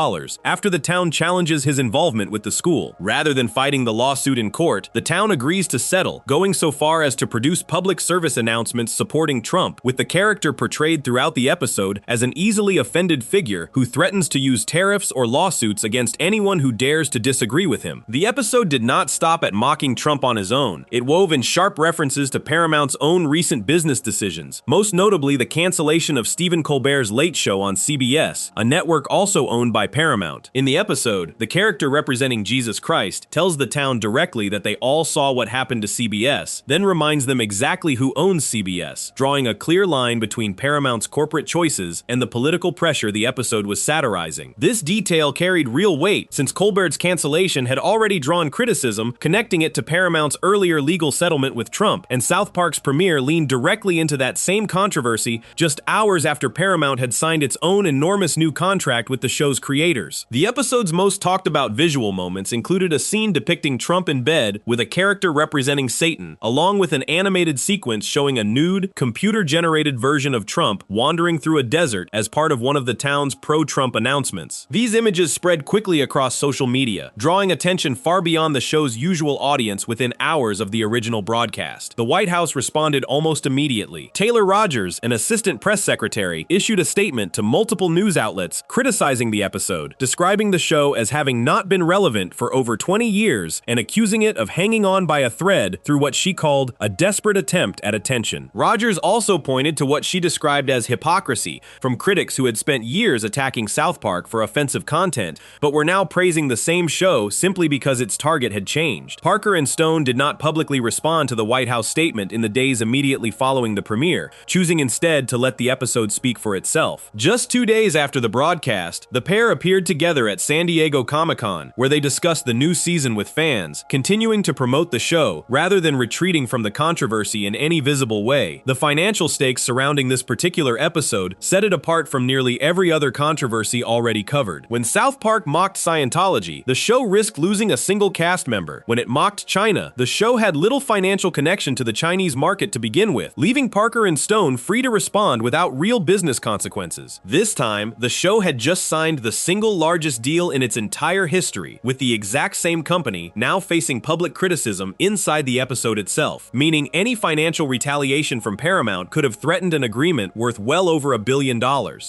after the town challenges his involvement with the school. Rather than fighting the lawsuit in court, the town agrees to settle, going so far as to produce public service announcements supporting Trump, with the character portrayed throughout the episode as an easily offended figure who threatens to use tariffs or lawsuits against anyone who dares to disagree with him. The episode did not stop at mocking Trump on his own. It wove in sharp references to Paramount's own recent business decisions, most notably the cancellation of Stephen Colbert's Late Show on CBS, a network also owned by Paramount. In the episode, the character representing Jesus Christ tells the town directly that they all saw what happened to CBS, then reminds them exactly who owns CBS, drawing a clear line between Paramount's corporate choices and the political pressure the episode was satirizing. This detail carried real weight since Colbert's cancellation had already drawn criticism, connecting it to Paramount's earlier legal settlement with Trump, and South Park's premiere leaned directly into that same controversy just hours after Paramount had signed its own enormous new contract with the show's creators. The episode's most talked about visual moments included a scene depicting Trump in bed with a character representing Satan, along with an animated sequence showing a nude, computer-generated version of Trump wandering through a desert as part of one of the town's pro-Trump announcements. These images spread quickly across social media, drawing attention far beyond the show's usual audience within hours of the original broadcast. The White House responded almost immediately. Taylor Rogers, an assistant press secretary, issued a statement to multiple news outlets criticizing the episode, describing the show as having not been relevant for over 20 years and accusing it of hanging on by a thread through what she called a desperate attempt at attention. Rogers also pointed to what she described as hypocrisy from critics who had spent years attacking South Park for offensive content, but were now praising the same show simply because its target had changed. Parker and Stone did not publicly respond to the White House statement in the days immediately following the premiere, choosing instead to let the episode speak for itself. Just 2 days after the broadcast, the pair appeared together at San Diego Comic-Con, where they discussed the new season with fans, continuing to promote the show rather than retreating from the controversy in any visible way. The financial stakes surrounding this particular episode set it apart from nearly every other controversy already covered. When South Park mocked Scientology, the show risked losing a single cast member. When it mocked China, the show had little financial connection to the Chinese market to begin with, leaving Parker and Stone free to respond without real business consequences. This time, the show had just signed the single largest deal in its entire history, with the exact same company now facing public criticism inside the episode itself, meaning any financial retaliation from Paramount could could have threatened an agreement worth well over $1 billion.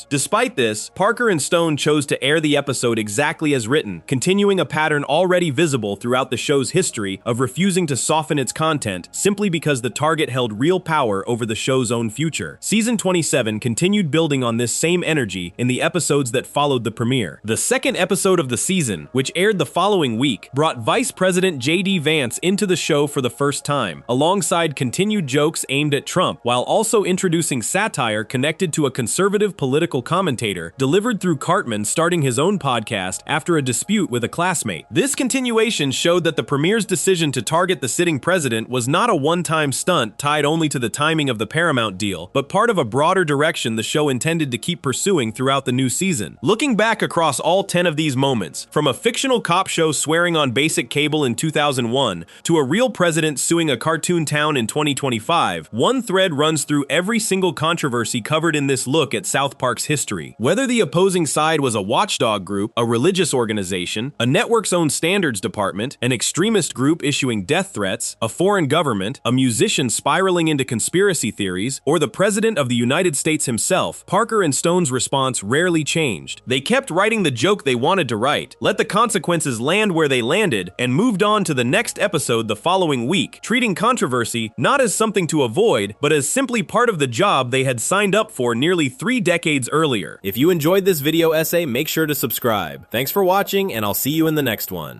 Despite this, Parker and Stone chose to air the episode exactly as written, continuing a pattern already visible throughout the show's history of refusing to soften its content simply because the target held real power over the show's own future. Season 27 continued building on this same energy in the episodes that followed the premiere. The second episode of the season, which aired the following week, brought Vice President J.D. Vance into the show for the first time, alongside continued jokes aimed at Trump, while also introducing satire connected to a conservative political commentator delivered through Cartman starting his own podcast after a dispute with a classmate. This continuation showed that the premiere's decision to target the sitting president was not a one-time stunt tied only to the timing of the Paramount deal, but part of a broader direction the show intended to keep pursuing throughout the new season. Looking back across all 10 of these moments, from a fictional cop show swearing on basic cable in 2001 to a real president suing a cartoon town in 2025, one thread runs through every single controversy covered in this look at South Park's history. Whether the opposing side was a watchdog group, a religious organization, a network's own standards department, an extremist group issuing death threats, a foreign government, a musician spiraling into conspiracy theories, or the president of the United States himself, Parker and Stone's response rarely changed. They kept writing the joke they wanted to write, let the consequences land where they landed, and moved on to the next episode the following week, treating controversy not as something to avoid, but as simply part of the job they had signed up for nearly 3 decades earlier. If you enjoyed this video essay, make sure to subscribe. Thanks for watching, and I'll see you in the next one.